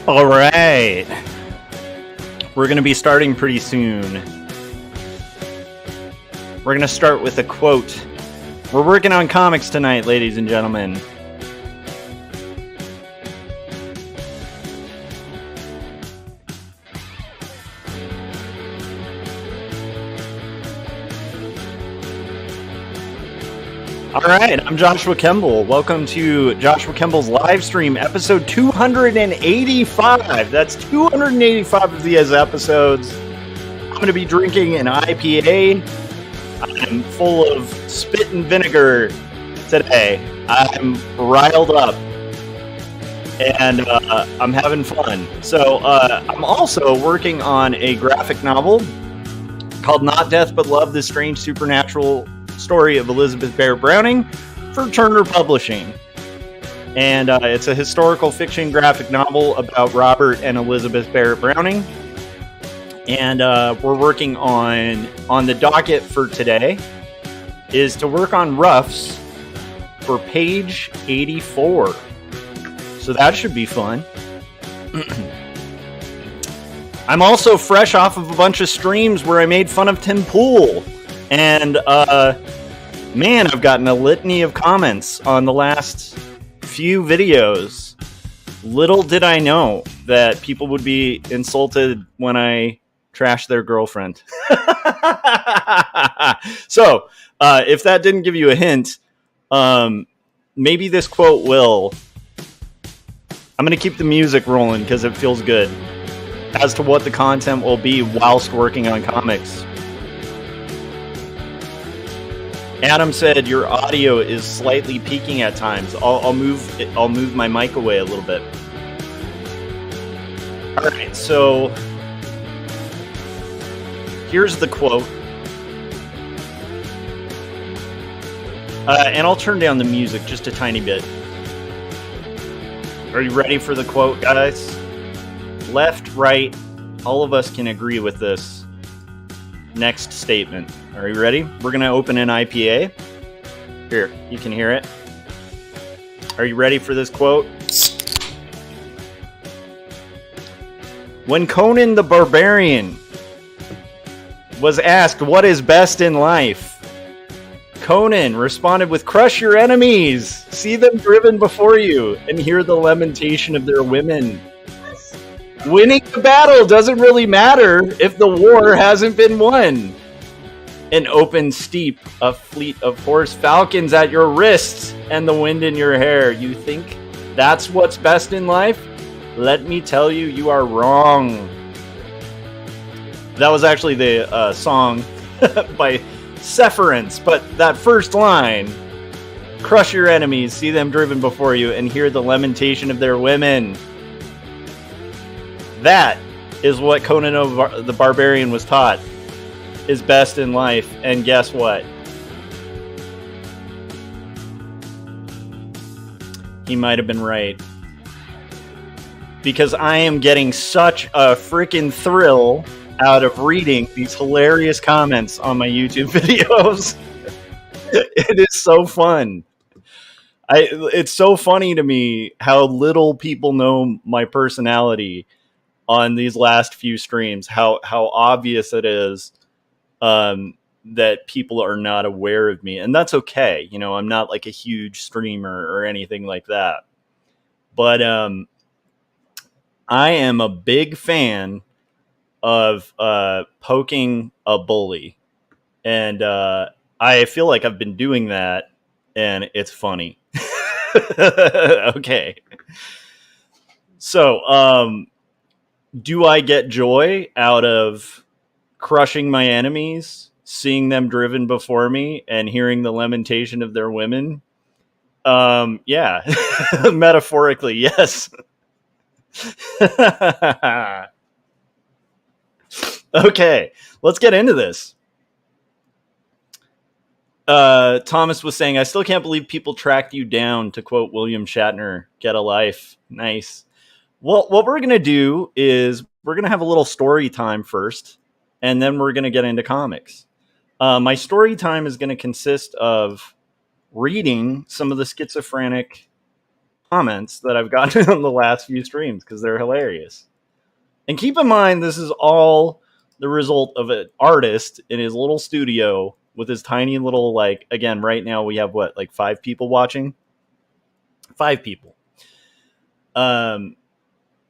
All right. We're going to be starting pretty soon. We're going to start with a quote. We're working on comics tonight, ladies and gentlemen. All right, I'm Joshua Kemble. Welcome to Joshua Kemble's live stream, episode 285. That's 285 of these episodes. I'm going to be drinking an IPA. I'm full of spit and vinegar today. I'm riled up, and I'm having fun. So I'm also working on a graphic novel called Not Death But Love, The Strange Supernatural Story of Elizabeth Barrett Browning for Turner Publishing. And it's a historical fiction graphic novel about Robert and Elizabeth Barrett Browning. And we're working on the docket for today is to work on roughs for page 84. So that should be fun. I'm also fresh off of a bunch of streams where I made fun of Tim Pool. And, man, I've gotten a litany of comments on the last few videos. Little did I know that people would be insulted when I trash their girlfriend. So, if that didn't give you a hint, maybe this quote will. I'm going to keep the music rolling because it feels good as to what the content will be whilst working on comics. Adam said your audio is slightly peaking at times. I'll move my mic away a little bit. All right, so here's the quote. And I'll turn down the music just a tiny bit. Are you ready for the quote, guys? Left, right, all of us can agree with this next statement. Are you ready? We're going to open an IPA. Here, you can hear it. Are you ready for this quote? When Conan the Barbarian was asked what is best in life, Conan responded with, "Crush your enemies, see them driven before you, and hear the lamentation of their women." Winning the battle doesn't really matter if the war hasn't been won. An open steep, a fleet of horse falcons at your wrists, and the wind in your hair. You think that's what's best in life? Let me tell you, you are wrong. That was actually the song by Severance, but that first line, crush your enemies, see them driven before you, and hear the lamentation of their women. That is what Conan the Barbarian was taught is best in life. And guess what? He might have been right. Because I am getting such a freaking thrill out of reading these hilarious comments on my YouTube videos. It is so fun. It's so funny to me how little people know my personality on these last few streams, how obvious it is that people are not aware of me. And that's okay. You know, I'm not like a huge streamer or anything like that. But I am a big fan of poking a bully. And I feel like I've been doing that, and it's funny. Okay. So, do I get joy out of crushing my enemies, seeing them driven before me, and hearing the lamentation of their women? Yeah. Metaphorically, yes. Okay, let's get into this. Thomas was saying, I still can't believe people tracked you down, to quote William Shatner. Get a life. Nice. Well, what we're going to do is we're going to have a little story time first, and then we're going to get into comics. My story time is going to consist of reading some of the schizophrenic comments that I've gotten on the last few streams because they're hilarious. And keep in mind, this is all the result of an artist in his little studio with his tiny little, like, again, right now we have what, like 5 people watching? 5 people.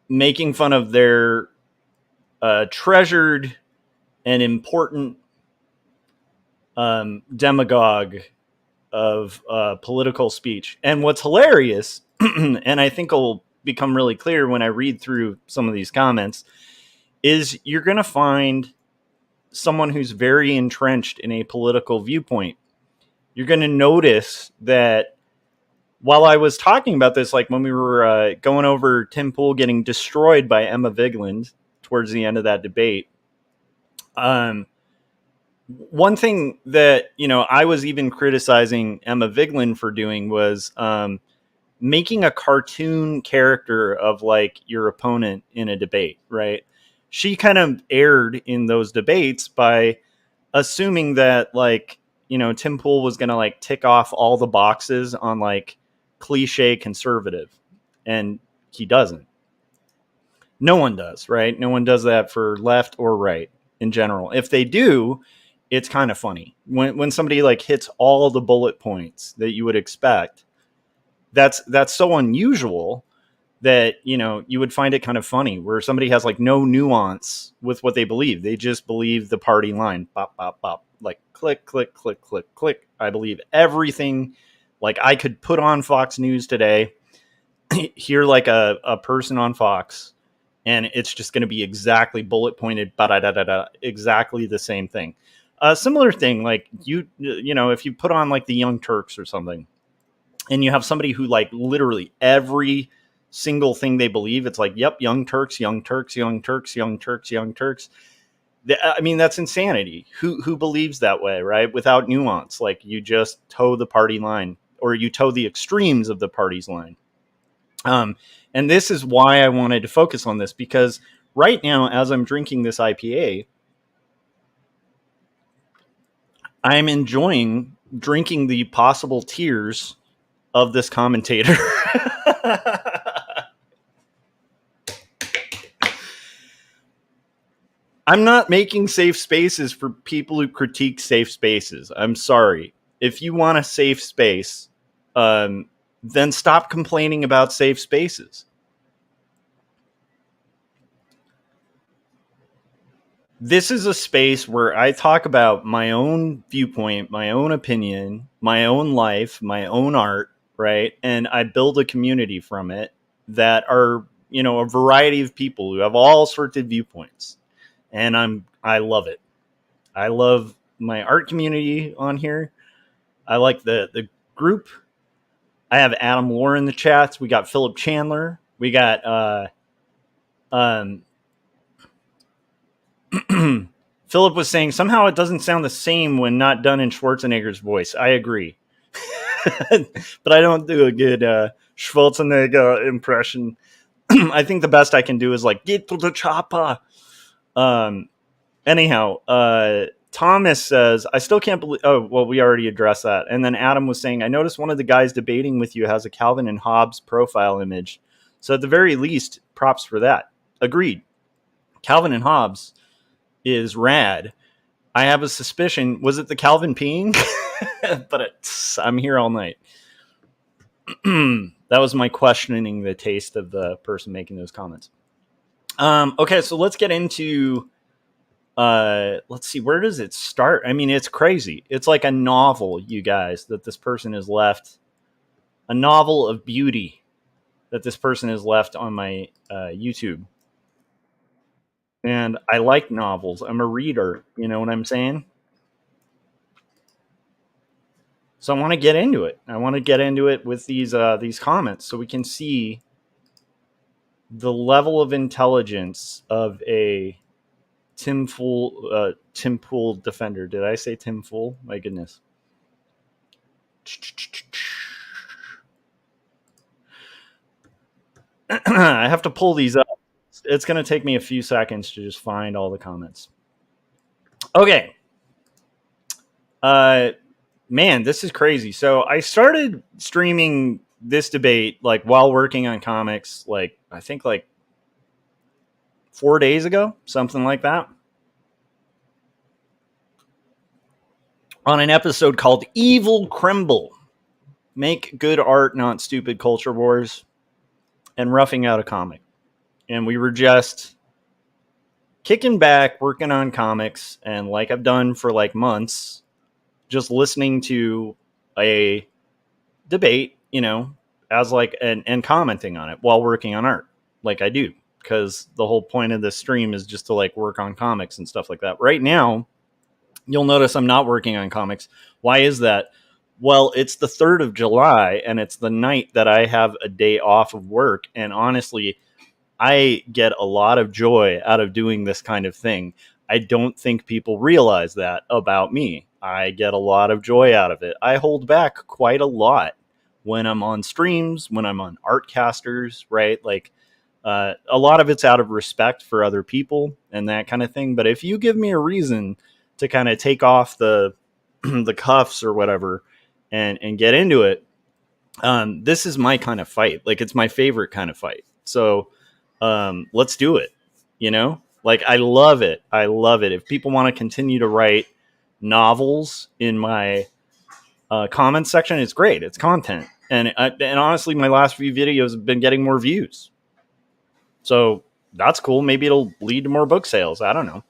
Making fun of their treasured and important demagogue of political speech. And what's hilarious, and I think will become really clear when I read through some of these comments, is you're going to find someone who's very entrenched in a political viewpoint. You're going to notice that while I was talking about this, like when we were going over Tim Pool getting destroyed by Emma Vigeland towards the end of that debate, one thing that, I was even criticizing Emma Vigeland for doing was making a cartoon character of like your opponent in a debate, right? She kind of erred in those debates by assuming that like, Tim Pool was going to like tick off all the boxes on like cliche conservative, and he doesn't. No one does, right? No one does that for left or right in general. If they do, it's kind of funny when somebody like hits all the bullet points that you would expect. That's so unusual that you would find it kind of funny where somebody has like no nuance with what they believe. They just believe the party line, bop bop bop, like click click click click click. I believe everything. Like I could put on Fox News today, hear like a person on Fox, and it's just going to be exactly bullet pointed, exactly the same thing. A similar thing, like if you put on like the Young Turks or something, and you have somebody who like literally every single thing they believe, it's like, yep, Young Turks, Young Turks, Young Turks, Young Turks, Young Turks. I mean, that's insanity. Who believes that way, right? Without nuance, like you just toe the party line, or you toe the extremes of the party's line. And this is why I wanted to focus on this, because right now, as I'm drinking this IPA, I'm enjoying drinking the possible tears of this commentator. I'm not making safe spaces for people who critique safe spaces. I'm sorry. If you want a safe space, then stop complaining about safe spaces. This is a space where I talk about my own viewpoint, my own opinion, my own life, my own art, right? And I build a community from it that are, a variety of people who have all sorts of viewpoints. And I love it. I love my art community on here. I like the group. I have Adam Lohr in the chats. We got Philip Chandler. We got Philip was saying somehow it doesn't sound the same when not done in Schwarzenegger's voice. I agree. But I don't do a good Schwarzenegger impression. I think the best I can do is like, get to the chopper. Anyhow, Thomas says, I still can't believe... Oh, well, we already addressed that. And then Adam was saying, I noticed one of the guys debating with you has a Calvin and Hobbes profile image. So at the very least, props for that. Agreed. Calvin and Hobbes is rad. I have a suspicion. Was it the Calvin peeing? But I'm here all night. That was my questioning the taste of the person making those comments. Okay, so let's get into... let's see, where does it start? I mean, it's crazy. It's like a novel, you guys, that this person has left. A novel of beauty that this person has left on my YouTube. And I like novels. I'm a reader. You know what I'm saying? So I want to get into it. I want to get into it with these comments so we can see the level of intelligence of a Tim Pool defender. Did I say Tim Pool? My goodness. I have to pull these up. It's going to take me a few seconds to just find all the comments. Okay. Man, this is crazy. So I started streaming this debate, like while working on comics, like I think like 4 days ago, something like that, on an episode called Evil Kremble. Make good art, not stupid culture wars, and roughing out a comic. And we were just kicking back, working on comics, and like I've done for like months, just listening to a debate, as like and commenting on it while working on art, like I do, because the whole point of this stream is just to like work on comics and stuff like that. Right now, you'll notice I'm not working on comics. Why is that? Well, it's the 3rd of July, and it's the night that I have a day off of work. And honestly, I get a lot of joy out of doing this kind of thing. I don't think people realize that about me. I get a lot of joy out of it. I hold back quite a lot when I'm on streams, when I'm on Artcasters, right? Like, a lot of it's out of respect for other people and that kind of thing. But if you give me a reason to kind of take off the the cuffs or whatever and get into it, this is my kind of fight. Like, it's my favorite kind of fight. So let's do it. Like, I love it. I love it. If people want to continue to write novels in my comments section, it's great. It's content. And honestly, my last few videos have been getting more views. So that's cool. Maybe it'll lead to more book sales. I don't know.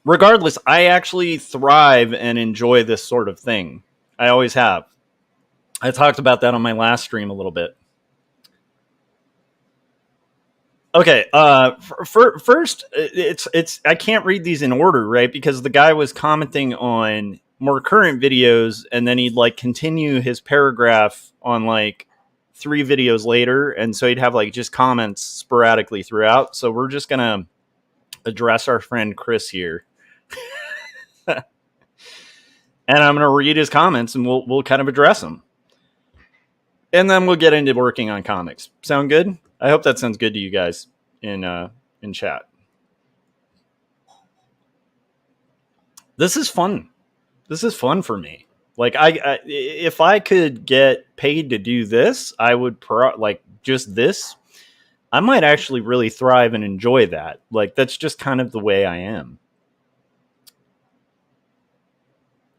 Regardless, I actually thrive and enjoy this sort of thing. I always have. I talked about that on my last stream a little bit. Okay, first, it's I can't read these in order, right? Because the guy was commenting on more current videos, and then he'd like continue his paragraph on like 3 videos later, and so he'd have like just comments sporadically throughout. So we're just gonna address our friend Chris here, and I'm gonna read his comments, and we'll kind of address them, and then we'll get into working on comics. Sound good? I hope that sounds good to you guys in chat. This is fun. This is fun for me. Like, I if I could get paid to do this, I would like just this. I might actually really thrive and enjoy that. Like, that's just kind of the way I am.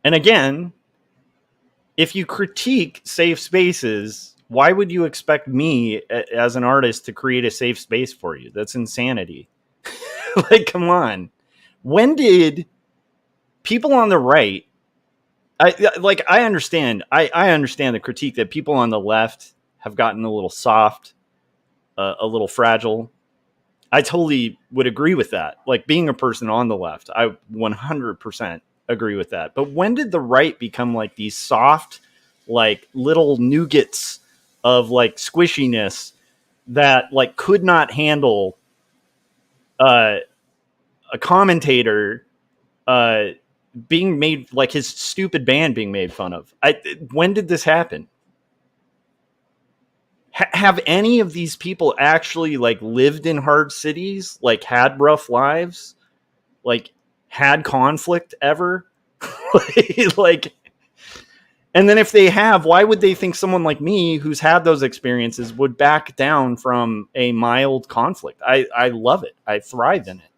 And again, if you critique safe spaces, why would you expect me as an artist to create a safe space for you? That's insanity. Like, come on. When did people on the right, I understand. I understand the critique that people on the left have gotten a little soft, a little fragile. I totally would agree with that. Like, being a person on the left, I 100% agree with that. But when did the right become like these soft, like little nougats of like squishiness that like could not handle a commentator being made, like his stupid band being made fun of? When did this happen? Have any of these people actually like lived in hard cities, like had rough lives, like had conflict ever? Like, and then if they have, why would they think someone like me who's had those experiences would back down from a mild conflict? I love it. I thrive in it.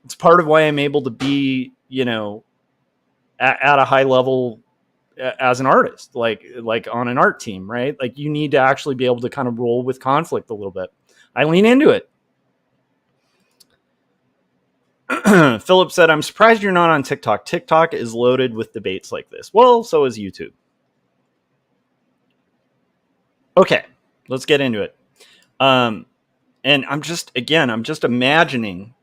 It's part of why I'm able to be, at a high level as an artist, like on an art team, right? Like, you need to actually be able to kind of roll with conflict a little bit. I lean into it. Philip said, I'm surprised you're not on TikTok. TikTok is loaded with debates like this. Well, so is YouTube. Okay, let's get into it. And I'm just imagining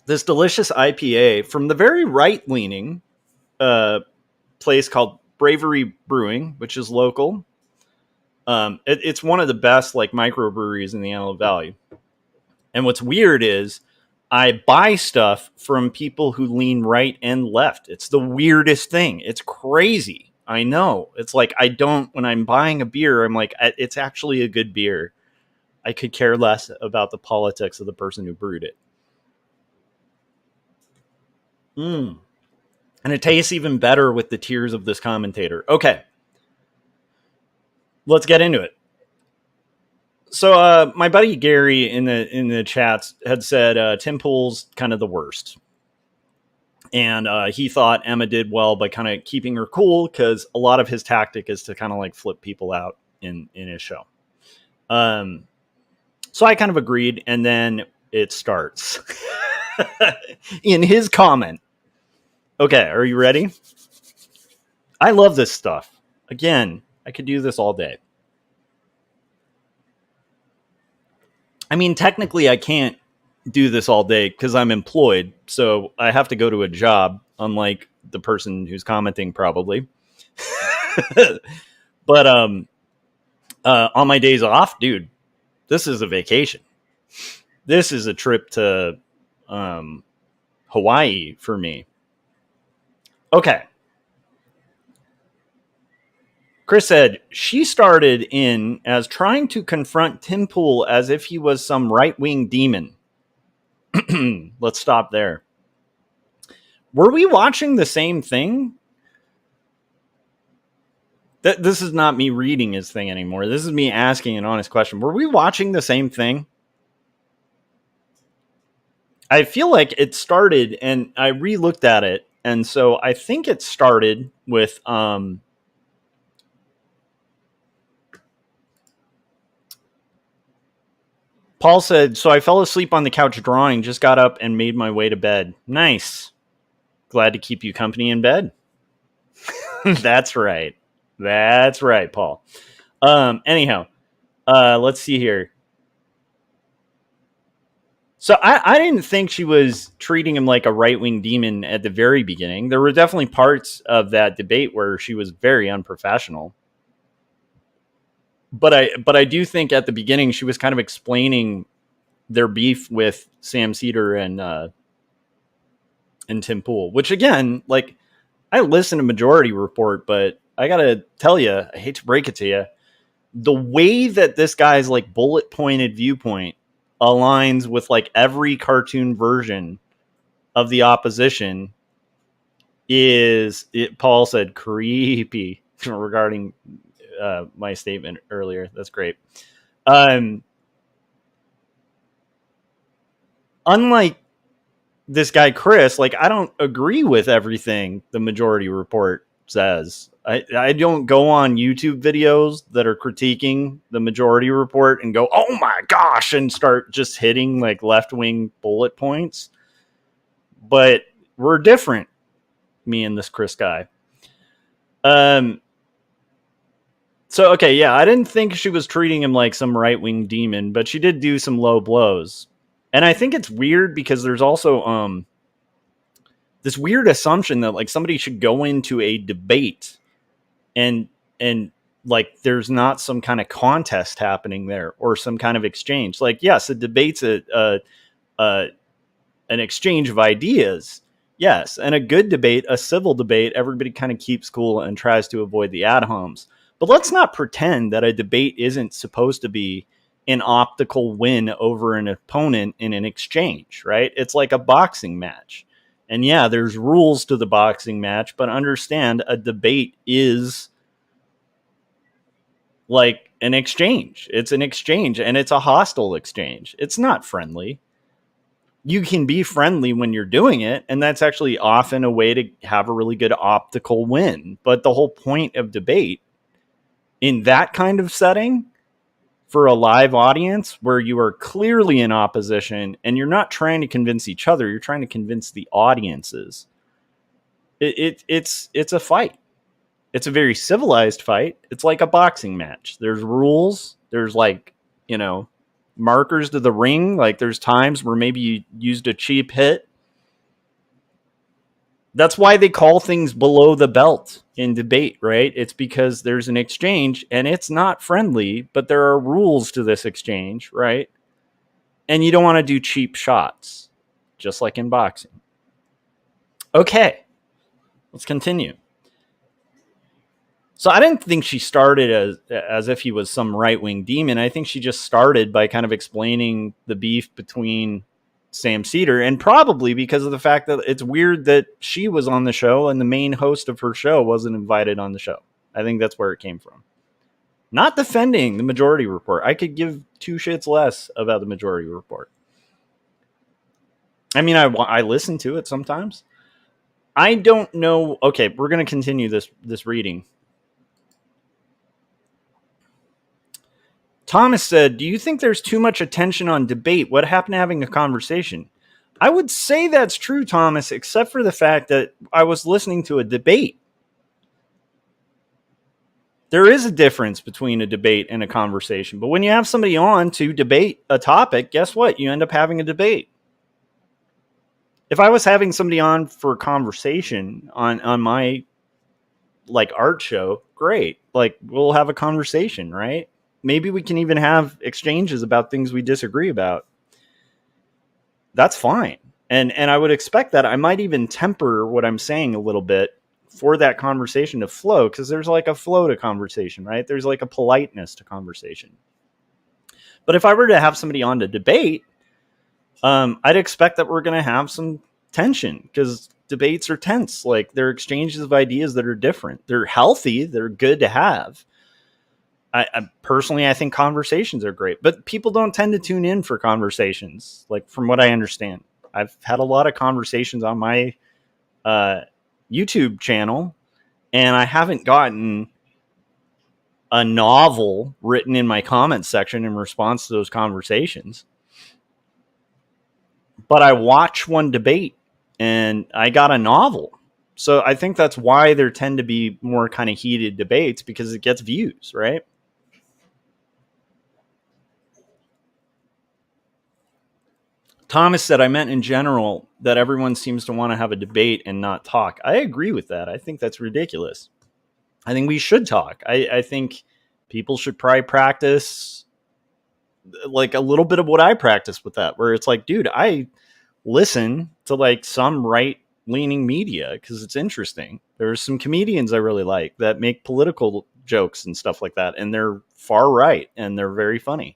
this delicious IPA from the very right-leaning place called Bravery Brewing, which is local. It's one of the best like microbreweries in the Antelope Valley. And what's weird is I buy stuff from people who lean right and left. It's the weirdest thing. It's crazy. I know. It's like, when I'm buying a beer, I'm like, it's actually a good beer. I could care less about the politics of the person who brewed it. And it tastes even better with the tears of this commentator. Okay, let's get into it. So my buddy Gary in the chats had said Tim Pool's kind of the worst. And he thought Emma did well by kind of keeping her cool because a lot of his tactic is to kind of like flip people out in his show. So I kind of agreed, and then it starts in his comment. Okay, are you ready? I love this stuff. Again, I could do this all day. I mean, technically, I can't do this all day because I'm employed, so I have to go to a job, unlike the person who's commenting probably. But on my days off, dude, this is a vacation. This is a trip to Hawaii for me. Okay. Chris said she started in as trying to confront Tim Pool as if he was some right-wing demon. Let's stop there. Were we watching the same thing? This is not me reading his thing anymore. This is me asking an honest question. Were we watching the same thing? I feel like it started, and I re-looked at it, and so I think it started with Paul said, so I fell asleep on the couch drawing, just got up and made my way to bed. Nice. Glad to keep you company in bed. That's right. That's right, Paul. Anyhow, let's see here. So I didn't think she was treating him like a right-wing demon at the very beginning. There were definitely parts of that debate where she was very unprofessional. But I do think at the beginning she was kind of explaining their beef with Sam Cedar and Tim Pool, which again, like, I listen to Majority Report, but I gotta tell you, I hate to break it to you, the way that this guy's like bullet pointed viewpoint aligns with like every cartoon version of the opposition is it. Paul said creepy regarding my statement earlier. That's great. Unlike this guy Chris, like, I don't agree with everything the Majority Report says. I don't go on YouTube videos that are critiquing the Majority Report and go, oh my gosh, and start just hitting like left-wing bullet points. But we're different, me and this Chris guy. So, okay, yeah, I didn't think she was treating him like some right-wing demon, but she did do some low blows. And I think it's weird because there's also this weird assumption that like somebody should go into a debate and like there's not some kind of contest happening there or some kind of exchange. Like, yes, a debate's an exchange of ideas. Yes, and a good debate, a civil debate, everybody kind of keeps cool and tries to avoid the ad homs. But let's not pretend that a debate isn't supposed to be an optical win over an opponent in an exchange, right? It's like a boxing match. And yeah, there's rules to the boxing match, but understand a debate is like an exchange. It's an exchange, and it's a hostile exchange. It's not friendly. You can be friendly when you're doing it, and that's actually often a way to have a really good optical win. But the whole point of debate in that kind of setting for a live audience where you are clearly in opposition and you're not trying to convince each other, you're trying to convince the audiences. It's a fight. It's a very civilized fight. It's like a boxing match. There's rules. There's like, markers to the ring. Like there's times where maybe you used a cheap hit. That's why they call things below the belt in debate, right? It's because there's an exchange and it's not friendly, but there are rules to this exchange, right? And you don't want to do cheap shots, just like in boxing. Okay, let's continue. So I didn't think she started as if he was some right-wing demon. I think she just started by kind of explaining the beef between Sam Cedar, and probably because of the fact that it's weird that she was on the show and the main host of her show wasn't invited on the show. I think that's where it came from. Not defending the Majority Report. I could give two shits less about the Majority Report. I mean, I listen to it sometimes. I don't know. Okay, we're going to continue this reading. Thomas said, do you think there's too much attention on debate? What happened to having a conversation? I would say that's true, Thomas, except for the fact that I was listening to a debate. There is a difference between a debate and a conversation. But when you have somebody on to debate a topic, guess what? You end up having a debate. If I was having somebody on for a conversation on my like art show, great. Like we'll have a conversation, right? Maybe we can even have exchanges about things we disagree about. That's fine. And I would expect that. I might even temper what I'm saying a little bit for that conversation to flow, because there's like a flow to conversation, right? There's like a politeness to conversation. But if I were to have somebody on to debate, I'd expect that we're going to have some tension, because debates are tense. Like they're exchanges of ideas that are different. They're healthy. They're good to have. I personally, I think conversations are great, but people don't tend to tune in for conversations. Like from what I understand, I've had a lot of conversations on my YouTube channel, and I haven't gotten a novel written in my comments section in response to those conversations. But I watched one debate and I got a novel. So I think that's why there tend to be more kind of heated debates, because it gets views, right? Thomas said, I meant in general that everyone seems to want to have a debate and not talk. I agree with that. I think that's ridiculous. I think we should talk. I think people should probably practice like a little bit of what I practice with that, where it's like, dude, I listen to like some right-leaning media because it's interesting. There's some comedians I really like that make political jokes and stuff like that, and they're far right and they're very funny.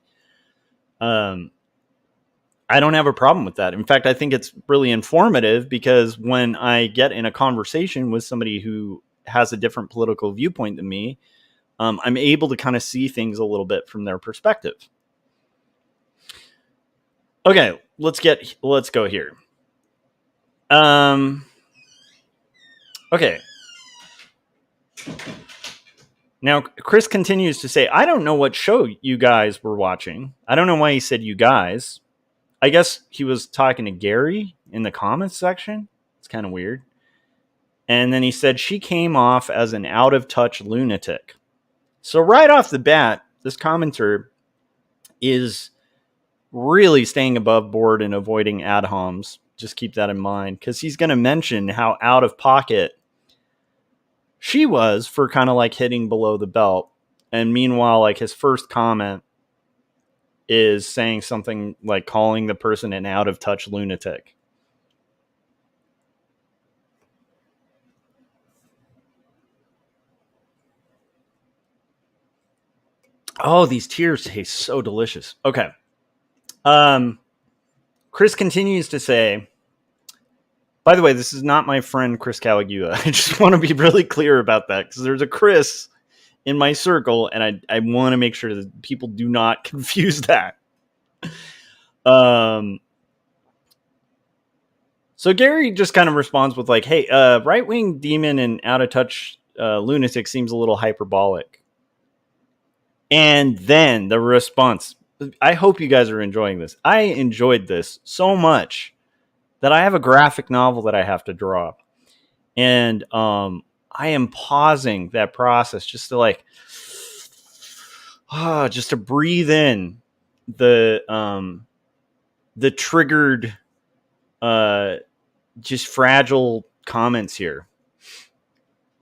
I don't have a problem with that. In fact, I think it's really informative, because when I get in a conversation with somebody who has a different political viewpoint than me, I'm able to kind of see things a little bit from their perspective. Okay, let's go here. Okay. Now, Chris continues to say, I don't know what show you guys were watching. I don't know why he said you guys. I guess he was talking to Gary in the comments section. It's kind of weird. And then he said she came off as an out-of-touch lunatic. So right off the bat, this commenter is really staying above board and avoiding ad homs. Just keep that in mind, because he's going to mention how out of pocket she was for kind of like hitting below the belt. And meanwhile, like his first comment is saying something like calling the person an out-of-touch lunatic. Oh, these tears taste so delicious. Okay. Chris continues to say, by the way, this is not my friend Chris Caligula. I just want to be really clear about that, because there's a Chris in my circle, and I want to make sure that people do not confuse that. So Gary just kind of responds with like, hey, right-wing demon and out-of-touch lunatic seems a little hyperbolic. And then the response, I hope you guys are enjoying this. I enjoyed this so much that I have a graphic novel that I have to draw. And I am pausing that process just to like, just to breathe in the triggered, just fragile comments here.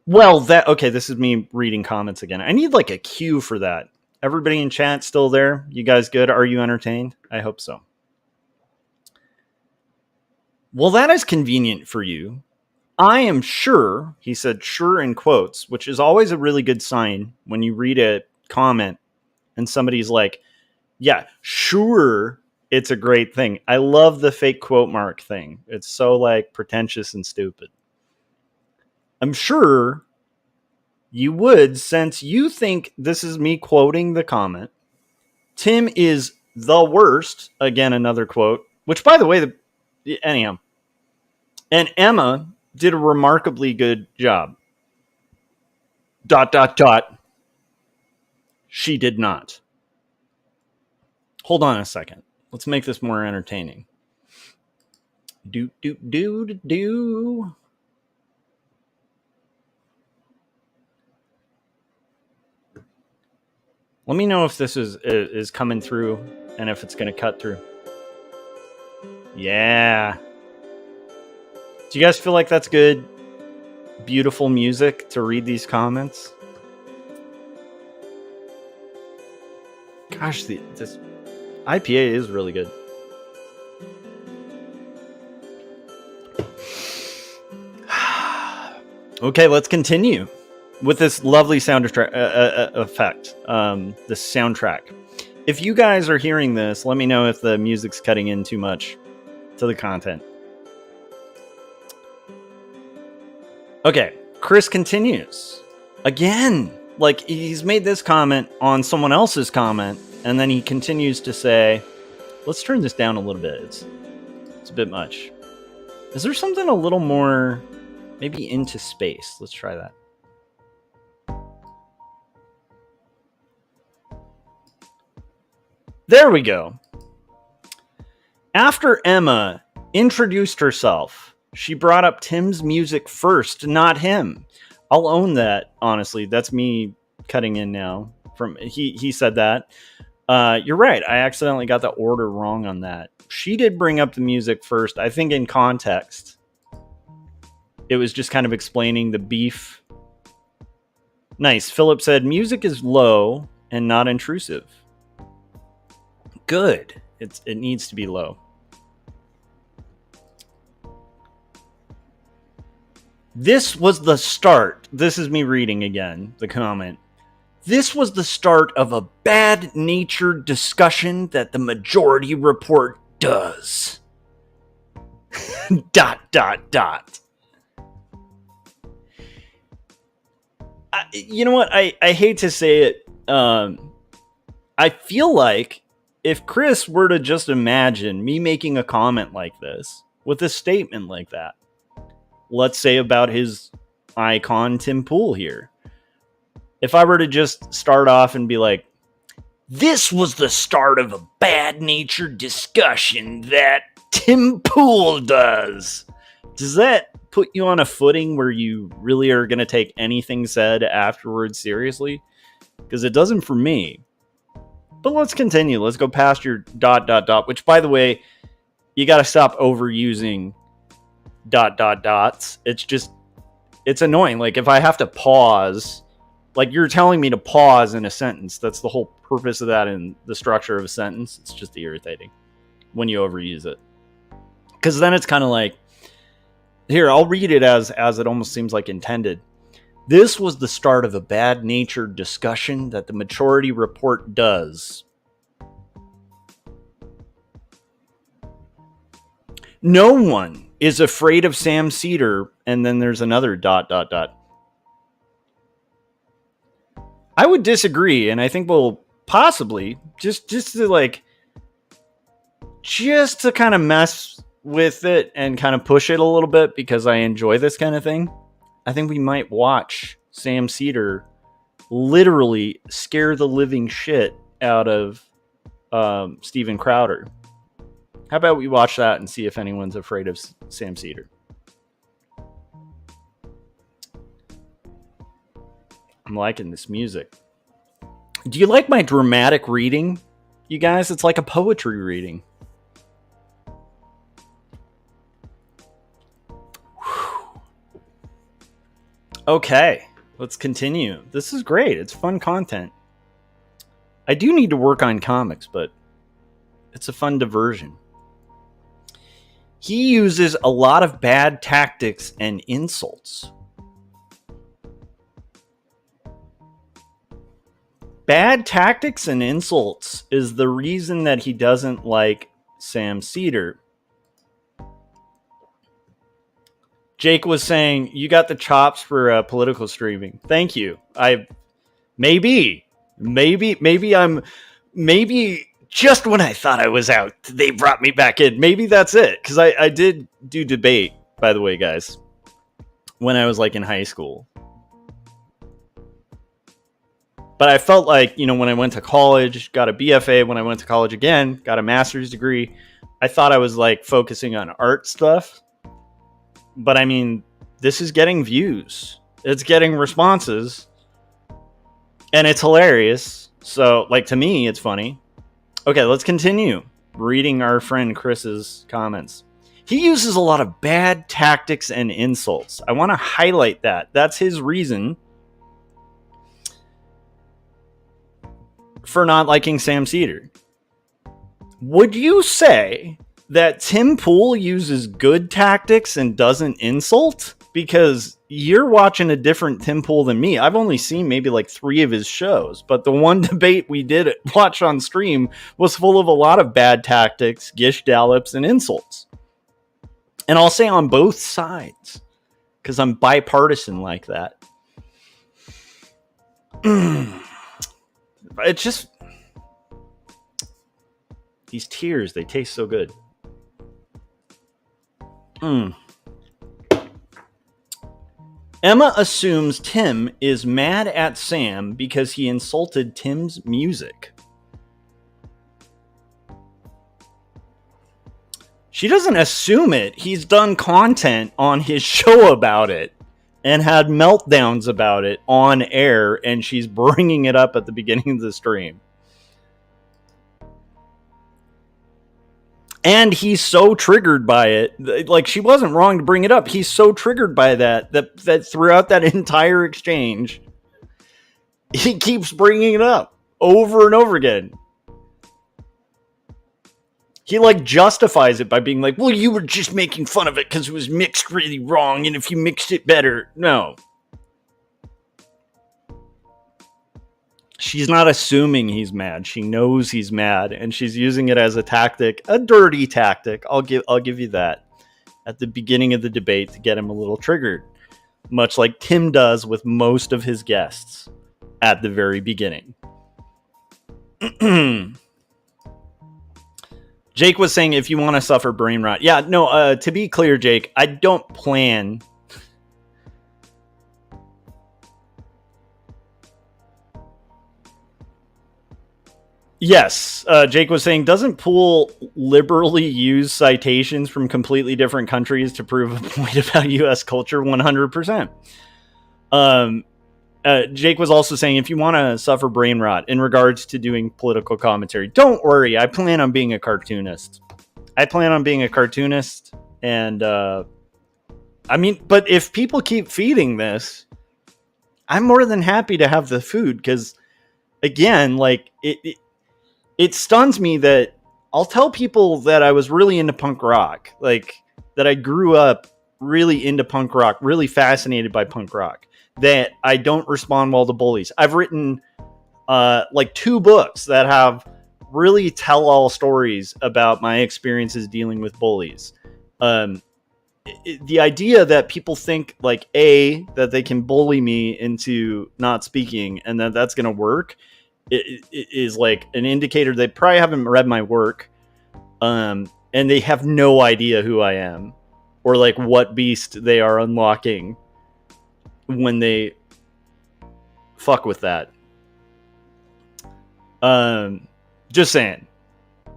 Well, okay, this is me reading comments again. I need like a cue for that. Everybody in chat still there? You guys good? Are you entertained? I hope so. Well, that is convenient for you. I am sure, he said sure in quotes, which is always a really good sign when you read a comment and somebody's like, yeah, sure it's a great thing. I love the fake quote mark thing. It's so like pretentious and stupid. I'm sure you would, since you think this is me quoting the comment. Tim is the worst. Again, another quote, which by the way, anyhow. And Emma did a remarkably good job. ... She did not. Hold on a second. Let's make this more entertaining. Do. Let me know if this is coming through and if it's going to cut through. Yeah. Do you guys feel like that's good, beautiful music to read these comments? Gosh, this IPA is really good. Okay, let's continue with this lovely sound effect, this soundtrack. If you guys are hearing this, let me know if the music's cutting in too much to the content. Okay, Chris continues. Again, like he's made this comment on someone else's comment, and then he continues to say, let's turn this down a little bit. It's a bit much. Is there something a little more, maybe into space? Let's try that. There we go. After Emma introduced herself, she brought up Tim's music first, not him. I'll own that, honestly. That's me cutting in now. He said that. You're right. I accidentally got the order wrong on that. She did bring up the music first. I think in context, it was just kind of explaining the beef. Nice. Philip said, music is low and not intrusive. Good. It needs to be low. This was the start. This is me reading again, the comment. This was the start of a bad-natured discussion that the majority report does. ... You know what? I hate to say it. I feel like if Chris were to just imagine me making a comment like this with a statement like that, let's say about his icon Tim Pool here. If I were to just start off and be like, this was the start of a bad-natured discussion that Tim Pool does that put you on a footing where you really are going to take anything said afterwards seriously? Because it doesn't for me. But let's continue. Let's go past your ... which, by the way, you got to stop overusing ... It's annoying. Like, if I have to pause, like you're telling me to pause in a sentence, that's the whole purpose of that in the structure of a sentence. It's just irritating when you overuse it. Because then it's kind of like, here, I'll read it as it almost seems like intended. This was the start of a bad-natured discussion that the majority report does. No one is afraid of Sam Cedar, and then there's another ... I would disagree, and I think we'll possibly just to kind of mess with it and kind of push it a little bit because I enjoy this kind of thing. I think we might watch Sam Cedar literally scare the living shit out of Steven Crowder. How about we watch that and see if anyone's afraid of Sam Cedar? I'm liking this music. Do you like my dramatic reading, you guys? It's like a poetry reading. Whew. Okay, let's continue. This is great. It's fun content. I do need to work on comics, but it's a fun diversion. He uses a lot of bad tactics and insults. Bad tactics and insults is the reason that he doesn't like Sam Cedar. Jake was saying, you got the chops for political streaming. Thank you. Maybe just when I thought I was out, they brought me back in. Maybe that's it. Because I did do debate, by the way, guys, when I was like in high school. But I felt like, when I went to college, got a BFA, when I went to college again, got a master's degree, I thought I was like focusing on art stuff. But I mean, this is getting views. It's getting responses. And it's hilarious. So, like, to me, it's funny. Okay, let's continue reading our friend Chris's comments. He uses a lot of bad tactics and insults. I want to highlight that. That's his reason for not liking Sam Cedar. Would you say that Tim Pool uses good tactics and doesn't insult? Because you're watching a different Tim Pool than me. I've only seen maybe like 3 of his shows, but the one debate we did watch on stream was full of a lot of bad tactics, gish dallops, and insults. And I'll say on both sides, because I'm bipartisan like that. It's just, these tears, they taste so good. Emma assumes Tim is mad at Sam because he insulted Tim's music. She doesn't assume it. He's done content on his show about it and had meltdowns about it on air, and she's bringing it up at the beginning of the stream. And he's so triggered by it. Like, she wasn't wrong to bring it up. He's so triggered by that throughout that entire exchange, he keeps bringing it up over and over again. He, like, justifies it by being like, well, you were just making fun of it because it was mixed really wrong, and if you mixed it better. No. She's not assuming he's mad. She knows he's mad, and she's using it as a tactic, a dirty tactic. I'll give you that. At the beginning of the debate to get him a little triggered, much like Tim does with most of his guests at the very beginning. Jake was saying, if you want to suffer brain rot. Yeah, no, to be clear, Jake, I don't plan. Yes, Jake was saying, doesn't Pool liberally use citations from completely different countries to prove a point about U.S. culture? 100%. Jake was also saying, if you want to suffer brain rot in regards to doing political commentary, don't worry. I plan on being a cartoonist. And, I mean, but if people keep feeding this, I'm more than happy to have the food, because, again, like, it stuns me that I'll tell people that I was really into punk rock, like that I grew up really into punk rock, really fascinated by punk rock, that I don't respond well to bullies. I've written like 2 books that have really tell-all stories about my experiences dealing with bullies. The idea that people think like that they can bully me into not speaking and that that's going to work it is like an indicator they probably haven't read my work, and they have no idea who I am or like what beast they are unlocking when they fuck with that. Just saying.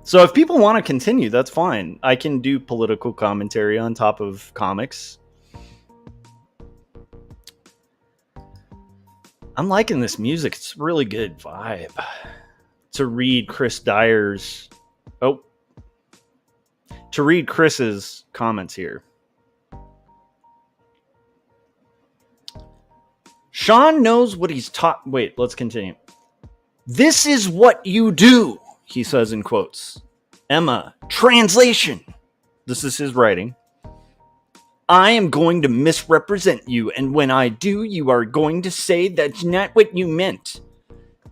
So if people want to continue, that's fine. I can do political commentary on top of comics. I'm liking this music. It's a really good vibe. To read Chris Dyer's... To read Chris's comments here. Sean knows what he's taught... Wait, let's continue. This is what you do, he says in quotes. Emma, translation. This is his writing. I am going to misrepresent you, and when I do, you are going to say that's not what you meant.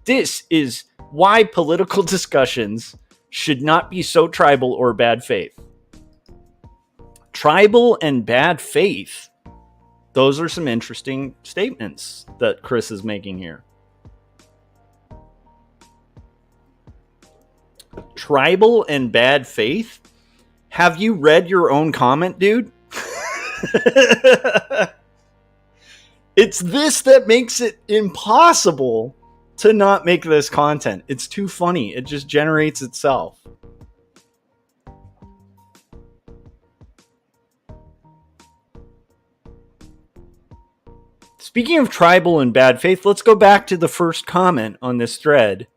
This is why political discussions should not be so tribal or bad faith. Tribal and bad faith. Those are some interesting statements that Chris is making here. Tribal and bad faith? Have you read your own comment, dude? It's this that makes it impossible to not make this content. It's too funny. It just generates itself. Speaking of tribal and bad faith, let's go back to the first comment on this thread.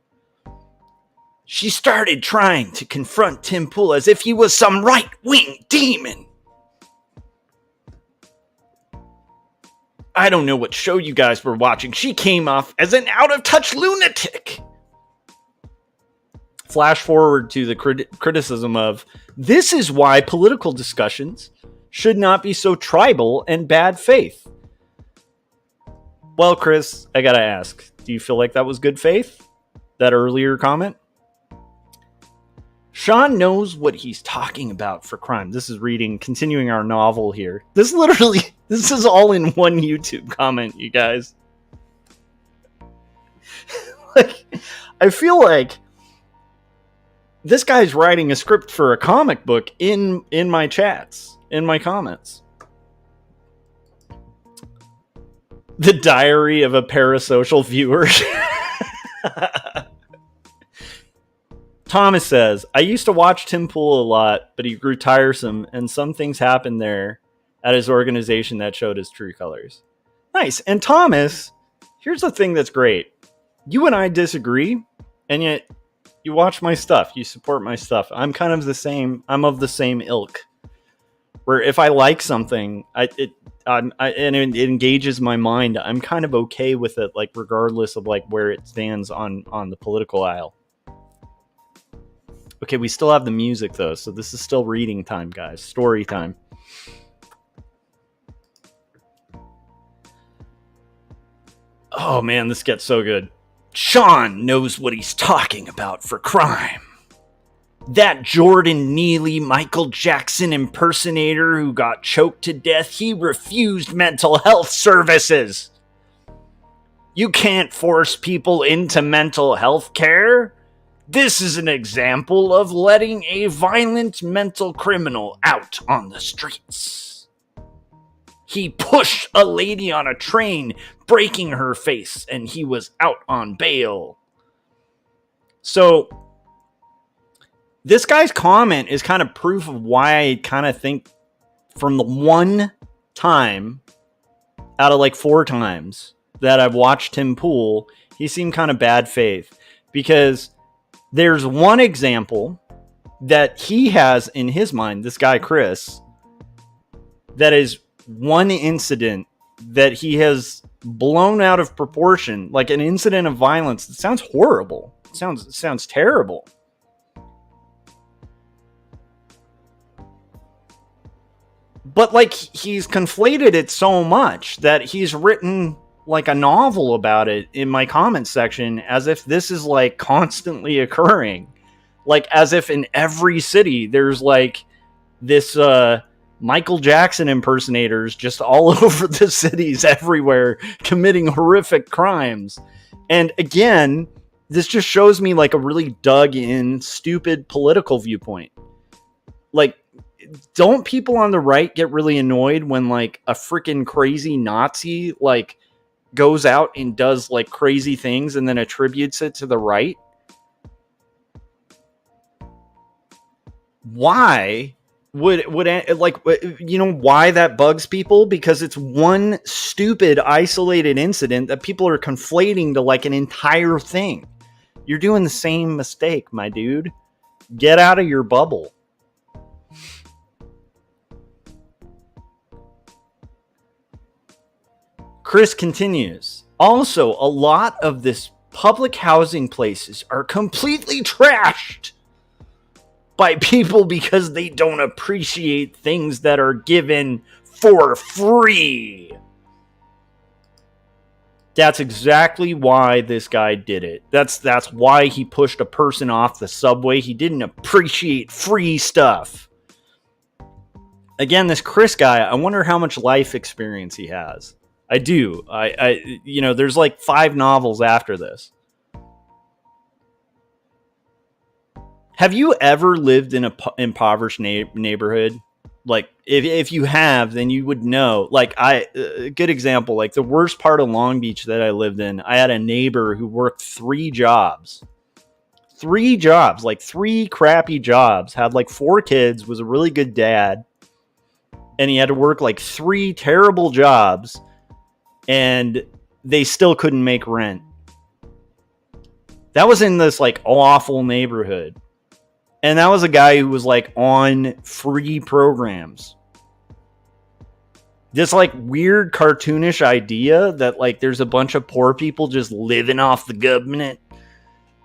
She started trying to confront Tim Pool as if he was some right-wing demon. I don't know what show you guys were watching. She came off as an out-of-touch lunatic. Flash forward to the criticism of, this is why political discussions should not be so tribal and bad faith. Well, Chris, I gotta ask, do you feel like that was good faith? That earlier comment? Sean knows what he's talking about for crime. This is continuing our novel here. This is all in one YouTube comment, you guys. I feel like this guy's writing a script for a comic book in my chats, in my comments. The diary of a parasocial viewer. Thomas says, I used to watch Tim Pool a lot, but he grew tiresome, and some things happened there at his organization that showed his true colors. Nice. And Thomas, here's the thing that's great. You and I disagree, and yet you watch my stuff. You support my stuff. I'm kind of the same. I'm of the same ilk. Where if I like something, and it engages my mind, I'm kind of okay with it, like regardless of like where it stands on the political aisle. Okay, we still have the music though, so this is still reading time, guys. Story time. Oh man, this gets so good. Sean knows what he's talking about for crime. That Jordan Neely Michael Jackson impersonator who got choked to death, he refused mental health services. You can't force people into mental health care. This is an example of letting a violent mental criminal out on the streets. He pushed a lady on a train, breaking her face, and he was out on bail. So, this guy's comment is kind of proof of why I kind of think from the one time out of like 4 times that I've watched Tim Pool, he seemed kind of bad faith. Because there's one example that he has in his mind, this guy Chris, that is one incident that he has blown out of proportion, like an incident of violence. It sounds horrible. It sounds terrible. But like he's conflated it so much that he's written like a novel about it in my comment section as if this is like constantly occurring. Like as if in every city there's like this Michael Jackson impersonators just all over the cities everywhere committing horrific crimes. And again, this just shows me like a really dug in stupid political viewpoint. Like, don't people on the right get really annoyed when like a freaking crazy Nazi like goes out and does like crazy things and then attributes it to the right? Why would like, you know why that bugs people? Because it's one stupid isolated incident that people are conflating to like an entire thing. You're doing the same mistake, my dude. Get out of your bubble. Chris continues. Also, a lot of this public housing places are completely trashed by people because they don't appreciate things that are given for free. That's exactly why this guy did it. That's why he pushed a person off the subway. He didn't appreciate free stuff. Again, this Chris guy, I wonder how much life experience he has. I do. There's like 5 novels after this. Have you ever lived in an impoverished neighborhood? Like, if you have, then you would know. Like, a good example, like the worst part of Long Beach that I lived in, I had a neighbor who worked 3 jobs. 3 jobs, like 3 crappy jobs, had like 4 kids, was a really good dad, and he had to work like 3 terrible jobs, and they still couldn't make rent. That was in this like awful neighborhood. And that was a guy who was like on free programs. This like weird cartoonish idea that like there's a bunch of poor people just living off the government.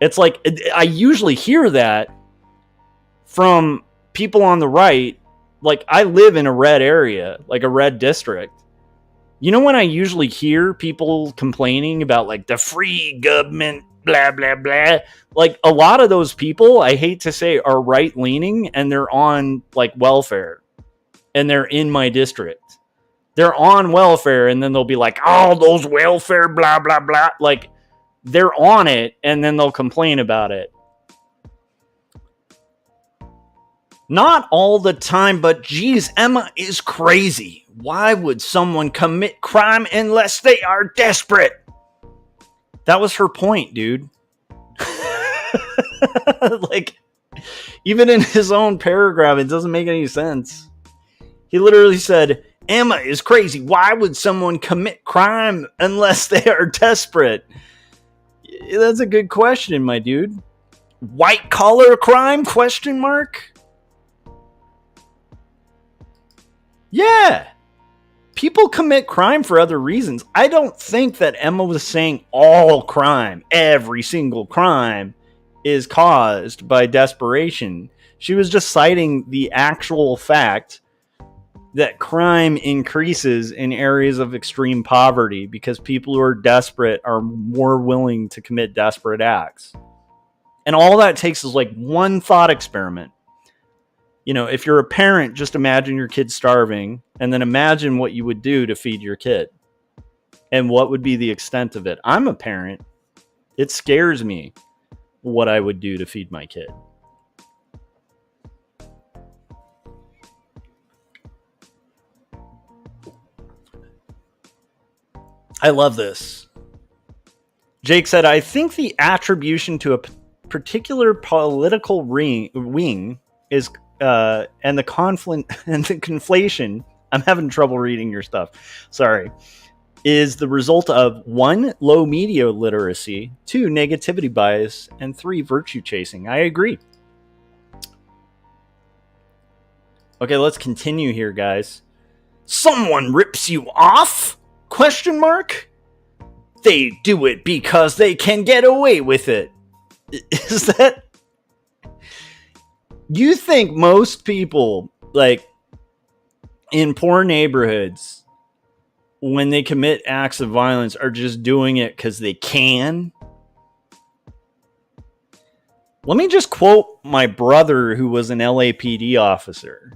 It's like, I usually hear that from people on the right. Like, I live in a red area, like a red district. You know when I usually hear people complaining about like the free government, blah, blah, blah. Like, a lot of those people, I hate to say, are right-leaning, and they're on like welfare, and they're in my district. They're on welfare, and then they'll be like, oh, those welfare, blah, blah, blah. Like, they're on it, and then they'll complain about it. Not all the time, but geez, Emma is crazy. Why would someone commit crime unless they are desperate? That was her point, dude. Like, even in his own paragraph, it doesn't make any sense. He literally said, Emma is crazy. Why would someone commit crime unless they are desperate? That's a good question, my dude. White collar crime? Question mark? Yeah. People commit crime for other reasons. I don't think that Emma was saying all crime, every single crime, is caused by desperation. She was just citing the actual fact that crime increases in areas of extreme poverty because people who are desperate are more willing to commit desperate acts. And all that takes is like one thought experiment. You know, if you're a parent, just imagine your kid starving, and then imagine what you would do to feed your kid. And what would be the extent of it? I'm a parent. It scares me what I would do to feed my kid. I love this. Jake said, I think the attribution to a particular political wing is and the conflict and the conflation, I'm having trouble reading your stuff, sorry, is the result of 1, low media literacy, 2, negativity bias, and 3, virtue chasing. I agree. Okay, let's continue here, guys. Someone rips you off? Question mark? They do it because they can get away with it. Is that... You think most people, like, in poor neighborhoods, when they commit acts of violence, are just doing it because they can? Let me just quote my brother, who was an LAPD officer.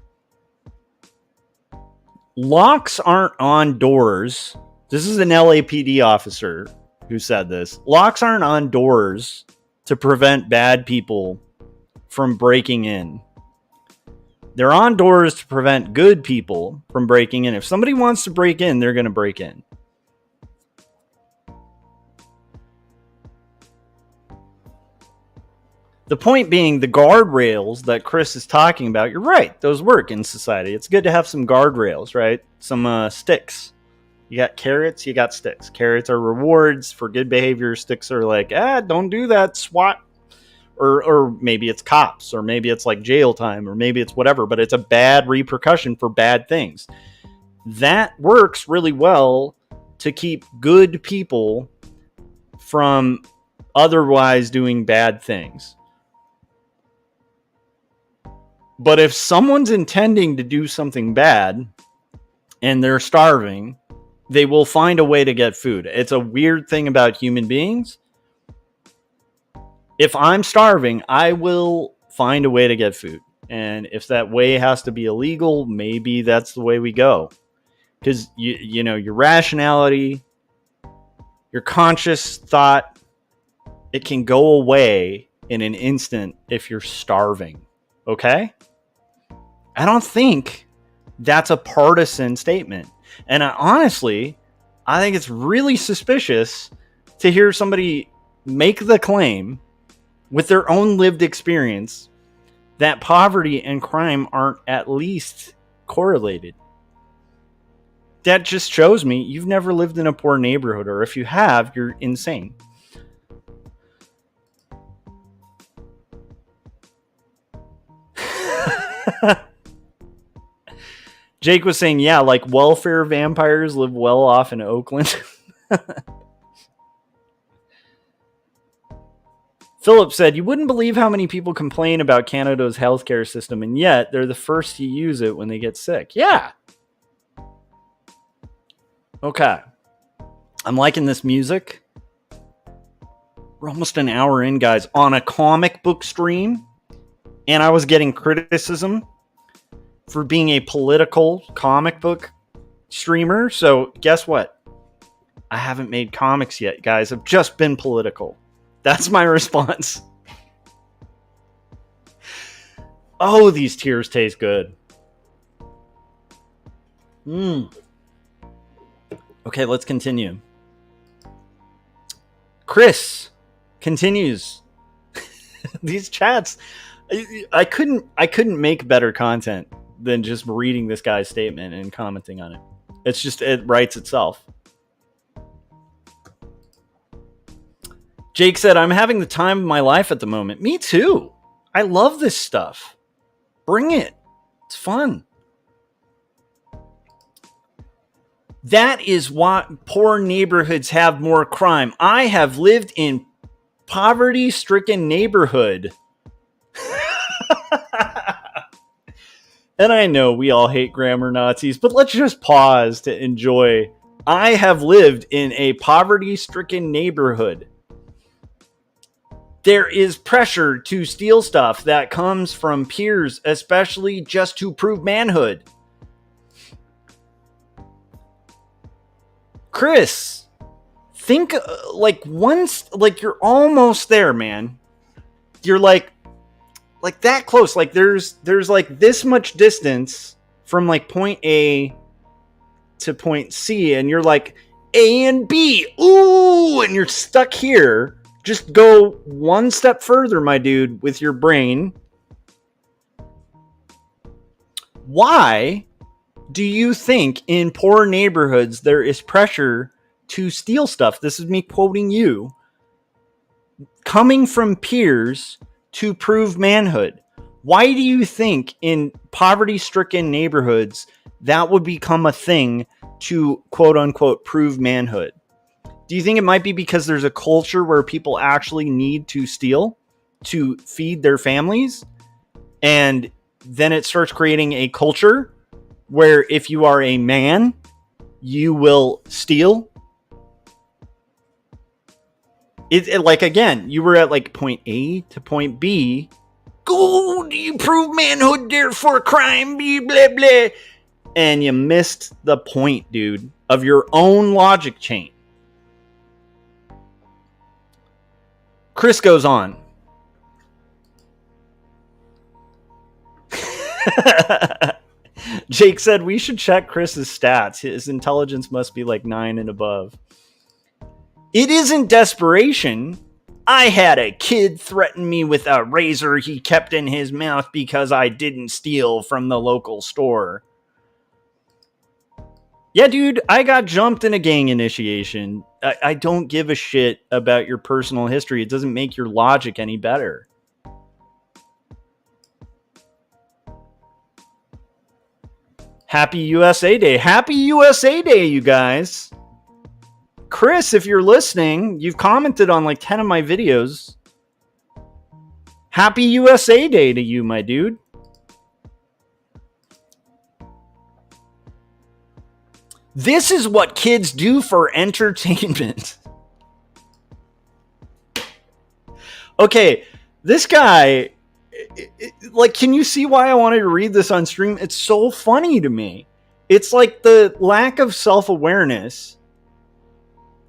Locks aren't on doors. This is an LAPD officer who said this. Locks aren't on doors to prevent bad people from breaking in. They're on doors to prevent good people from breaking in. If somebody wants to break in, they're going to break in. The point being, the guardrails that Chris is talking about, you're right, those work in society. It's good to have some guardrails, right? Some sticks. You got carrots, you got sticks. Carrots are rewards for good behavior. Sticks are like, don't do that, SWAT. Or maybe it's cops, or maybe it's like jail time, or maybe it's whatever, but it's a bad repercussion for bad things. That works really well to keep good people from otherwise doing bad things. But if someone's intending to do something bad and they're starving They will find a way to get food. It's a weird thing about human beings. If I'm starving, I will find a way to get food. And if that way has to be illegal, maybe that's the way we go. Because, you know, your rationality, your conscious thought, it can go away in an instant if you're starving. Okay? I don't think that's a partisan statement. And honestly, I think it's really suspicious to hear somebody make the claim with their own lived experience that poverty and crime aren't at least correlated. That just shows me you've never lived in a poor neighborhood, or if you have, you're insane. Jake was saying, yeah, like welfare vampires live well off in Oakland. Philip said, you wouldn't believe how many people complain about Canada's healthcare system, and yet they're the first to use it when they get sick. Yeah. Okay. I'm liking this music. We're almost an hour in, guys, on a comic book stream, and I was getting criticism for being a political comic book streamer. So guess what? I haven't made comics yet, guys. I've just been political. That's my response. Oh, these tears taste good. Okay, let's continue. Chris continues. These chats, I couldn't make better content than just reading this guy's statement and commenting on it. It's just, it writes itself. Jake said, I'm having the time of my life at the moment. Me too. I love this stuff. Bring it. It's fun. That is why poor neighborhoods have more crime. I have lived in poverty-stricken neighborhood. And I know we all hate grammar Nazis, but let's just pause to enjoy. I have lived in a poverty-stricken neighborhood. There is pressure to steal stuff that comes from peers, especially just to prove manhood. Chris, think like once, like you're almost there, man. You're like that close. Like there's like this much distance from like point A to point C, and you're like A and B. Ooh, and you're stuck here. Just go one step further, my dude, with your brain. Why do you think in poor neighborhoods there is pressure to steal stuff? This is me quoting you. Coming from peers to prove manhood. Why do you think in poverty-stricken neighborhoods that would become a thing to quote unquote prove manhood? Do you think it might be because there's a culture where people actually need to steal to feed their families? And then it starts creating a culture where if you are a man, you will steal. It like, again, you were at like point A to point B. Go, do you prove manhood, therefore crime, blah, blah, blah. And you missed the point, dude, of your own logic chain. Chris goes on. Jake said, we should check Chris's stats. His intelligence must be like 9 and above. It isn't desperation. I had a kid threaten me with a razor he kept in his mouth because I didn't steal from the local store. Yeah, dude, I got jumped in a gang initiation. I don't give a shit about your personal history. It doesn't make your logic any better. Happy USA Day. Happy USA Day, you guys. Chris, if you're listening, you've commented on like 10 of my videos. Happy USA Day to you, my dude. This is what kids do for entertainment. Okay, this guy, like, can you see why I wanted to read this on stream? It's so funny to me. It's like the lack of self-awareness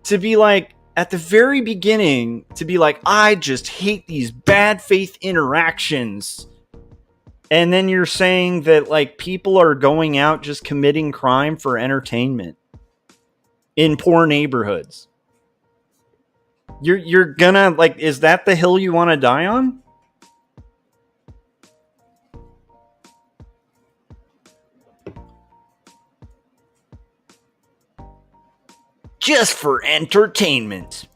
to be like, at the very beginning, to be like, I just hate these bad faith interactions. And then you're saying that, like, people are going out just committing crime for entertainment in poor neighborhoods. You're gonna, like, is that the hill you want to die on? Just for entertainment.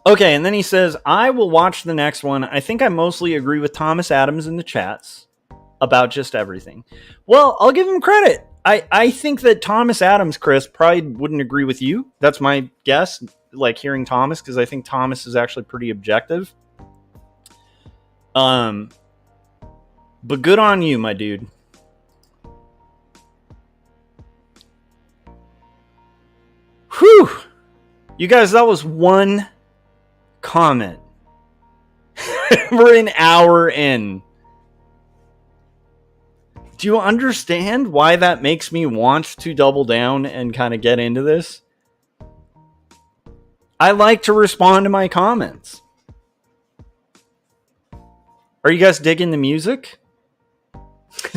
Okay, and then he says, I will watch the next one. I think I mostly agree with Thomas Adams in the chats about just everything. Well, I'll give him credit. I think that Thomas Adams, Chris, probably wouldn't agree with you. That's my guess, like hearing Thomas, because I think Thomas is actually pretty objective. But good on you, my dude. Whew. You guys, that was one comment. We're an hour in. Do you understand why that makes me want to double down and kind of get into this? I like to respond to my comments. Are you guys digging the music?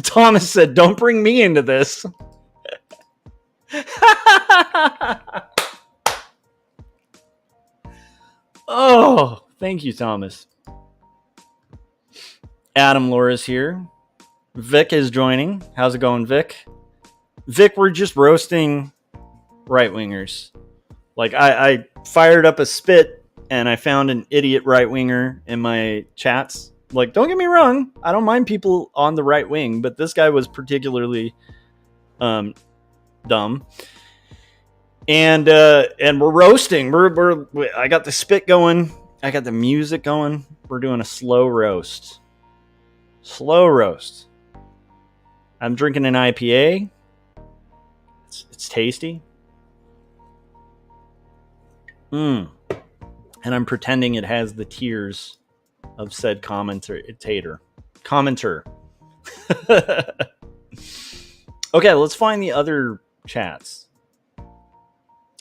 Thomas said, don't bring me into this. Oh, thank you, Thomas. Adam Laura's here. Vic is joining. How's it going, Vic? Vic, we're just roasting right-wingers. Like, I fired up a spit and I found an idiot right-winger in my chats. Like, don't get me wrong, I don't mind people on the right wing, but this guy was particularly dumb. And we're roasting. I got the spit going. I got the music going. We're doing a slow roast. Slow roast. I'm drinking an IPA. It's tasty. And I'm pretending it has the tears of said commenter. Okay, let's find the other chats.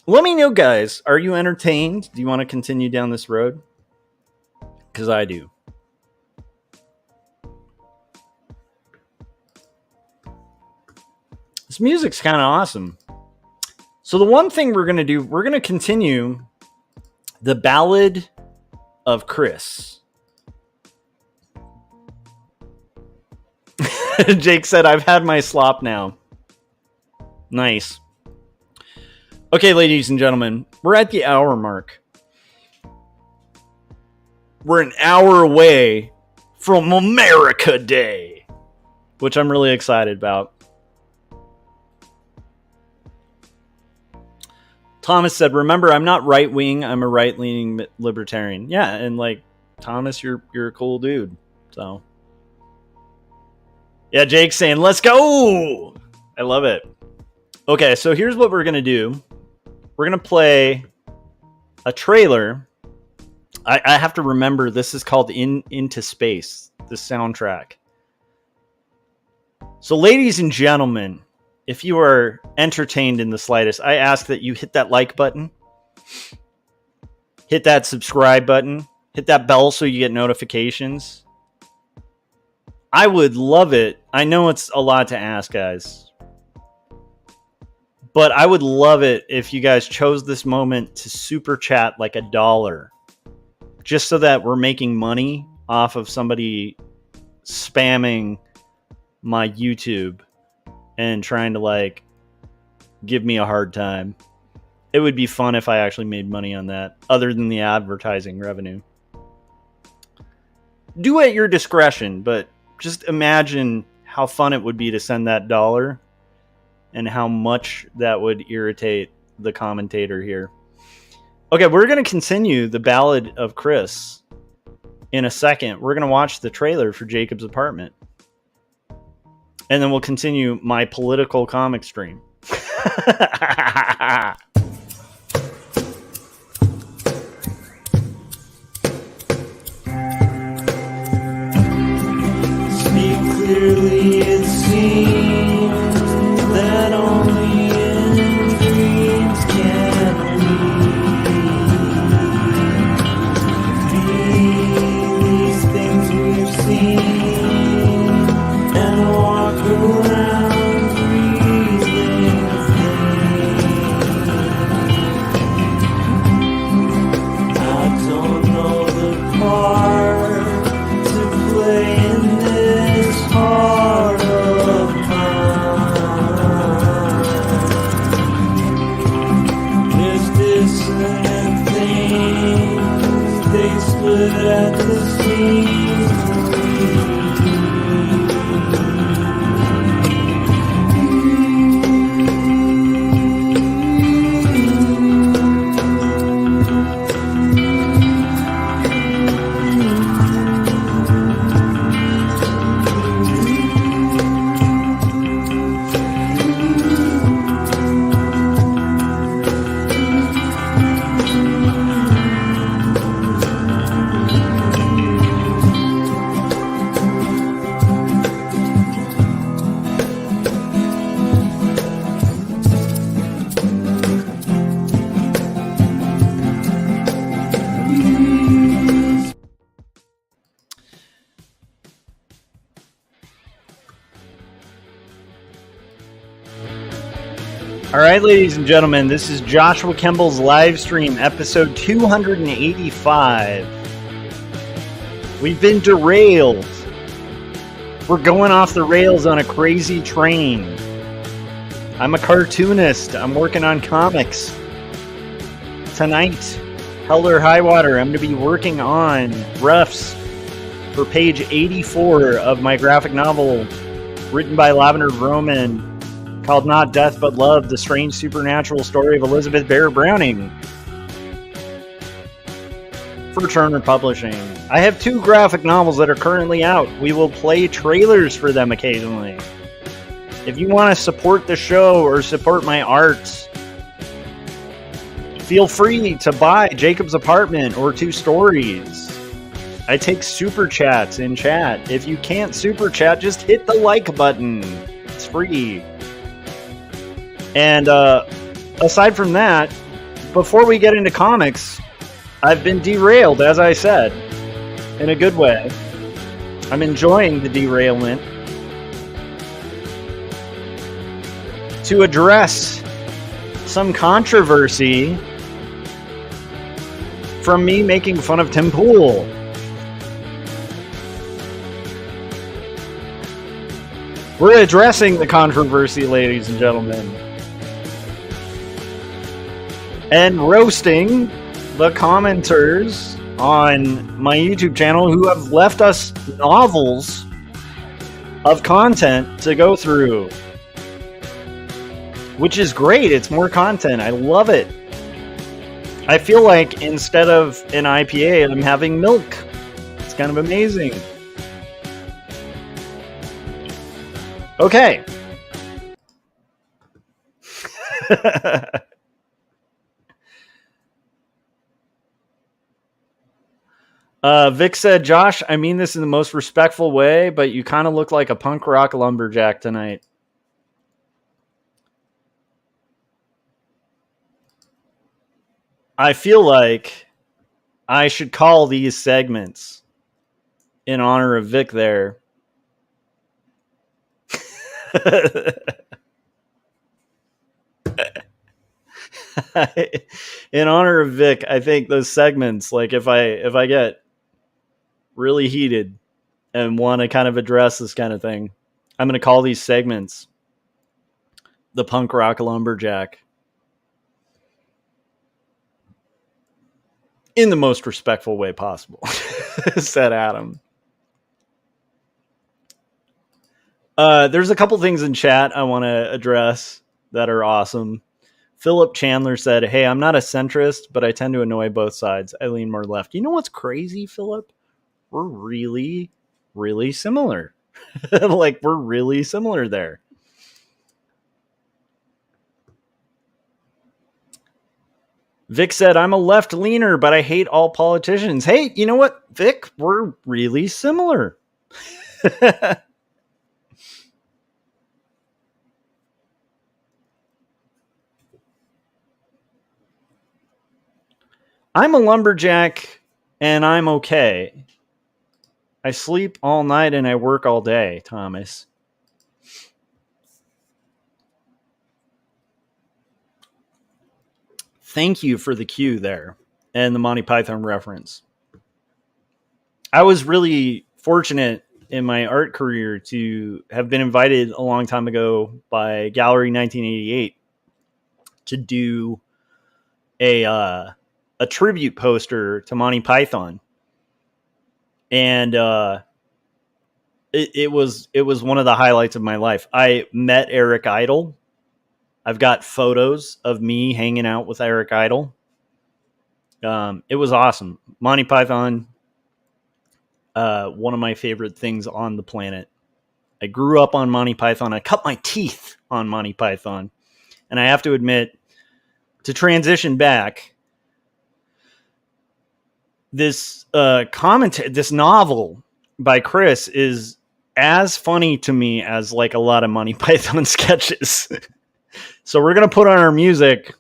Let me know, guys. Are you entertained? Do you want to continue down this road? Because I do. This music's kind of awesome. So the one thing we're going to do, we're going to continue the Ballad of Chris. Jake said, I've had my slop now. Nice. Okay, ladies and gentlemen, we're at the hour mark. We're an hour away from America Day, which I'm really excited about. Thomas said, remember, I'm not right-wing, I'm a right-leaning libertarian. Yeah, and like, Thomas, you're a cool dude. So, yeah, Jake's saying, let's go! I love it. Okay, so here's what we're going to do. We're going to play a trailer. I have to remember, this is called Into Space, the soundtrack. So, ladies and gentlemen, if you are entertained in the slightest, I ask that you hit that like button, hit that subscribe button, hit that bell so you get notifications. I would love it. I know it's a lot to ask, guys, but I would love it if you guys chose this moment to super chat like $1, just so that we're making money off of somebody spamming my YouTube and trying to, like, give me a hard time. It would be fun if I actually made money on that, other than the advertising revenue. Do at your discretion, but just imagine how fun it would be to send that $1 and how much that would irritate the commentator here. Okay, we're going to continue the Ballad of Chris in a second. We're going to watch the trailer for Jacob's Apartment. And then we'll continue my political comic stream. Speak clearly, it seems that only in dreams can we be these things we've seen and walk around breathing things. I don't know the part to play in this heart of mine. There's dissonant things, they split at the seams. All right, ladies and gentlemen, this is Joshua Kemble's live stream, episode 285. We've been derailed. We're going off the rails on a crazy train. I'm a cartoonist. I'm working on comics. Tonight, hell or high water, I'm going to be working on roughs for page 84 of my graphic novel written by Lavender Vroman, called Not Death But Love, The Strange Supernatural Story of Elizabeth Barrett Browning, for Turner Publishing. I have 2 graphic novels that are currently out. We will play trailers for them occasionally. If you want to support the show or support my art, feel free to buy Jacob's Apartment or 2 Stories. I take super chats in chat. If you can't super chat, just hit the like button. It's free. And aside from that, before we get into comics, I've been derailed, as I said, in a good way. I'm enjoying the derailment. To address some controversy from me making fun of Tim Pool. We're addressing the controversy, ladies and gentlemen, and roasting the commenters on my YouTube channel who have left us novels of content to go through, which is great. It's more content. I love it. I feel like instead of an IPA, I'm having milk. It's kind of amazing. Okay. Vic said, Josh, I mean this in the most respectful way, but you kind of look like a punk rock lumberjack tonight. I feel like I should call these segments in honor of Vic there. In honor of Vic, I think those segments, like if I get really heated and want to kind of address this kind of thing, I'm going to call these segments the punk rock lumberjack in the most respectful way possible, said Adam. There's a couple things in chat I want to address that are awesome. Philip Chandler said, hey, I'm not a centrist, but I tend to annoy both sides. I lean more left. You know what's crazy, Philip? We're really, really similar. Like, we're really similar there. Vic said, I'm a left leaner, but I hate all politicians. Hey, you know what, Vic? We're really similar. I'm a lumberjack and I'm okay. I sleep all night and I work all day, Thomas. Thank you for the cue there and the Monty Python reference. I was really fortunate in my art career to have been invited a long time ago by Gallery 1988 to do a tribute poster to Monty Python, and it was one of the highlights of my life. I met Eric Idle. I've got photos of me hanging out with Eric Idle. It was awesome. Monty Python, one of my favorite things on the planet. I grew up on Monty Python. I cut my teeth on Monty Python. And I have to admit, to transition back, this this novel by Chris is as funny to me as like a lot of Monty Python sketches. So we're going to put on our music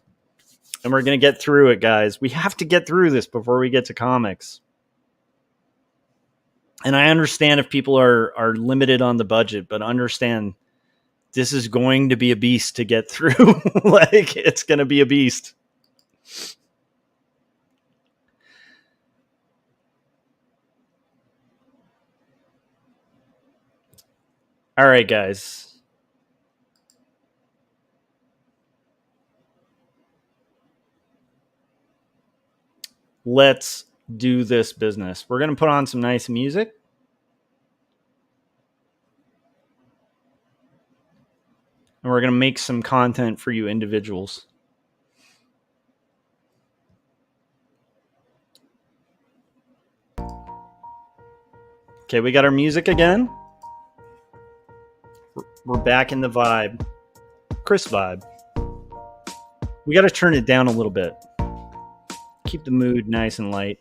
and we're going to get through it, guys. We have to get through this before we get to comics. And I understand if people are limited on the budget, but understand this is going to be a beast to get through. Like, it's going to be a beast. All right, guys. Let's do this business. We're going to put on some nice music. And we're going to make some content for you individuals. Okay, we got our music again. We're back in the vibe. Chris vibe. We got to turn it down a little bit. Keep the mood nice and light.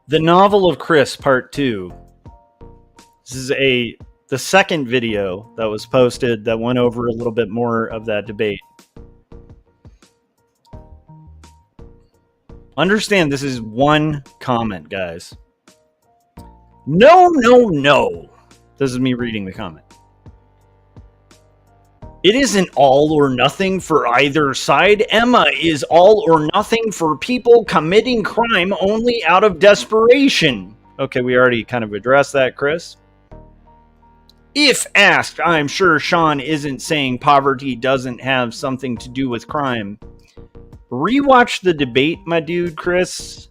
The Novel of Chris, Part 2. This is the second video that was posted that went over a little bit more of that debate. Understand, this is one comment, guys. No. This is me reading the comment. It isn't all or nothing for either side. Emma is all or nothing for people committing crime only out of desperation. Okay, we already kind of addressed that, Chris. If asked, I'm sure Sean isn't saying poverty doesn't have something to do with crime. Rewatch the debate, my dude, Chris.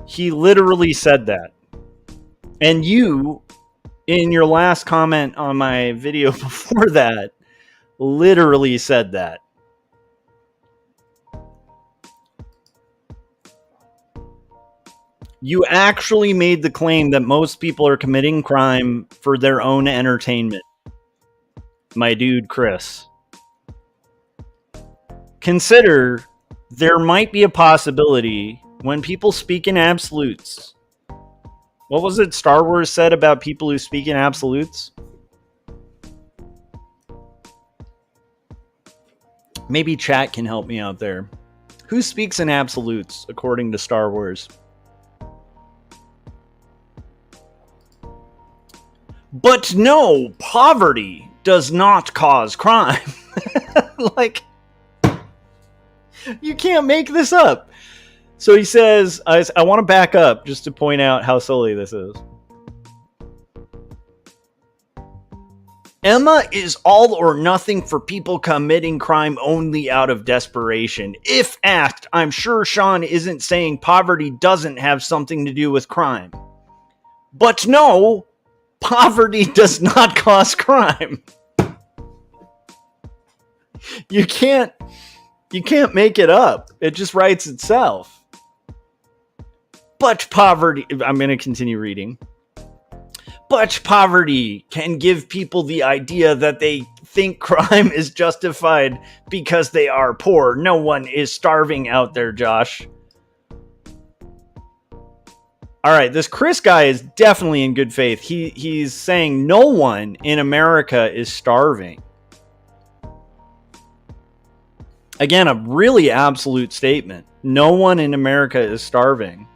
He literally said that. And you, in your last comment on my video before that, literally said that. You actually made the claim that most people are committing crime for their own entertainment. My dude, Chris. Consider there might be a possibility when people speak in absolutes. What was it Star Wars said about people who speak in absolutes? Maybe chat can help me out there. Who speaks in absolutes according to Star Wars? But no, poverty does not cause crime. Like, you can't make this up. So he says, I want to back up just to point out how silly this is. Emma is all or nothing for people committing crime only out of desperation. If asked, I'm sure Sean isn't saying poverty doesn't have something to do with crime. But no, poverty does not cause crime. You can't make it up. It just writes itself. But poverty, I'm going to continue reading. But poverty can give people the idea that they think crime is justified because they are poor. No one is starving out there, Josh. All right, this Chris guy is definitely in good faith. He's saying no one in America is starving. Again, a really absolute statement. No one in America is starving.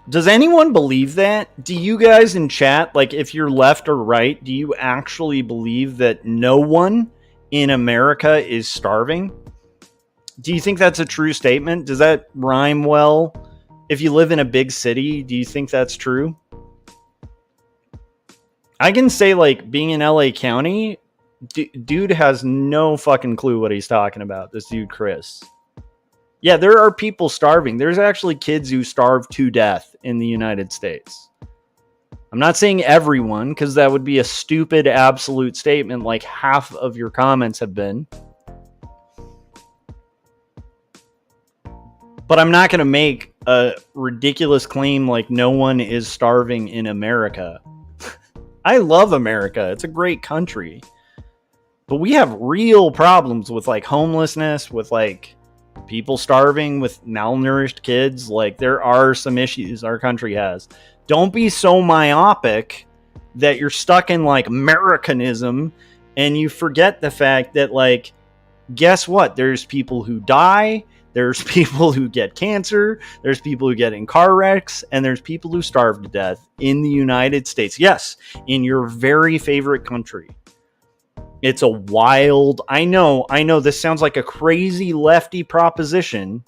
Does anyone believe that? Do you guys in chat, like if you're left or right, do you actually believe that no one in America is starving? Do you think that's a true statement? Does that rhyme well? If you live in a big city, do you think that's true? I can say, like, being in LA County, dude has no fucking clue what he's talking about. This dude, Chris. Yeah, there are people starving. There's actually kids who starve to death in the United States. I'm not saying everyone, because that would be a stupid absolute statement like half of your comments have been. But I'm not going to make a ridiculous claim like no one is starving in America. I love America. It's a great country. But we have real problems with like homelessness, with like people starving, with malnourished kids. Like there are some issues our country has. Don't be so myopic that you're stuck in like Americanism and you forget the fact that, like, guess what? There's people who die. There's people who get cancer. There's people who get in car wrecks. And there's people who starve to death in the United States. Yes, in your very favorite country. It's a wild... I know, this sounds like a crazy lefty proposition.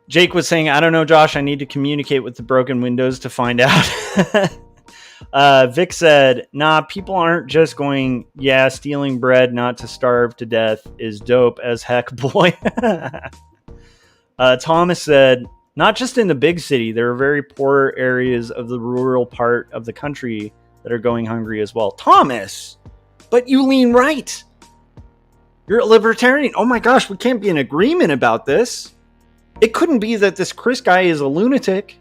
Jake was saying, I don't know, Josh, I need to communicate with the broken windows to find out. Vic said, nah, people aren't just going, yeah, stealing bread not to starve to death is dope as heck, boy. Thomas said, not just in the big city, there are very poor areas of the rural part of the country that are going hungry as well. Thomas, but you lean right. You're a libertarian. Oh my gosh, we can't be in agreement about this. It couldn't be that this Chris guy is a lunatic.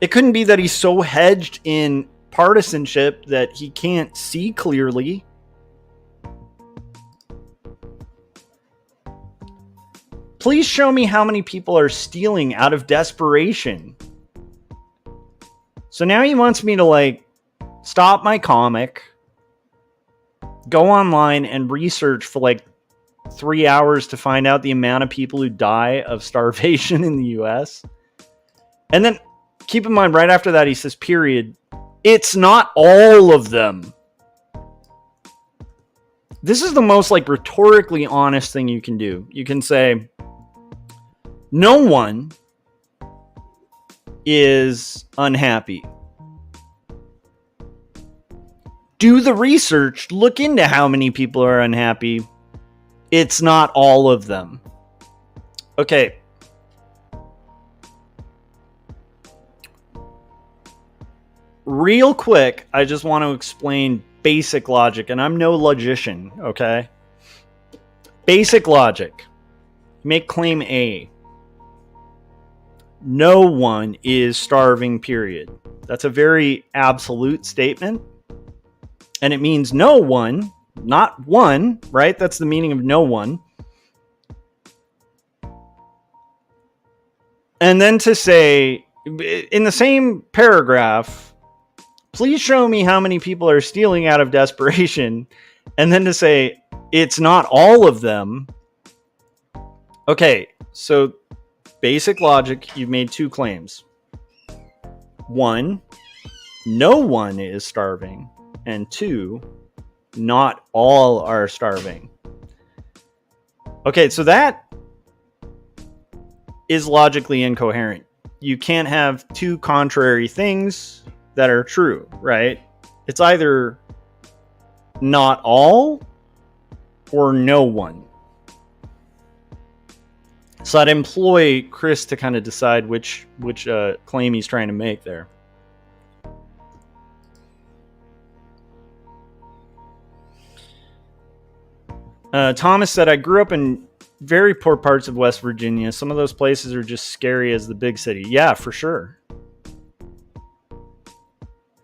It couldn't be that he's so hedged in partisanship that he can't see clearly. Please show me how many people are stealing out of desperation. So now he wants me to, like, stop my comic, go online and research for like 3 hours to find out the amount of people who die of starvation in the US. And then keep in mind, right after that, he says, period. It's not all of them. This is the most like rhetorically honest thing you can do. You can say, no one is unhappy. Do the research. Look into how many people are unhappy. It's not all of them. Okay. Real quick, I just want to explain basic logic, and I'm no logician, okay? Basic logic. Make claim A. No one is starving, period. That's a very absolute statement. And it means no one, not one, right? That's the meaning of no one. And then to say, in the same paragraph, please show me how many people are stealing out of desperation. And then to say, it's not all of them. Okay, so basic logic, you've made two claims. One, no one is starving. And two, not all are starving. Okay, so that is logically incoherent. You can't have two contrary things that are true, right? It's either not all or no one. So I'd employ Chris to kind of decide which claim he's trying to make there. Thomas said, I grew up in very poor parts of West Virginia. Some of those places are just scary as the big city. Yeah, for sure.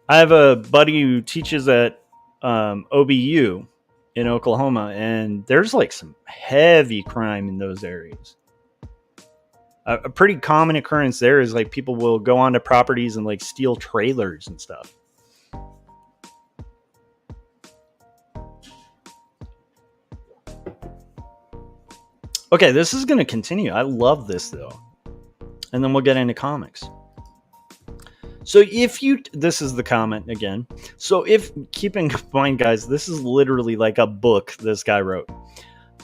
I have a buddy who teaches at OBU in Oklahoma, and there's like some heavy crime in those areas. A pretty common occurrence there is like people will go onto properties and like steal trailers and stuff. Okay, this is going to continue. I love this though. And then we'll get into comics. So this is the comment again. So keep in mind, guys, this is literally like a book this guy wrote.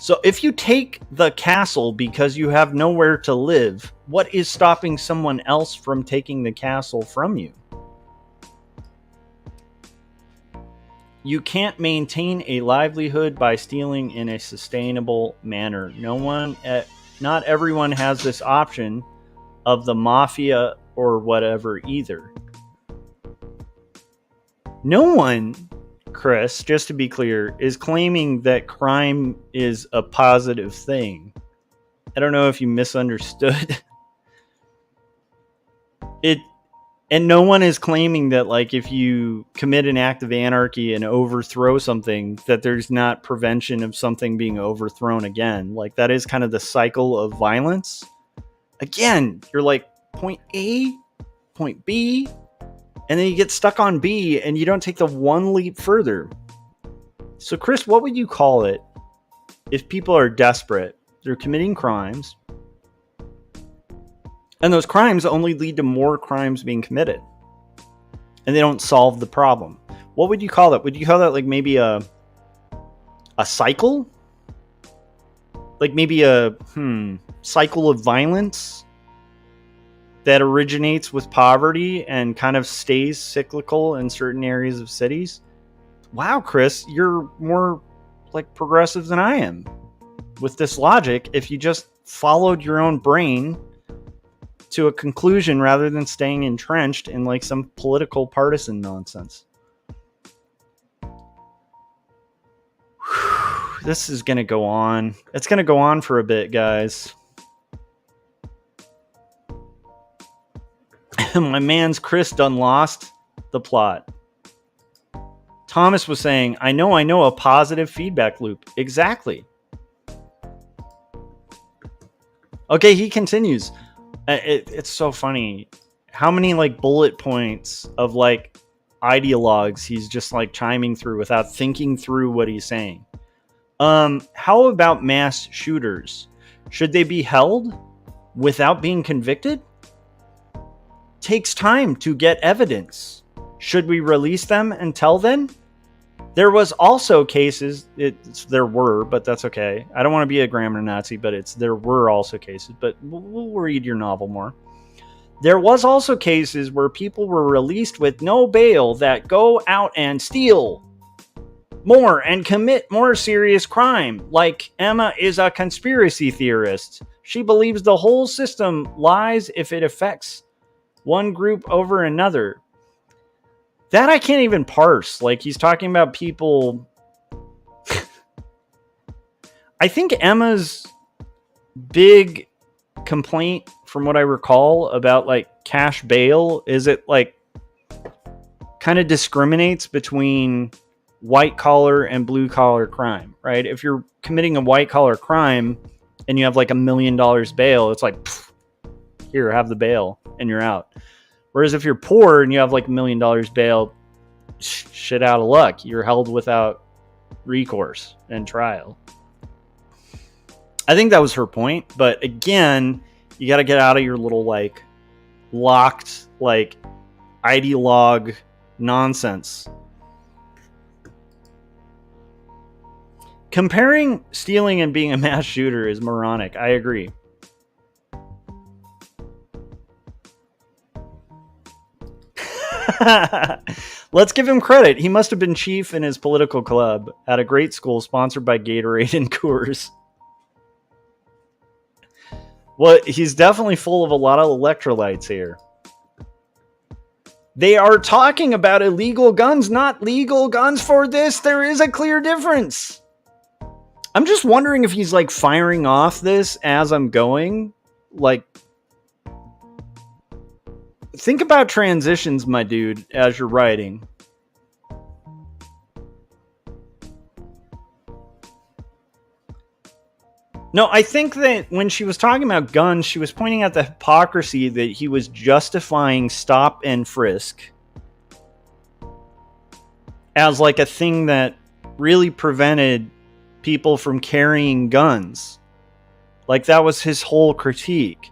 So if you take the castle because you have nowhere to live, what is stopping someone else from taking the castle from you? You can't maintain a livelihood by stealing in a sustainable manner. Not everyone has this option of the mafia or whatever either. No one, Chris, just to be clear, is claiming that crime is a positive thing. I don't know if you misunderstood. And no one is claiming that, like, if you commit an act of anarchy and overthrow something, that there's not prevention of something being overthrown again. Like, that is kind of the cycle of violence. Again, you're like, point A, point B, and then you get stuck on B, and you don't take the one leap further. So, Chris, what would you call it if people are desperate? They're committing crimes. And those crimes only lead to more crimes being committed. And they don't solve the problem. What would you call that? Would you call that like maybe a cycle? Like maybe a cycle of violence that originates with poverty and kind of stays cyclical in certain areas of cities? Wow, Chris, you're more like progressive than I am. With this logic, if you just followed your own brain to a conclusion rather than staying entrenched in like some political partisan nonsense. This is going to go on. It's going to go on for a bit, guys. My man's Chris done lost the plot. Thomas was saying, I know a positive feedback loop. Exactly. Okay, he continues. It's so funny how many like bullet points of like ideologues he's just like chiming through without thinking through what he's saying. How about mass shooters? Should they be held without being convicted? Takes time to get evidence. Should we release them until then? There was also cases, there were, but that's okay. I don't want to be a grammar Nazi, but there were also cases, but we'll read your novel more. There was also cases where people were released with no bail that go out and steal more and commit more serious crime. Like Emma is a conspiracy theorist. She believes the whole system lies if it affects one group over another. That I can't even parse. Like, he's talking about people. I think Emma's big complaint, from what I recall, about like cash bail is it like kind of discriminates between white collar and blue collar crime, right? If you're committing a white collar crime and you have like $1 million bail, it's like, here, have the bail and you're out. Whereas if you're poor and you have like $1 million bail, shit out of luck. You're held without recourse and trial. I think that was her point. But again, you got to get out of your little like locked like ideologue nonsense. Comparing stealing and being a mass shooter is moronic. I agree. Let's give him credit. He must have been chief in his political club at a great school sponsored by Gatorade and Coors. Well, he's definitely full of a lot of electrolytes here. They are talking about illegal guns, not legal guns for this. There is a clear difference. I'm just wondering if he's like firing off this as I'm going. Like, think about transitions, my dude, as you're writing. No, I think that when she was talking about guns, she was pointing out the hypocrisy that he was justifying stop and frisk as like a thing that really prevented people from carrying guns. Like that was his whole critique.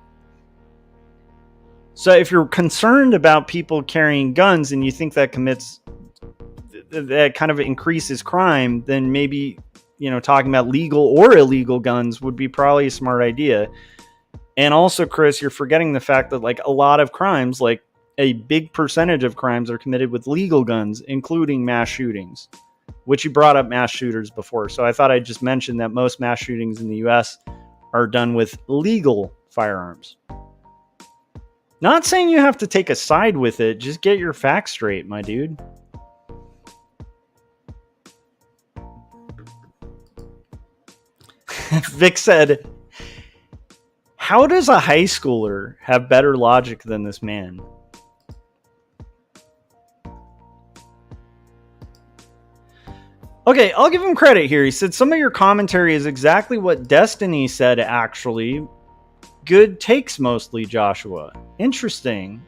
So if you're concerned about people carrying guns and you think that that kind of increases crime, then maybe, you know, talking about legal or illegal guns would be probably a smart idea. And also, Chris, you're forgetting the fact that like a lot of crimes, like a big percentage of crimes are committed with legal guns, including mass shootings, which you brought up mass shooters before. So I thought I'd just mention that most mass shootings in the US are done with legal firearms. Not saying you have to take a side with it. Just get your facts straight, my dude. Vic said, how does a high schooler have better logic than this man? Okay, I'll give him credit here. He said, some of your commentary is exactly what Destiny said, actually. Good takes mostly, Joshua. Interesting.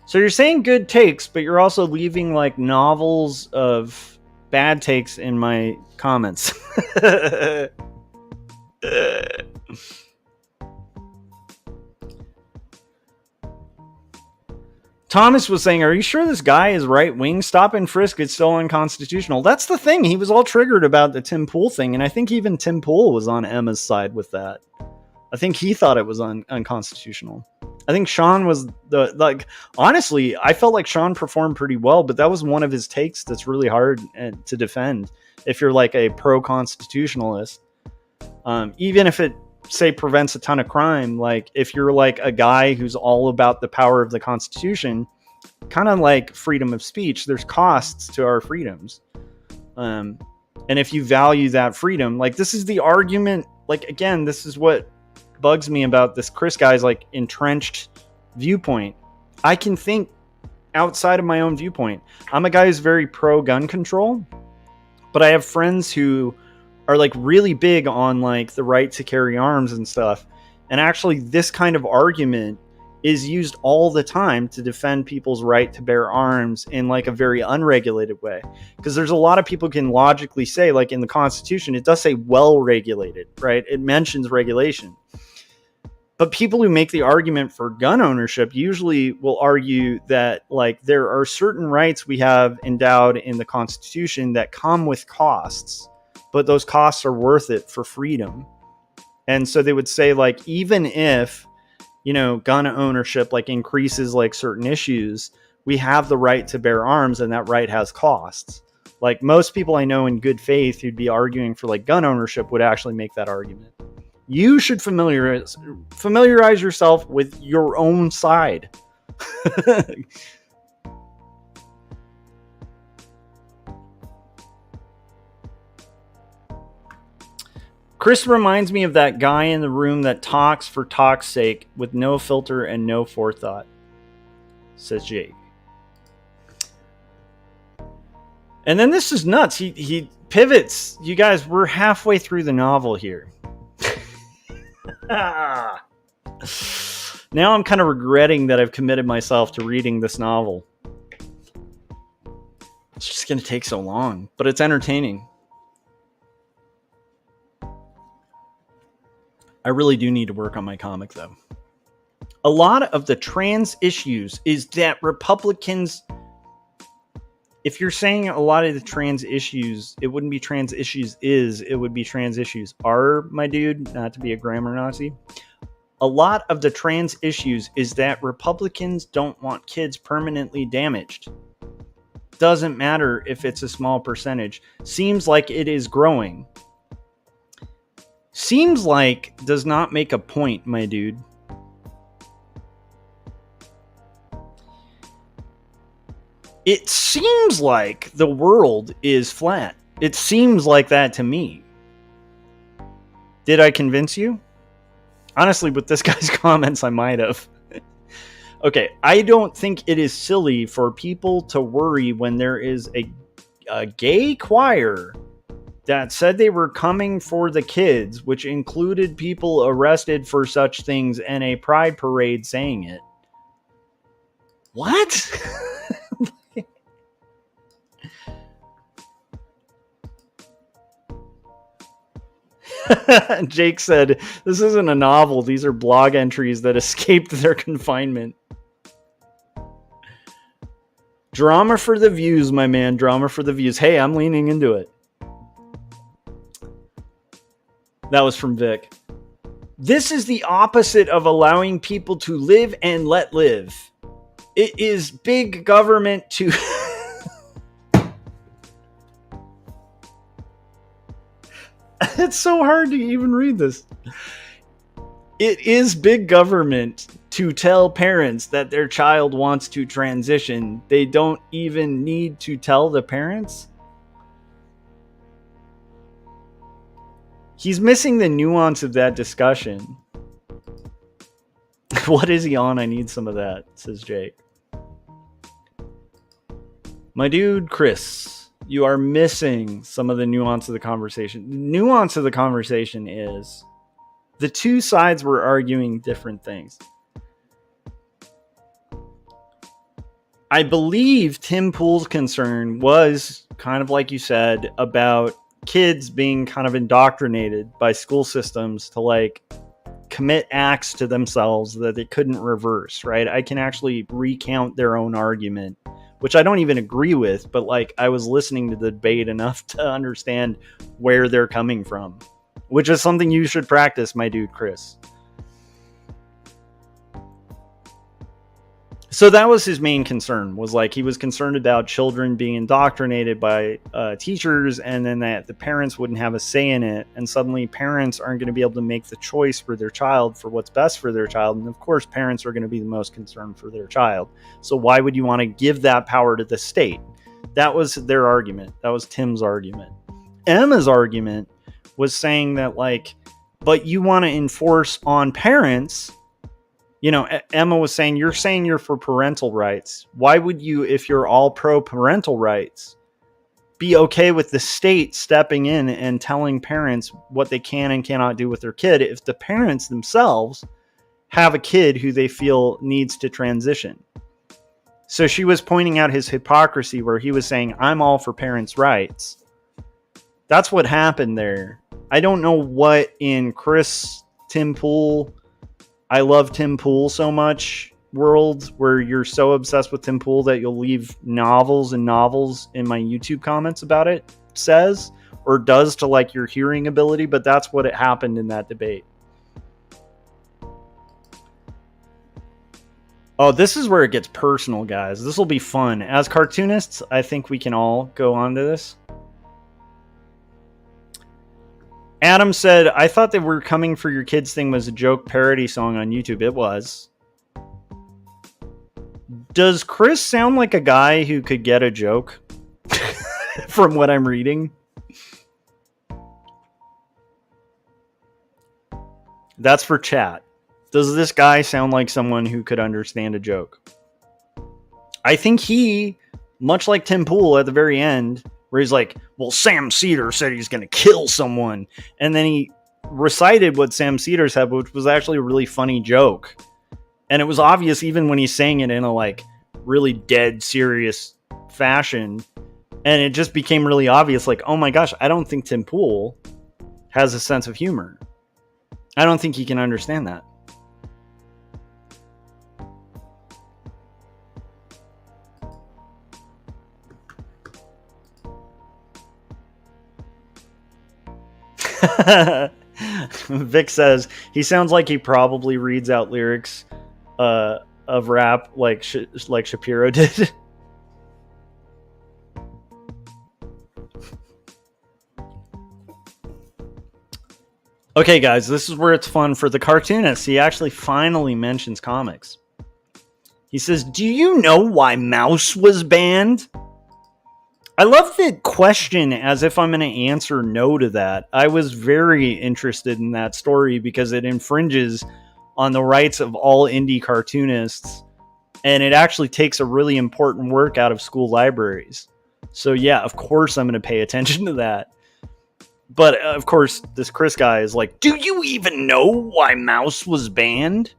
So you're saying good takes, but you're also leaving like novels of bad takes in my comments. Thomas was saying, are you sure this guy is right wing? Stop and frisk, it's still unconstitutional. That's the thing. He was all triggered about the Tim Pool thing. And I think even Tim Pool was on Emma's side with that. I think he thought it was unconstitutional. I think Sean was honestly, I felt like Sean performed pretty well, but that was one of his takes that's really hard to defend if you're like a pro-constitutionalist. Even if it, say, prevents a ton of crime, like if you're like a guy who's all about the power of the Constitution, kind of like freedom of speech, there's costs to our freedoms. And if you value that freedom, like this is the argument, like again, this is what bugs me about this Chris guy's like entrenched viewpoint. I can think outside of my own viewpoint. I'm a guy who's very pro gun control, but I have friends who are like really big on like the right to carry arms and stuff. And actually this kind of argument is used all the time to defend people's right to bear arms in like a very unregulated way. Because there's a lot of people can logically say, like in the Constitution, it does say well regulated, right? It mentions regulation. But people who make the argument for gun ownership usually will argue that like there are certain rights we have endowed in the Constitution that come with costs, but those costs are worth it for freedom. And so they would say like, even if, you know, gun ownership like increases like certain issues, we have the right to bear arms and that right has costs. Like most people I know in good faith who'd be arguing for like gun ownership would actually make that argument. You should familiarize yourself with your own side. Chris reminds me of that guy in the room that talks for talk's sake with no filter and no forethought, says Jake. And then this is nuts. He pivots. You guys, we're halfway through the novel here. Now I'm kind of regretting that I've committed myself to reading this novel. It's just going to take so long, but it's entertaining. I really do need to work on my comic, though. A lot of the trans issues is that Republicans, if you're saying a lot of the trans issues, it wouldn't be trans issues it would be trans issues are, my dude, not to be a grammar Nazi. A lot of the trans issues is that Republicans don't want kids permanently damaged. Doesn't matter if it's a small percentage. Seems like it is growing. Seems like does not make a point, my dude. It seems like the world is flat. It seems like that to me. Did I convince you? Honestly, with this guy's comments, I might have. Okay, I don't think it is silly for people to worry when there is a gay choir that said they were coming for the kids, which included people arrested for such things and a pride parade saying it. What? Jake said, this isn't a novel. These are blog entries that escaped their confinement. Drama for the views, my man. Drama for the views. Hey, I'm leaning into it. That was from Vic. This is the opposite of allowing people to live and let live. It is big government to... It's so hard to even read this. It is big government to tell parents that their child wants to transition. They don't even need to tell the parents. He's missing the nuance of that discussion. What is he on? I need some of that, says Jake. My dude, Chris, you are missing some of the nuance of the conversation. The nuance of the conversation is the two sides were arguing different things. I believe Tim Pool's concern was kind of like you said about kids being kind of indoctrinated by school systems to like commit acts to themselves that they couldn't reverse, right? I can actually recount their own argument, which I don't even agree with, but like I was listening to the debate enough to understand where they're coming from, which is something you should practice, my dude, Chris. So that was his main concern, was like he was concerned about children being indoctrinated by teachers, and then that the parents wouldn't have a say in it, and suddenly parents aren't going to be able to make the choice for their child for what's best for their child. And of course parents are going to be the most concerned for their child, so why would you want to give that power to the state? That was their argument. That was Tim's argument. Emma's argument was saying that like, but you want to enforce on parents. You know, Emma was saying you're for parental rights. Why would you, if you're all pro parental rights, be okay with the state stepping in and telling parents what they can and cannot do with their kid if the parents themselves have a kid who they feel needs to transition? So she was pointing out his hypocrisy where he was saying, I'm all for parents' rights. That's what happened there. I don't know what in Tim Pool, I love Tim Pool so much world where you're so obsessed with Tim Pool that you'll leave novels and novels in my YouTube comments about it says or does to like your hearing ability, but that's what it happened in that debate. Oh, this is where it gets personal, guys. This will be fun. As cartoonists, I think we can all go on to this. Adam said, I thought that We're Coming for Your Kids thing was a joke parody song on YouTube. It was. Does Chris sound like a guy who could get a joke from what I'm reading? That's for chat. Does this guy sound like someone who could understand a joke? I think he, much like Tim Pool at the very end, where he's like, well, Sam Cedar said he's going to kill someone. And then he recited what Sam Cedar said, which was actually a really funny joke. And it was obvious even when he's saying it in a like really dead serious fashion. And it just became really obvious, like, oh my gosh, I don't think Tim Pool has a sense of humor. I don't think he can understand that. Vic says he sounds like he probably reads out lyrics of rap like Shapiro did. Okay, guys, this is where it's fun for the cartoonist. He actually finally mentions comics. He says, "Do you know why Mouse was banned?" I love the question as if I'm going to answer no to that. I was very interested in that story because it infringes on the rights of all indie cartoonists, and it actually takes a really important work out of school libraries. So yeah, of course I'm going to pay attention to that. But of course, this Chris guy is like, "Do you even know why Mouse was banned?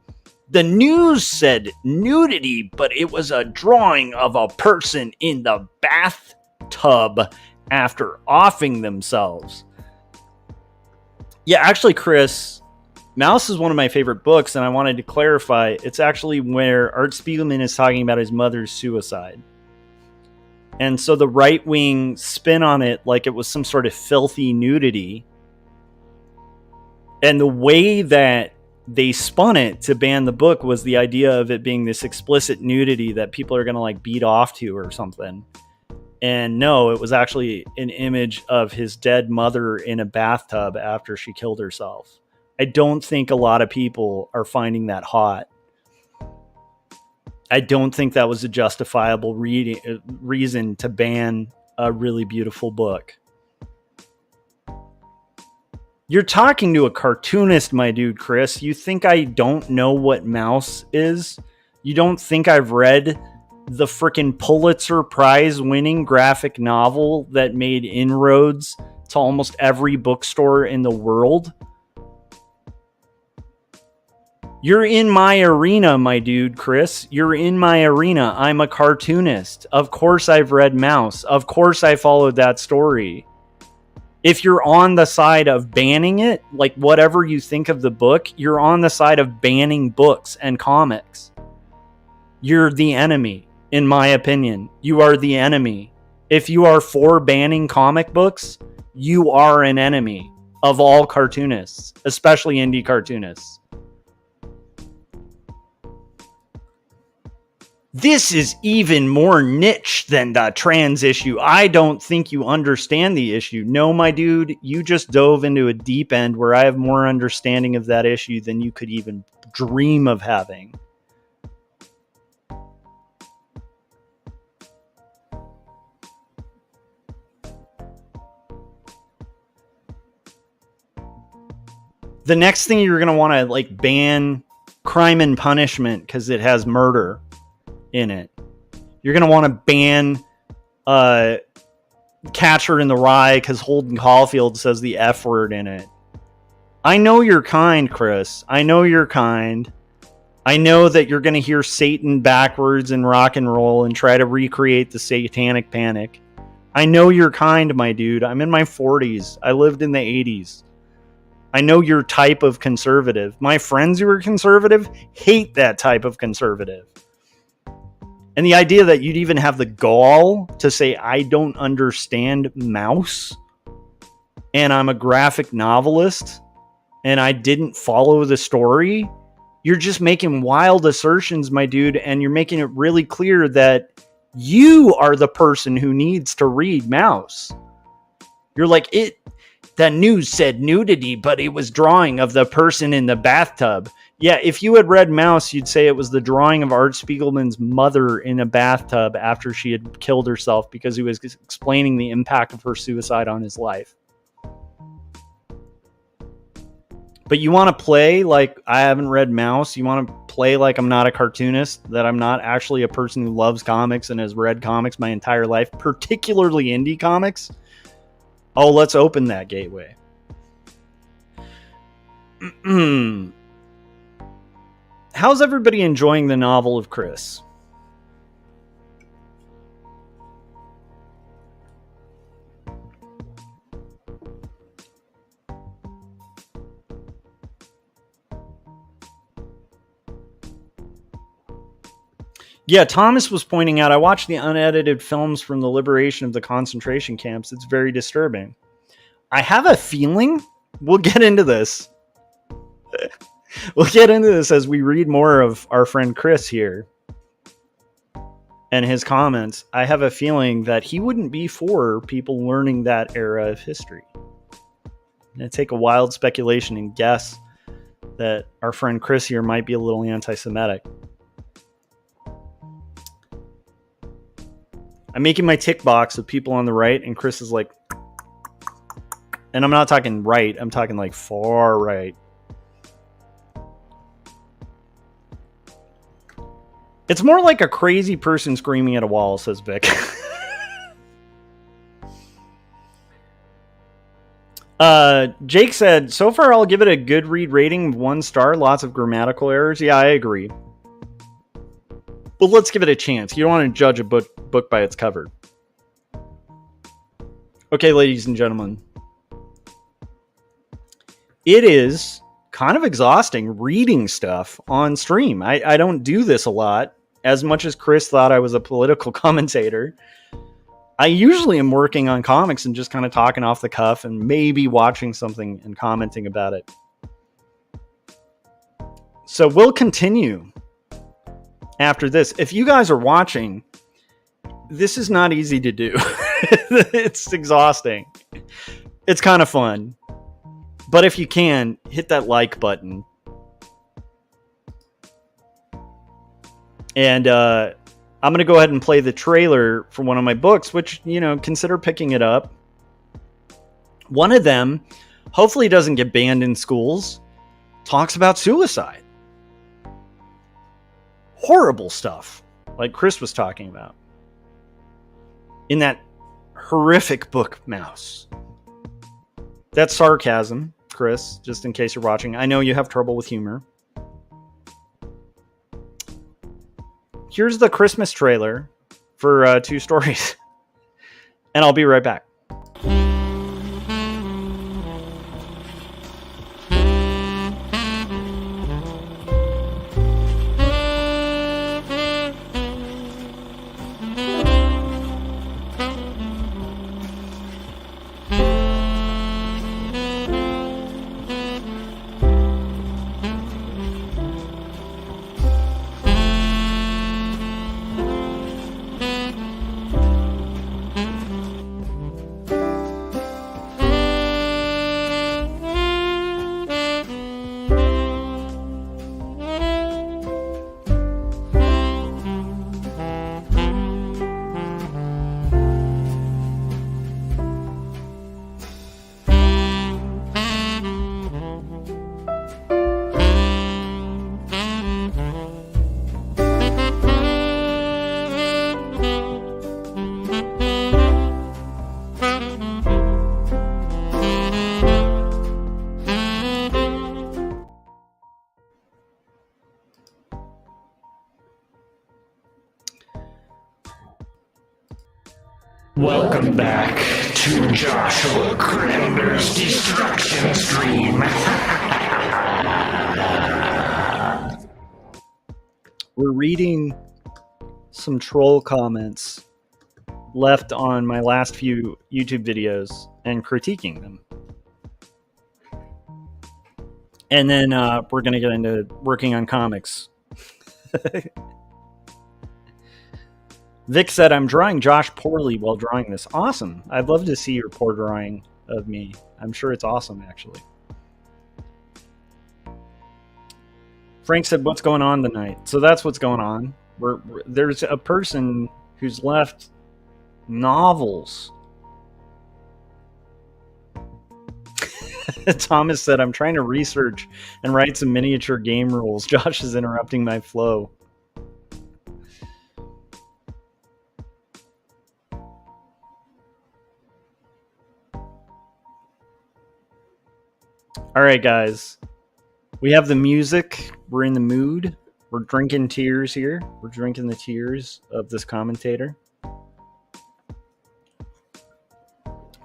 The news said nudity, but it was a drawing of a person in the bathtub after offing themselves." Yeah, actually, Chris, Mouse is one of my favorite books, and I wanted to clarify. It's actually where Art Spiegelman is talking about his mother's suicide. And so the right-wing spin on it like it was some sort of filthy nudity. And the way that they spun it to ban the book was the idea of it being this explicit nudity that people are going to like beat off to or something. And no, it was actually an image of his dead mother in a bathtub after she killed herself. I don't think a lot of people are finding that hot. I don't think that was a justifiable reason to ban a really beautiful book. You're talking to a cartoonist, my dude, Chris. You think I don't know what Mouse is? You don't think I've read the freaking Pulitzer Prize winning graphic novel that made inroads to almost every bookstore in the world? You're in my arena, my dude, Chris. You're in my arena. I'm a cartoonist. Of course I've read Mouse. Of course I followed that story. If you're on the side of banning it, like whatever you think of the book, you're on the side of banning books and comics. You're the enemy, in my opinion. You are the enemy. If you are for banning comic books, you are an enemy of all cartoonists, especially indie cartoonists. This is even more niche than the trans issue. I don't think you understand the issue. No, my dude, you just dove into a deep end where I have more understanding of that issue than you could even dream of having. The next thing you're going to want to like ban Crime and Punishment because it has murder in it. You're going to want to ban Catcher in the Rye because Holden Caulfield says the F word in it. I know you're kind, Chris. I know you're kind. I know that you're going to hear Satan backwards in rock and roll and try to recreate the satanic panic. I know you're kind, my dude. I'm in my 40s. I lived in the 80s. I know your type of conservative. My friends who are conservative hate that type of conservative. And the idea that you'd even have the gall to say, I don't understand Mouse, and I'm a graphic novelist, and I didn't follow the story, you're just making wild assertions, my dude, and you're making it really clear that you are the person who needs to read Mouse. You're like, the news said nudity, but it was drawing of the person in the bathtub. Yeah, if you had read Mouse, you'd say it was the drawing of Art Spiegelman's mother in a bathtub after she had killed herself because he was explaining the impact of her suicide on his life. But you want to play like I haven't read Mouse. You want to play like I'm not a cartoonist, that I'm not actually a person who loves comics and has read comics my entire life, particularly indie comics. Oh, let's open that gateway. How's everybody enjoying the novel of Chris? Yeah, Thomas was pointing out, I watched the unedited films from the liberation of the concentration camps. It's very disturbing. I have a feeling we'll get into this. We'll get into this as we read more of our friend Chris here and his comments. I have a feeling that he wouldn't be for people learning that era of history. I'm going to take a wild speculation and guess that our friend Chris here might be a little anti-Semitic. I'm making my tick box of people on the right, and Chris is like, and I'm not talking right, I'm talking like far right. It's more like a crazy person screaming at a wall, says Vic. Jake said, so far I'll give it a good read rating, 1 star, lots of grammatical errors. Yeah, I agree. But let's give it a chance. You don't want to judge a book by its cover. Okay, ladies and gentlemen. It is kind of exhausting reading stuff on stream. I don't do this a lot. As much as Chris thought I was a political commentator, I usually am working on comics and just kind of talking off the cuff and maybe watching something and commenting about it. So we'll continue after this. If you guys are watching, this is not easy to do. It's exhausting. It's kind of fun. But if you can, hit that like button. And I'm going to go ahead and play the trailer for one of my books, which, you know, consider picking it up. One of them, hopefully doesn't get banned in schools, talks about suicide. Horrible stuff, like Chris was talking about in that horrific book, Mouse. That's sarcasm, Chris, just in case you're watching. I know you have trouble with humor. Here's the Christmas trailer for 2 stories. And I'll be right back. Welcome back to Joshua Kemble's Destruction Stream. We're reading some troll comments left on my last few YouTube videos and critiquing them. And then we're going to get into working on comics. Vic said, I'm drawing Josh poorly while drawing this. Awesome. I'd love to see your poor drawing of me. I'm sure it's awesome, actually. Frank said, what's going on tonight? So that's what's going on. There's a person who's left novels. Thomas said, I'm trying to research and write some miniature game rules. Josh is interrupting my flow. All right, guys. We have the music. We're in the mood. We're drinking tears here. We're drinking the tears of this commentator.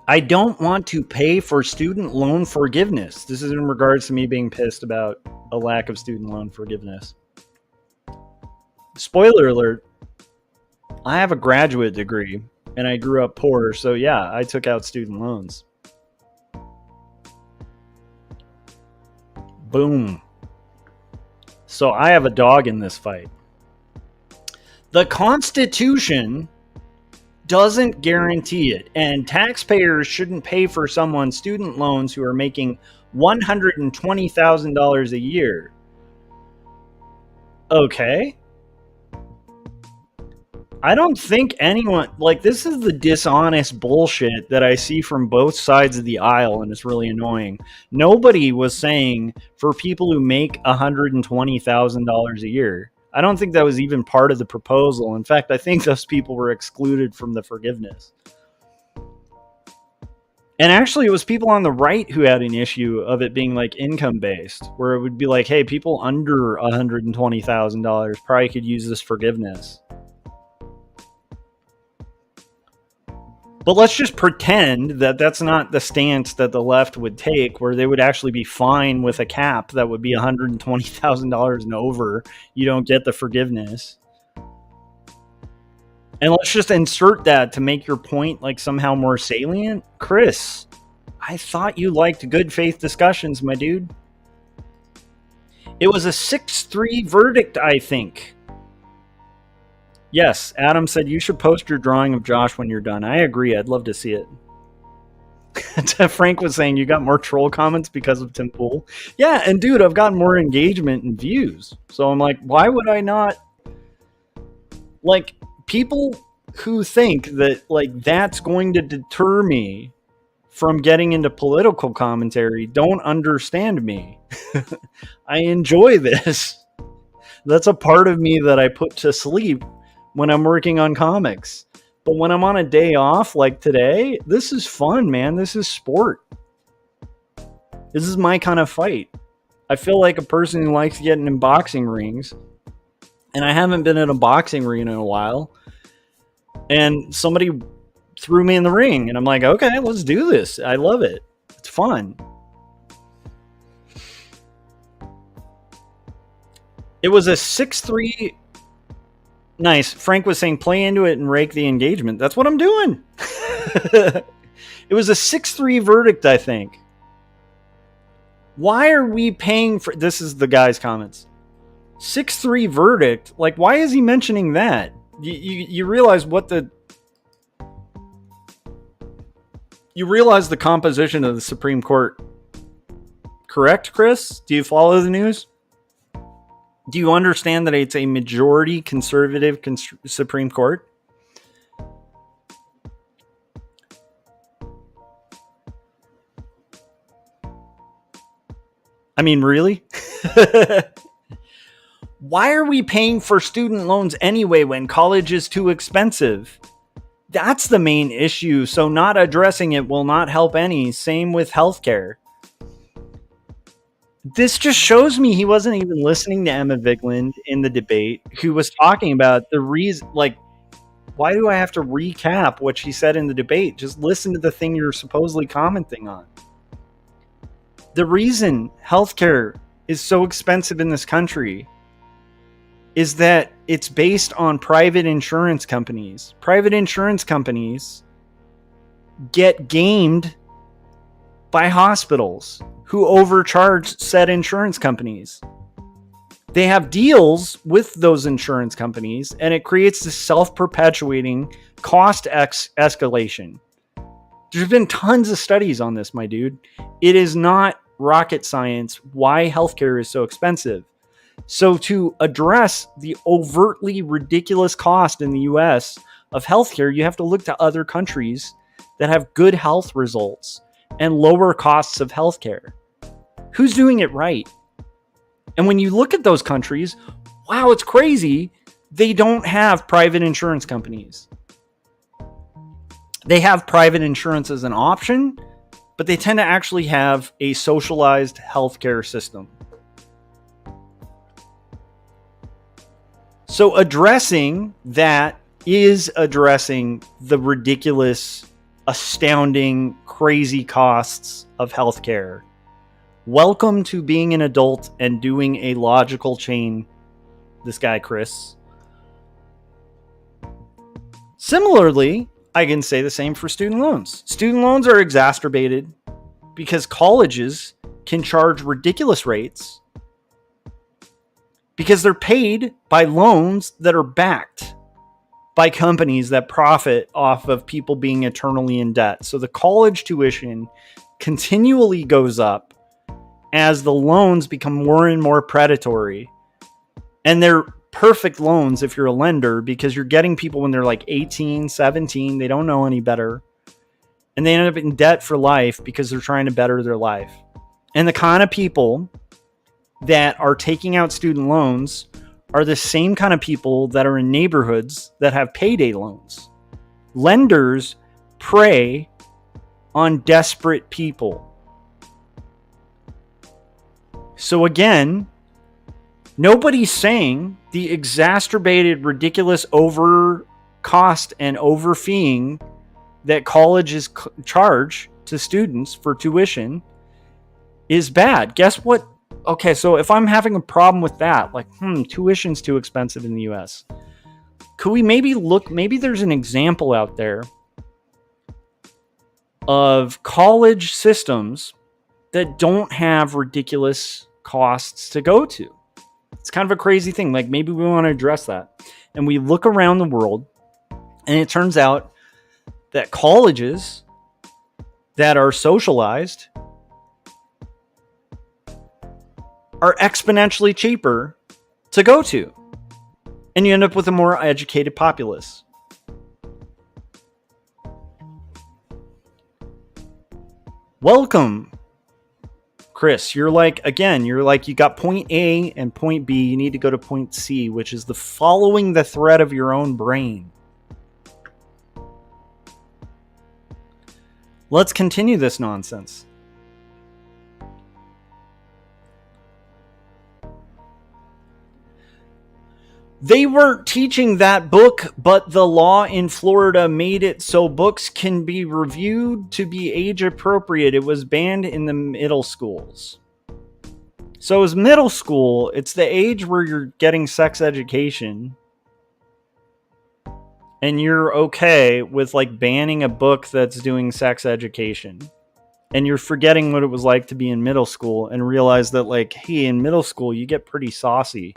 I don't want to pay for student loan forgiveness. This is in regards to me being pissed about a lack of student loan forgiveness. Spoiler alert. I have a graduate degree and I grew up poor. So yeah, I took out student loans. Boom. So I have a dog in this fight. The Constitution doesn't guarantee it. And taxpayers shouldn't pay for someone's student loans who are making $120,000 a year. Okay. I don't think anyone, like, this is the dishonest bullshit that I see from both sides of the aisle, and it's really annoying. Nobody was saying for people who make $120,000 a year. I don't think that was even part of the proposal. In fact, I think those people were excluded from the forgiveness. And actually, it was people on the right who had an issue of it being like income based, where it would be like, hey, people under $120,000 probably could use this forgiveness. But let's just pretend that that's not the stance that the left would take, where they would actually be fine with a cap that would be $120,000 and over. You don't get the forgiveness. And let's just insert that to make your point like somehow more salient. Chris, I thought you liked good faith discussions, my dude. It was a 6-3 verdict, I think. Yes, Adam said you should post your drawing of Josh when you're done. I agree. I'd love to see it. Frank was saying you got more troll comments because of Tim Pool. Yeah, and dude, I've gotten more engagement and views. So I'm like, why would I not? Like, people who think that like that's going to deter me from getting into political commentary don't understand me. I enjoy this. That's a part of me that I put to sleep when I'm working on comics. But when I'm on a day off like today, this is fun, man. This is sport. This is my kind of fight. I feel like a person who likes getting in boxing rings, and I haven't been in a boxing ring in a while, and somebody threw me in the ring, and I'm like, okay, let's do this. I love it. It's fun. It was a 6-3. Nice. Frank was saying play into it and rake the engagement. That's what I'm doing. It was a 6-3 verdict, I think. Why are we paying for... This is the guy's comments. 6-3 verdict? Like, why is he mentioning that? You realize what the... You realize the composition of the Supreme Court. Correct, Chris? Do you follow the news? Do you understand that it's a majority conservative Supreme Court? I mean, really? Why are we paying for student loans anyway when college is too expensive? That's the main issue. So not addressing it will not help any. Same with healthcare. This just shows me he wasn't even listening to Emma Vigeland in the debate, who was talking about the reason, like, why do I have to recap what she said in the debate? Just listen to the thing you're supposedly commenting on. The reason healthcare is so expensive in this country is that it's based on private insurance companies. Private insurance companies get gamed by hospitals who overcharge said insurance companies. They have deals with those insurance companies, and it creates this self-perpetuating cost escalation. There's been tons of studies on this, my dude. It is not rocket science why healthcare is so expensive. So to address the overtly ridiculous cost in the US of healthcare, you have to look to other countries that have good health results and lower costs of healthcare. Who's doing it right? And when you look at those countries, wow, it's crazy. They don't have private insurance companies. They have private insurance as an option, but they tend to actually have a socialized healthcare system. So addressing that is addressing the ridiculous, astounding, crazy costs of healthcare. Welcome to being an adult and doing a logical chain, this guy, Chris. Similarly, I can say the same for student loans. Student loans are exacerbated because colleges can charge ridiculous rates because they're paid by loans that are backed by companies that profit off of people being eternally in debt. So the college tuition continually goes up as the loans become more and more predatory. And they're perfect loans if you're a lender, because you're getting people when they're like 18, 17, they don't know any better. And they end up in debt for life because they're trying to better their life. And the kind of people that are taking out student loans are the same kind of people that are in neighborhoods that have payday loans. Lenders prey on desperate people. So again, nobody's saying the exacerbated, ridiculous over cost and overfeeing that colleges charge to students for tuition is bad. Guess what? Okay, so if I'm having a problem with that, like, tuition's too expensive in the US, could we maybe there's an example out there of college systems that don't have ridiculous costs to go to? It's kind of a crazy thing. Like, maybe we want to address that. And we look around the world, and it turns out that colleges that are socialized are exponentially cheaper to go to. And you end up with a more educated populace. Welcome, Chris. You're like, you got point A and point B. You need to go to point C, which is following the thread of your own brain. Let's continue this nonsense. They weren't teaching that book, but the law in Florida made it so books can be reviewed to be age appropriate. It was banned in the middle schools. So as middle school, it's the age where you're getting sex education. And you're okay with like banning a book that's doing sex education. And you're forgetting what it was like to be in middle school and realize that, like, hey, in middle school, you get pretty saucy.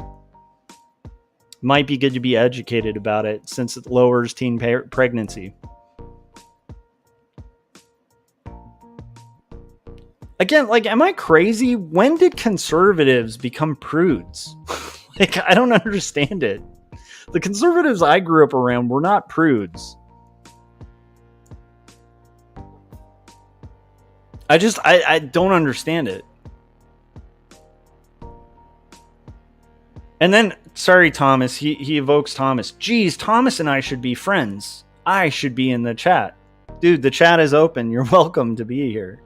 Might be good to be educated about it since it lowers teen pregnancy. Again, like, am I crazy? When did conservatives become prudes? Like, I don't understand it. The conservatives I grew up around were not prudes. I don't understand it. And then, sorry, Thomas, he evokes Thomas. Geez, Thomas and I should be friends. I should be in the chat. Dude, the chat is open. You're welcome to be here.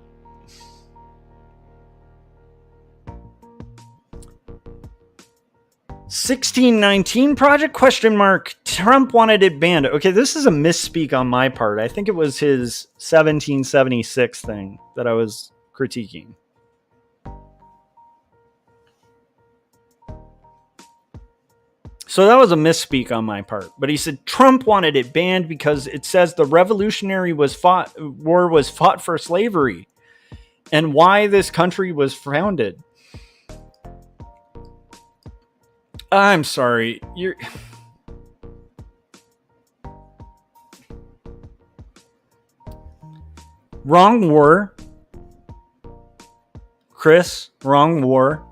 $1619 project question mark. Trump wanted it banned. Okay, this is a misspeak on my part. I think it was his 1776 thing that I was critiquing. So that was a misspeak on my part. But he said Trump wanted it banned because it says the Revolutionary War was fought for slavery and why this country was founded. I'm sorry. You're... Wrong war. Chris, wrong war.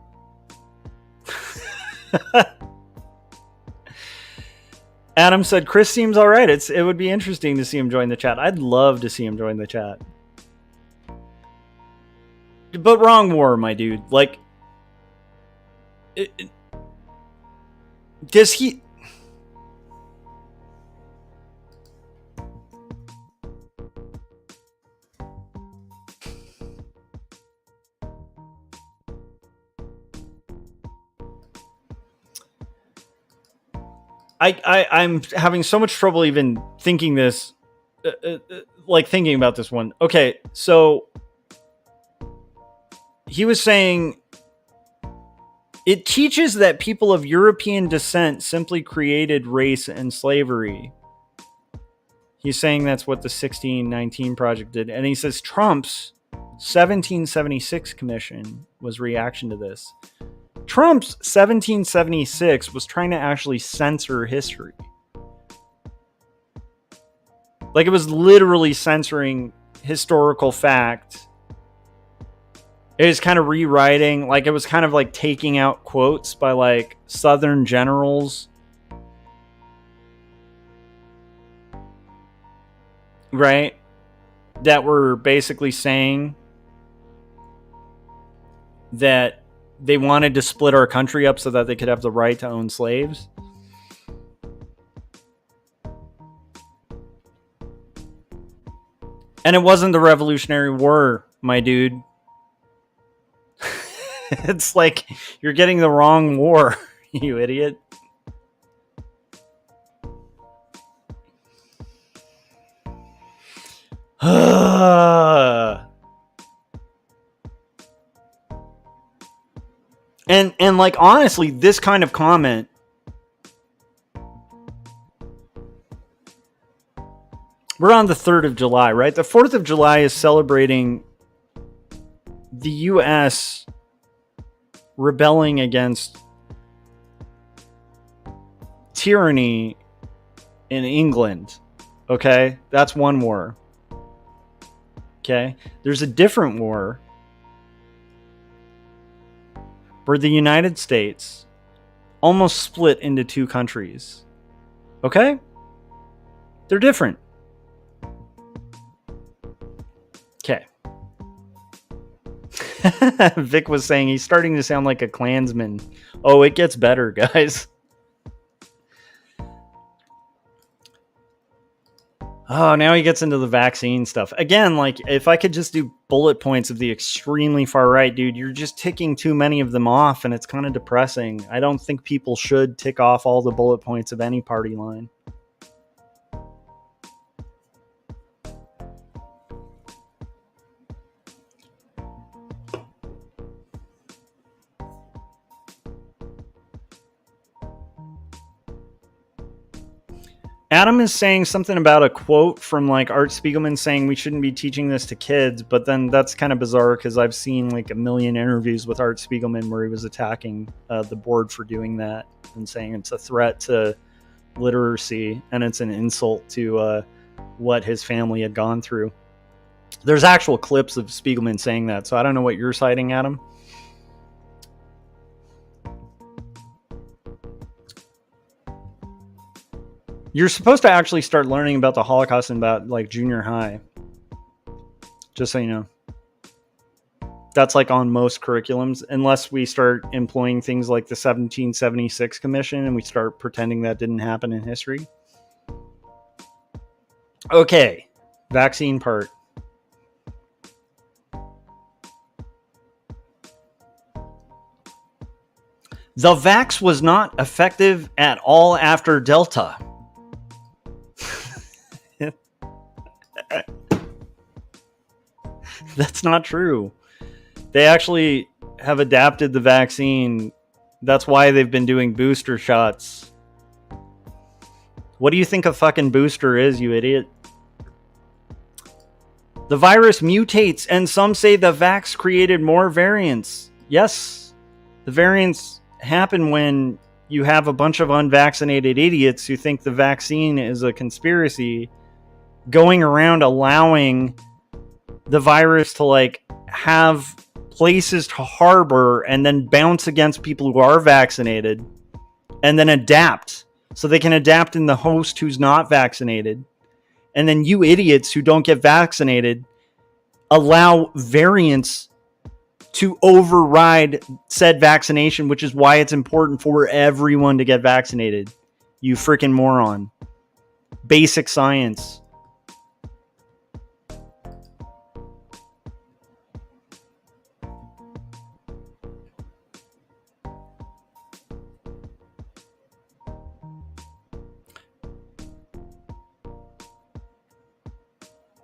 Adam said, Chris seems all right. It would be interesting to see him join the chat. I'd love to see him join the chat. But wrong war, my dude. Like, does he... I'm having so much trouble even thinking this, thinking about this one. Okay, so he was saying it teaches that people of European descent simply created race and slavery. He's saying that's what the 1619 project did. And he says Trump's 1776 commission was reaction to this. Trump's 1776 was trying to actually censor history. Like, it was literally censoring historical fact. It was kind of rewriting, like, it was kind of like taking out quotes by like Southern generals, right? That were basically saying that they wanted to split our country up so that they could have the right to own slaves. And it wasn't the Revolutionary War, my dude. It's like you're getting the wrong war, you idiot. And like, honestly, this kind of comment, we're on the 3rd of July, right? The 4th of July is celebrating the U.S. rebelling against tyranny in England. Okay? That's one war. Okay? There's a different war where the United States almost split into two countries. Okay? They're different. Okay. Vic was saying he's starting to sound like a Klansman. Oh, it gets better, guys. Oh, now he gets into the vaccine stuff. Again, like, if I could just do bullet points of the extremely far right, dude, you're just ticking too many of them off, and it's kind of depressing. I don't think people should tick off all the bullet points of any party line. Adam is saying something about a quote from like Art Spiegelman saying we shouldn't be teaching this to kids, but then that's kind of bizarre because I've seen like a million interviews with Art Spiegelman where he was attacking the board for doing that and saying it's a threat to literacy and it's an insult to what his family had gone through. There's actual clips of Spiegelman saying that, so I don't know what you're citing, Adam. You're supposed to actually start learning about the Holocaust in about like junior high. Just so you know. That's like on most curriculums, unless we start employing things like the 1776 Commission and we start pretending that didn't happen in history. Okay, vaccine part. The vax was not effective at all after Delta. That's not true. They actually have adapted the vaccine. That's why they've been doing booster shots. What do you think a fucking booster is, you idiot? The virus mutates, and some say the vax created more variants. Yes, the variants happen when you have a bunch of unvaccinated idiots who think the vaccine is a conspiracy going around allowing the virus to like have places to harbor and then bounce against people who are vaccinated and then adapt so they can adapt in the host who's not vaccinated. And then you idiots who don't get vaccinated allow variants to override said vaccination, which is why it's important for everyone to get vaccinated. You freaking moron. Basic science.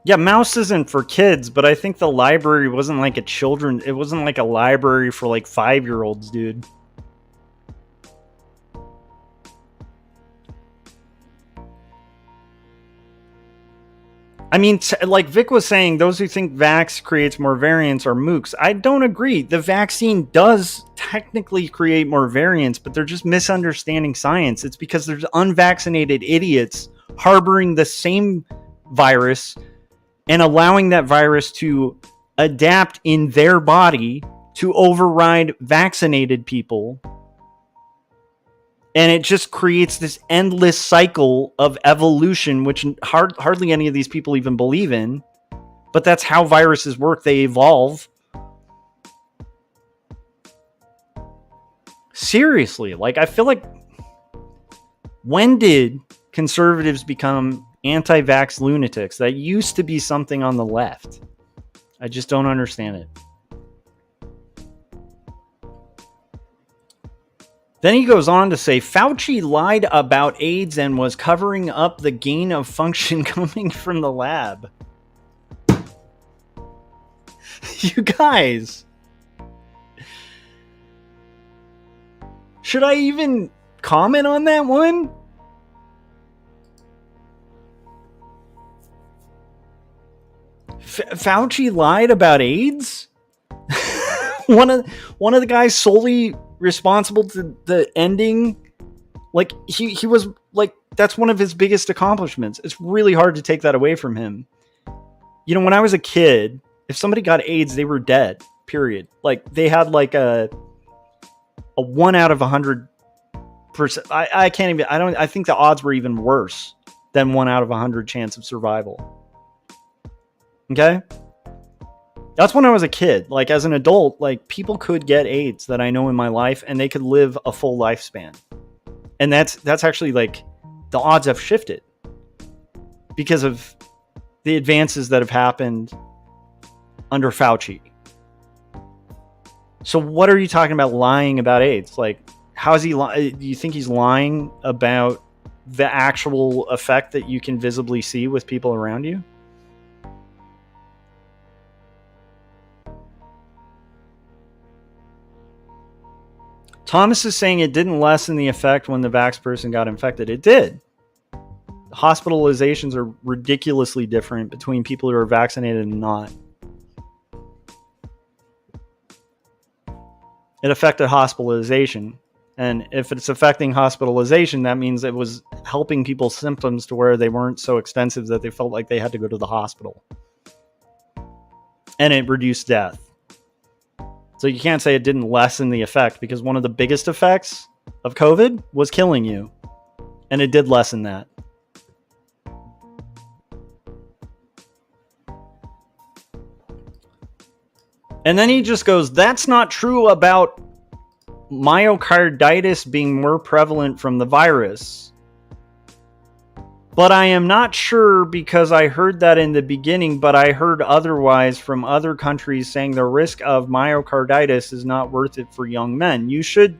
Yeah, Mouse isn't for kids, but I think the library wasn't like it wasn't like a library for like 5-year-olds, dude. I mean, like Vic was saying, those who think vax creates more variants are mooks. I don't agree. The vaccine does technically create more variants, but they're just misunderstanding science. It's because there's unvaccinated idiots harboring the same virus and allowing that virus to adapt in their body to override vaccinated people. And it just creates this endless cycle of evolution, which hardly any of these people even believe in. But that's how viruses work. They evolve. Seriously, like, I feel like, when did conservatives become anti-vax lunatics? That used to be something on the left. I just don't understand it. Then he goes on to say, Fauci lied about AIDS and was covering up the gain of function coming from the lab. You guys. Should I even comment on that one? Fauci lied about AIDS? one of the guys solely responsible to the ending, like, he was like, that's one of his biggest accomplishments. It's really hard to take that away from him. You know, when I was a kid, if somebody got AIDS, they were dead, period. Like, they had like a 1 out of 100%. I think the odds were even worse than 1 out of 100 chance of survival. Okay? That's when I was a kid. Like, as an adult, like, people could get AIDS that I know in my life, and they could live a full lifespan. And that's actually, like, the odds have shifted because of the advances that have happened under Fauci. So what are you talking about lying about AIDS? Like, how is he lying? Do you think he's lying about the actual effect that you can visibly see with people around you? Thomas is saying it didn't lessen the effect when the vax person got infected. It did. Hospitalizations are ridiculously different between people who are vaccinated and not. It affected hospitalization. And if it's affecting hospitalization, that means it was helping people's symptoms to where they weren't so expensive that they felt like they had to go to the hospital. And it reduced death. So you can't say it didn't lessen the effect, because one of the biggest effects of COVID was killing you. And it did lessen that. And then he just goes, that's not true about myocarditis being more prevalent from the virus. But I am not sure, because I heard that in the beginning, but I heard otherwise from other countries saying the risk of myocarditis is not worth it for young men. You should,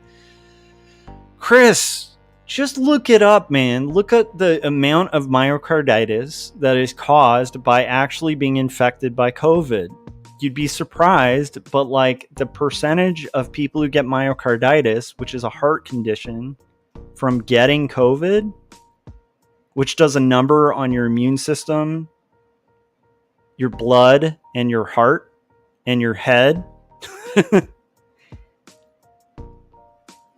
Chris, just look it up, man. Look at the amount of myocarditis that is caused by actually being infected by COVID. You'd be surprised, but like, the percentage of people who get myocarditis, which is a heart condition, from getting COVID, which does a number on your immune system, your blood, and your heart, and your head,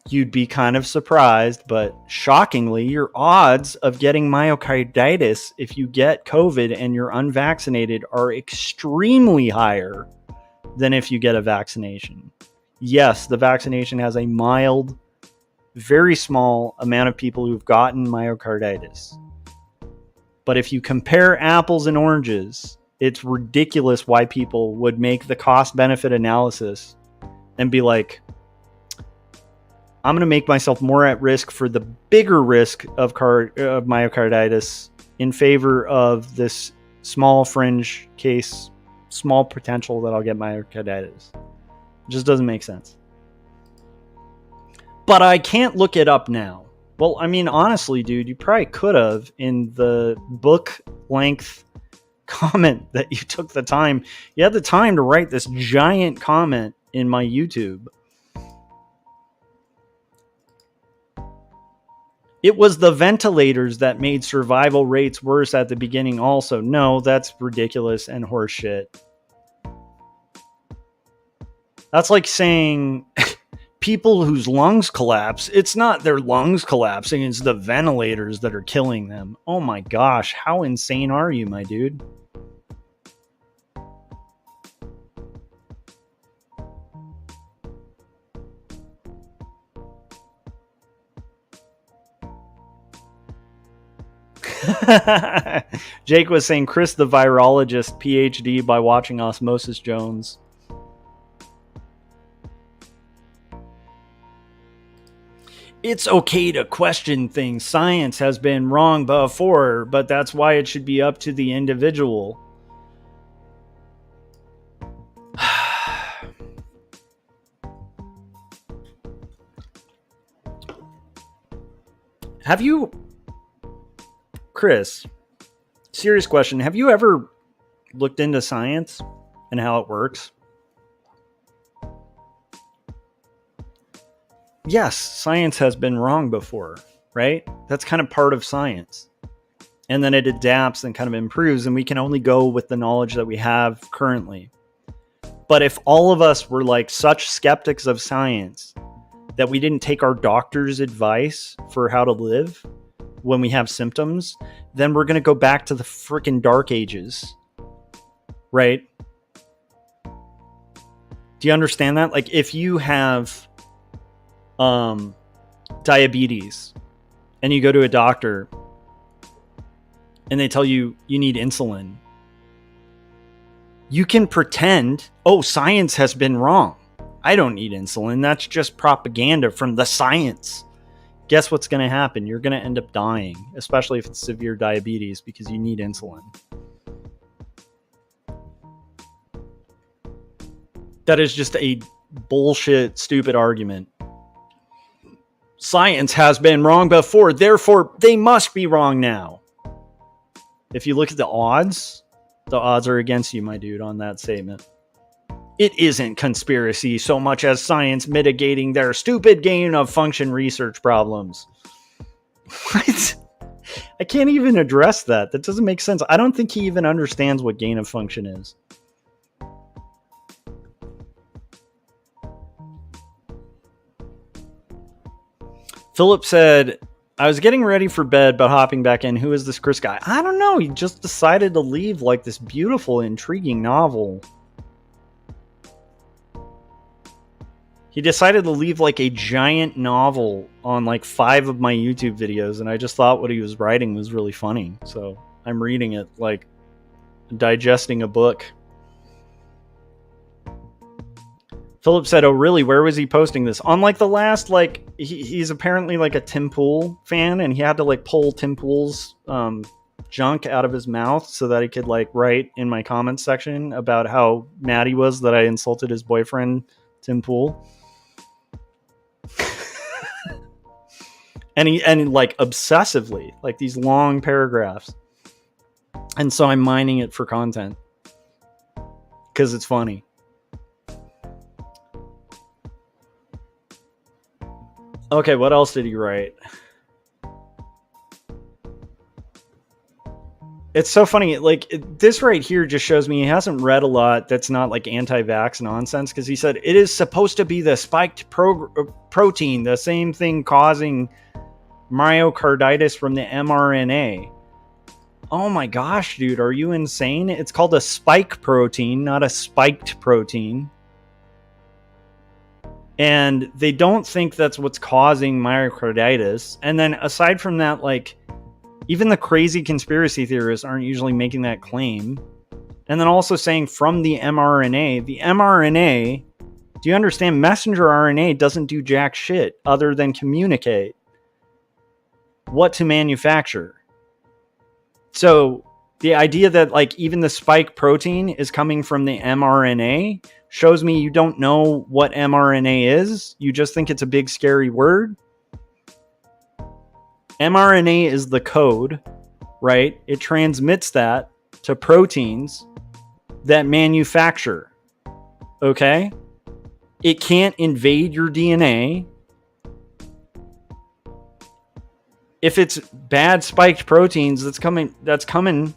you'd be kind of surprised, but shockingly, your odds of getting myocarditis if you get COVID and you're unvaccinated are extremely higher than if you get a vaccination. Yes, the vaccination has a mild, very small amount of people who've gotten myocarditis. But if you compare apples and oranges, it's ridiculous why people would make the cost-benefit analysis and be like, I'm going to make myself more at risk for the bigger risk of myocarditis in favor of this small fringe case, small potential that I'll get myocarditis. It just doesn't make sense. But I can't look it up now. Well, I mean, honestly, dude, you probably could have in the book length comment that you took the time. You had the time to write this giant comment in my YouTube. It was the ventilators that made survival rates worse at the beginning also. No, that's ridiculous and horseshit. That's like saying people whose lungs collapse, it's not their lungs collapsing, it's the ventilators that are killing them. Oh my gosh, how insane are you, my dude? Jake was saying Chris the virologist PhD by watching Osmosis Jones. It's okay to question things. Science has been wrong before, but that's why it should be up to the individual. Have you, Chris, serious question, have you ever looked into science and how it works? Yes, science has been wrong before, right? That's kind of part of science. And then it adapts and kind of improves, and we can only go with the knowledge that we have currently. But if all of us were like such skeptics of science that we didn't take our doctor's advice for how to live when we have symptoms, then we're going to go back to the freaking dark ages, right? Do you understand that? Like if you have diabetes and you go to a doctor and they tell you you need insulin, you can pretend, oh, science has been wrong. I don't need insulin. That's just propaganda from the science. Guess what's going to happen? You're going to end up dying, especially if it's severe diabetes, because you need insulin. That is just a bullshit, stupid argument. Science has been wrong before, therefore they must be wrong now. If you look at the odds are against you, my dude, on that statement. It isn't conspiracy so much as science mitigating their stupid gain of function research problems. What? I can't even address that. That doesn't make sense. I don't think he even understands what gain of function is. Philip said, I was getting ready for bed, but hopping back in. Who is this Chris guy? I don't know. He just decided to leave like this beautiful, intriguing novel. He decided to leave like a giant novel on like 5 of my YouTube videos, and I just thought what he was writing was really funny. So I'm reading it, like digesting a book. Philip said, oh really, where was he posting this? On like the last, like he's apparently like a Tim Pool fan, and he had to like pull Tim Pool's junk out of his mouth so that he could like write in my comments section about how mad he was that I insulted his boyfriend, Tim Pool. and like obsessively, like these long paragraphs. And so I'm mining it for content because it's funny. Okay, what else did he write? It's so funny. Like this right here just shows me he hasn't read a lot that's not like anti-vax nonsense, because he said it is supposed to be the spiked protein, the same thing causing myocarditis from the mRNA. Oh my gosh, dude, are you insane? It's called a spike protein, not a spiked protein. And they don't think that's what's causing myocarditis. And then aside from that, like even the crazy conspiracy theorists aren't usually making that claim. And then also saying from the mRNA, do you understand? Messenger RNA doesn't do jack shit other than communicate what to manufacture. So the idea that like even the spike protein is coming from the mRNA shows me you don't know what mRNA is. You just think it's a big scary word. mRNA is the code, right? It transmits that to proteins that manufacture. Okay? It can't invade your DNA. If it's bad spiked proteins, that's coming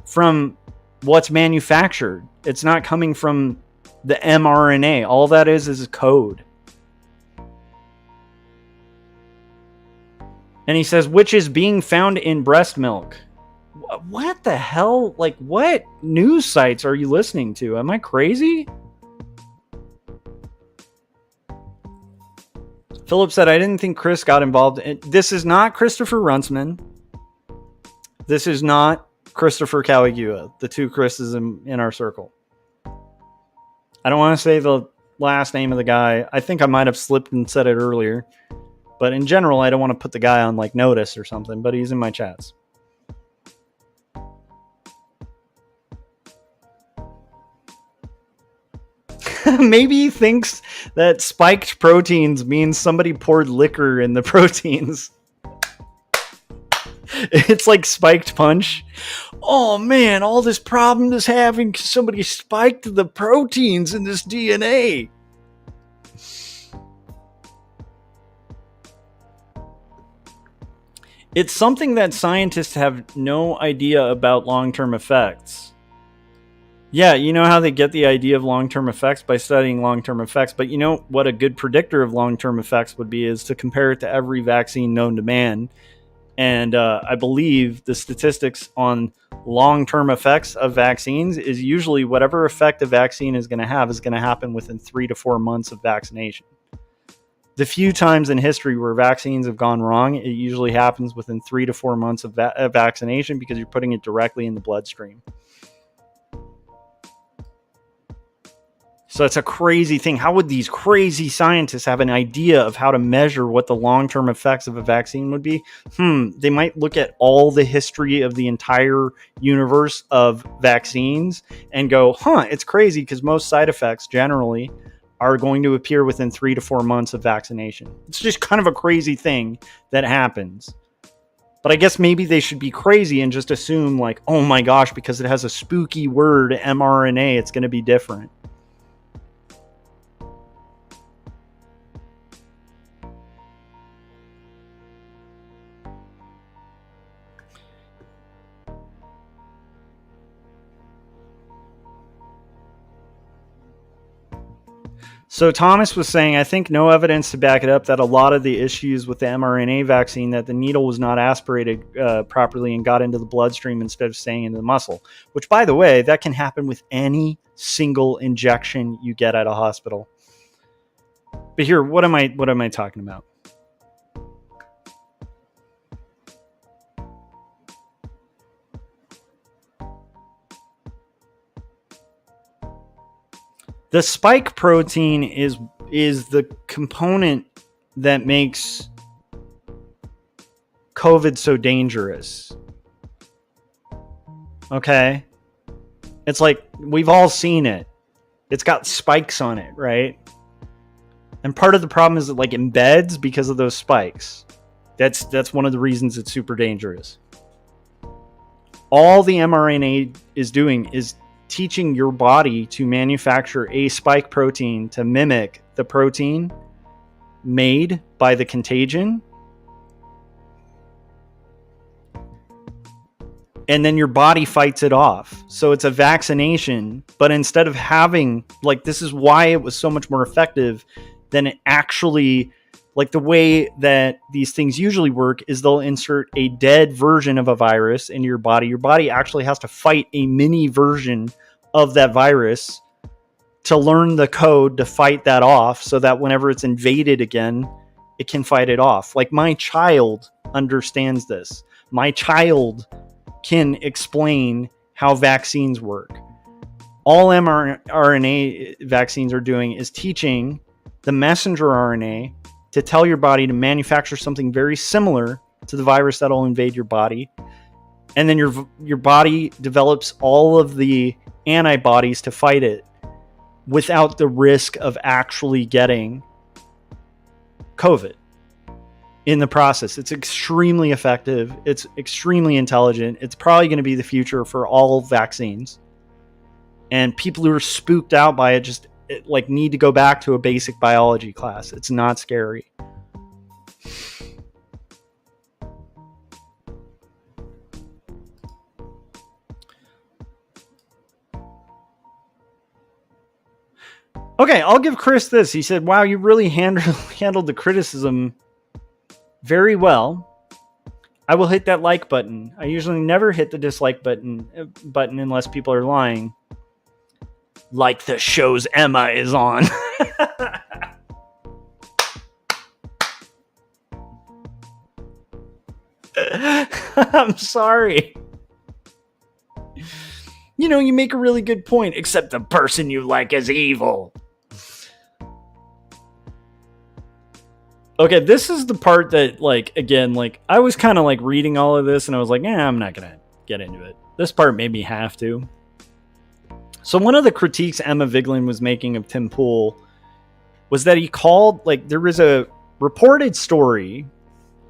from what's manufactured. It's not coming from The mRNA, all that is code. And he says, which is being found in breast milk. What the hell? Like, what news sites are you listening to? Am I crazy? Philip said, I didn't think Chris got involved. This is not Christopher Runtsman. This is not Christopher Caligula, the two Chris's in our circle. I don't want to say the last name of the guy. I think I might have slipped and said it earlier. But in general, I don't want to put the guy on like notice or something, but he's in my chats. Maybe he thinks that spiked proteins means somebody poured liquor in the proteins. It's like spiked punch. Oh man, all this problem is having because somebody spiked the proteins in this DNA. It's something that scientists have no idea about long-term effects. Yeah, you know how they get the idea of long-term effects by studying long-term effects, but you know what a good predictor of long-term effects would be is to compare it to every vaccine known to man. And I believe the statistics on long-term effects of vaccines is usually whatever effect a vaccine is going to have is going to happen within 3 to 4 months of vaccination. The few times in history where vaccines have gone wrong, it usually happens within 3 to 4 months of vaccination because you're putting it directly in the bloodstream. So it's a crazy thing. How would these crazy scientists have an idea of how to measure what the long-term effects of a vaccine would be? They might look at all the history of the entire universe of vaccines and go, it's crazy because most side effects generally are going to appear within 3 to 4 months of vaccination. It's just kind of a crazy thing that happens. But I guess maybe they should be crazy and just assume like, oh my gosh, because it has a spooky word, mRNA, it's going to be different. So Thomas was saying, I think no evidence to back it up that a lot of the issues with the mRNA vaccine, that the needle was not aspirated properly and got into the bloodstream instead of staying into the muscle, which, by the way, that can happen with any single injection you get at a hospital. But here, what am I talking about? The spike protein is the component that makes COVID so dangerous. Okay? It's like, we've all seen it. It's got spikes on it, right? And part of the problem is it like embeds because of those spikes. That's one of the reasons it's super dangerous. All the mRNA is doing is teaching your body to manufacture a spike protein to mimic the protein made by the contagion. And then your body fights it off. So it's a vaccination, but instead of having, like, this is why it was so much more effective than it actually, like, the way that these things usually work is they'll insert a dead version of a virus into your body. Your body actually has to fight a mini version of that virus to learn the code to fight that off so that whenever it's invaded again, it can fight it off. Like, my child understands this. My child can explain how vaccines work. All mRNA vaccines are doing is teaching the messenger RNA to tell your body to manufacture something very similar to the virus that'll invade your body. And then your body develops all of the antibodies to fight it without the risk of actually getting COVID in the process. It's extremely effective. It's extremely intelligent. It's probably going to be the future for all vaccines. And people who are spooked out by it just like need to go back to a basic biology class. It's not scary. Okay, I'll give Chris this. He said, wow, you really handled the criticism very well. I will hit that like button. I usually never hit the dislike button unless people are lying. Like the shows Emma is on. I'm sorry. You know, you make a really good point, except the person you like is evil. Okay, this is the part that, like, again, like, I was kind of like reading all of this and I was like, I'm not going to get into it. This part made me have to. So one of the critiques Emma Vigeland was making of Tim Pool was that he called, like, there was a reported story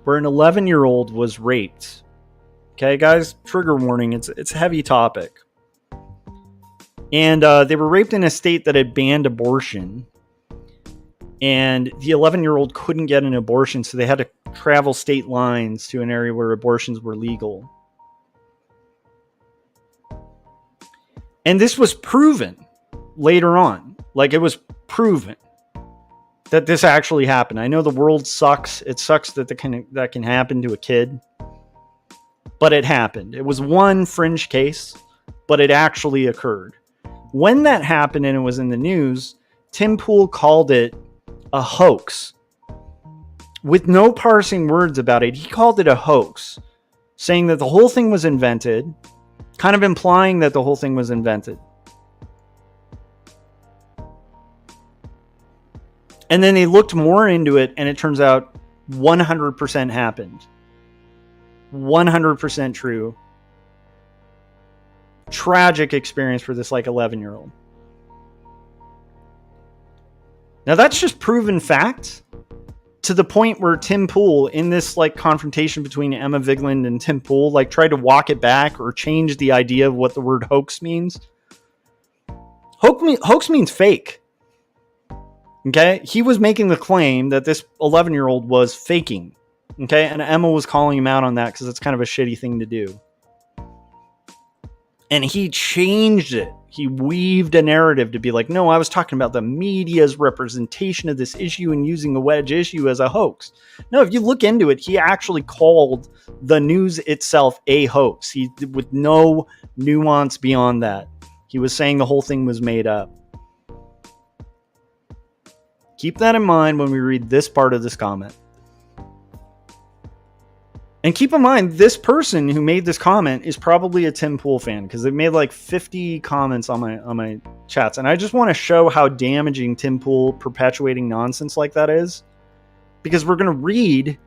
where an 11-year-old was raped. Okay, guys, trigger warning. It's a heavy topic. And they were raped in a state that had banned abortion. And the 11-year-old couldn't get an abortion, so they had to travel state lines to an area where abortions were legal. And this was proven later on. Like, it was proven that this actually happened. I know the world sucks. It sucks that that can happen to a kid. But it happened. It was one fringe case, but it actually occurred. When that happened and it was in the news, Tim Pool called it a hoax. With no parsing words about it, he called it a hoax, saying that the whole thing was invented, kind of implying that the whole thing was invented. And then they looked more into it, and it turns out 100% happened. 100% true. Tragic experience for this, like, 11-year-old. Now, that's just proven fact to the point where Tim Pool, in this, like, confrontation between Emma Vigeland and Tim Pool, like, tried to walk it back or change the idea of what the word hoax means. Hoax means fake. Okay? He was making the claim that this 11-year-old was faking. Okay? And Emma was calling him out on that because it's kind of a shitty thing to do. And he changed it. He weaved a narrative to be like, no, I was talking about the media's representation of this issue and using a wedge issue as a hoax. No, if you look into it, he actually called the news itself a hoax. He, with no nuance beyond that. He was saying the whole thing was made up. Keep that in mind when we read this part of this comment. And keep in mind, this person who made this comment is probably a Tim Pool fan, because they made like 50 comments on my chats. And I just want to show how damaging Tim Pool perpetuating nonsense like that is. Because we're going to read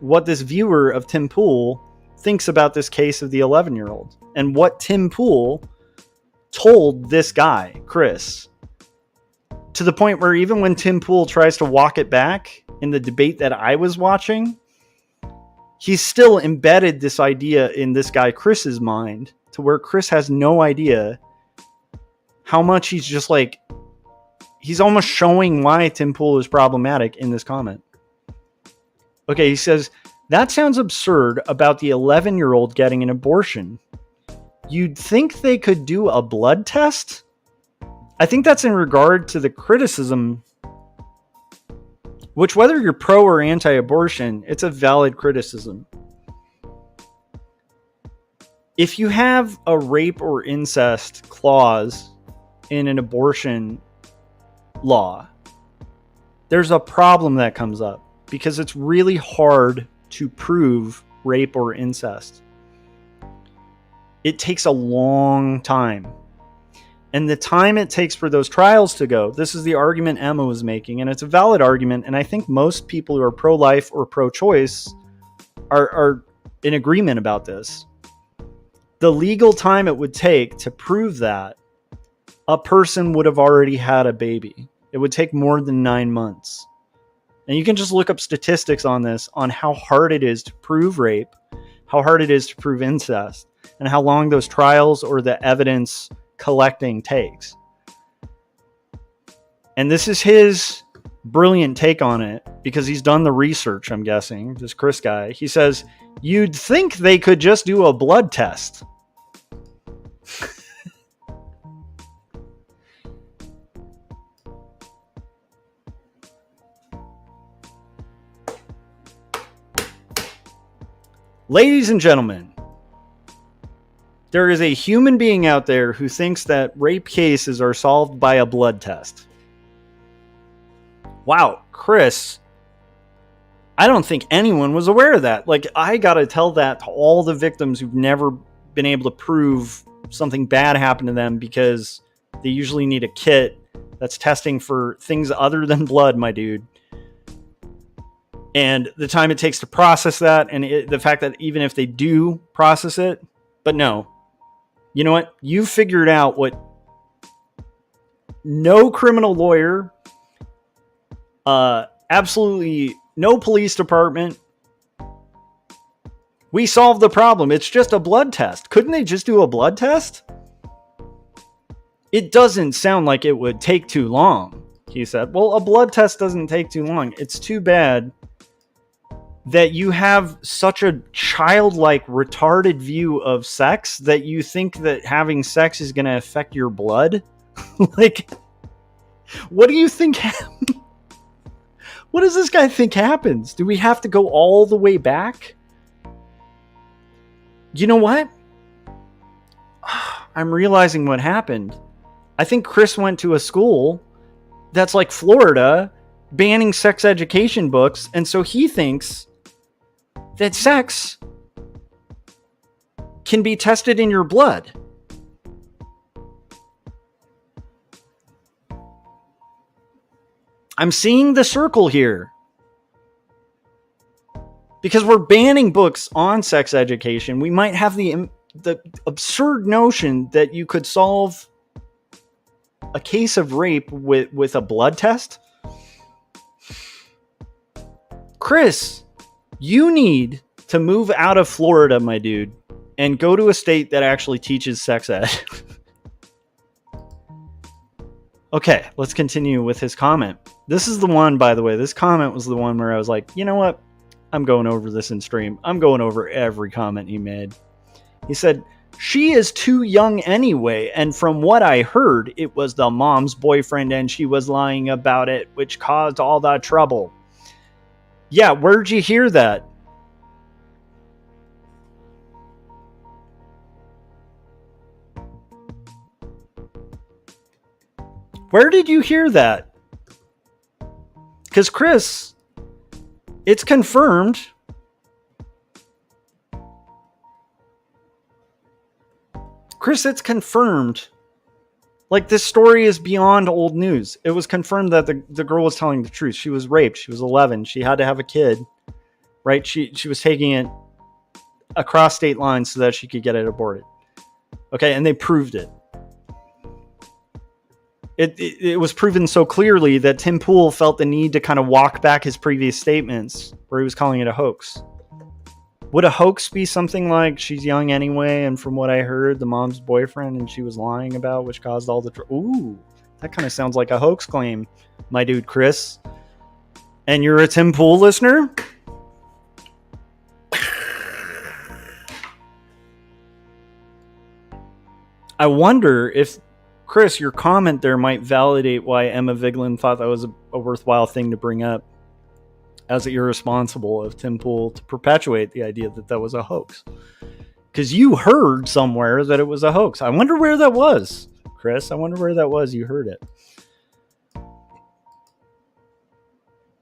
what this viewer of Tim Pool thinks about this case of the 11-year-old. And what Tim Pool told this guy, Chris. To the point where even when Tim Pool tries to walk it back in the debate that I was watching, he's still embedded this idea in this guy Chris's mind to where Chris has no idea how much he's just like, he's almost showing why Tim Pool is problematic in this comment. Okay, he says, that sounds absurd about the 11-year-old getting an abortion. You'd think they could do a blood test? I think that's in regard to the criticism, which, whether you're pro or anti-abortion, it's a valid criticism. If you have a rape or incest clause in an abortion law, there's a problem that comes up because it's really hard to prove rape or incest. It takes a long time. And the time it takes for those trials to go, this is the argument Emma was making, and it's a valid argument, and I think most people who are pro-life or pro-choice are in agreement about this. The legal time it would take to prove that, a person would have already had a baby. It would take more than 9 months. And you can just look up statistics on this, on how hard it is to prove rape, how hard it is to prove incest, and how long those trials or the evidence collecting takes. And this is his brilliant take on it because he's done the research, I'm guessing, this Chris guy. He says, you'd think they could just do a blood test. Ladies and gentlemen, there is a human being out there who thinks that rape cases are solved by a blood test. Wow, Chris, I don't think anyone was aware of that. Like, I gotta tell that to all the victims who've never been able to prove something bad happened to them, because they usually need a kit that's testing for things other than blood, my dude. And the time it takes to process that, and the fact that even if they do process it, but no. You know what? You figured out what no criminal lawyer, absolutely no police department. We solved the problem. It's just a blood test. Couldn't they just do a blood test? It doesn't sound like it would take too long, he said. Well, a blood test doesn't take too long. It's too bad that you have such a childlike, retarded view of sex that you think that having sex is going to affect your blood. Like, what do you think? What does this guy think happens? Do we have to go all the way back? You know what? I'm realizing what happened. I think Chris went to a school that's like Florida, banning sex education books, and so he thinks that sex can be tested in your blood. I'm seeing the circle here. Because we're banning books on sex education, we might have the absurd notion that you could solve a case of rape with a blood test. Chris, you need to move out of Florida, my dude, and go to a state that actually teaches sex ed. Okay, let's continue with his comment. This is the one, by the way, this comment was the one where I was like, you know what? I'm going over this in stream. I'm going over every comment he made. He said, she is too young anyway, and from what I heard, it was the mom's boyfriend and she was lying about it, which caused all the trouble. Yeah, where'd you hear that? Where did you hear that? Because Chris, it's confirmed. Chris, it's confirmed. Like, this story is beyond old news. It was confirmed that the girl was telling the truth. She was raped. She was 11. She had to have a kid, right? She was taking it across state lines so that she could get it aborted. Okay, and they proved it. It was proven so clearly that Tim Pool felt the need to kind of walk back his previous statements where he was calling it a hoax. Would a hoax be something like she's young anyway, and from what I heard, the mom's boyfriend and she was lying about, which caused all the ooh, that kind of sounds like a hoax claim, my dude Chris. And you're a Tim Pool listener? I wonder if, Chris, your comment there might validate why Emma Vigeland thought that was a worthwhile thing to bring up as irresponsible of Tim Pool to perpetuate the idea that that was a hoax. Because you heard somewhere that it was a hoax. I wonder where that was, Chris. I wonder where that was. You heard it.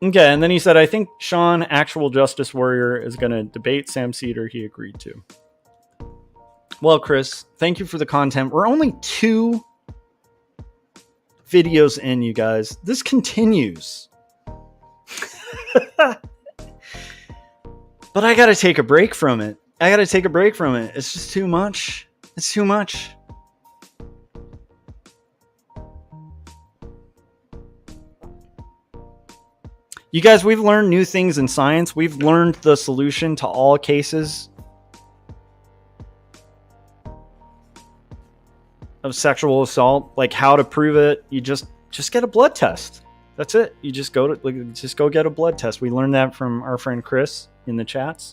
Okay, and then he said, I think Sean, actual justice warrior, is going to debate Sam Cedar. He agreed to. Well, Chris, thank you for the content. We're only 2 videos in, you guys. This continues. But I gotta take a break from it. It's just too much. It's too much. You guys, we've learned new things in science. We've learned the solution to all cases of sexual assault, like how to prove it. You just get a blood test. That's it. You just go get a blood test. We learned that from our friend Chris in the chats.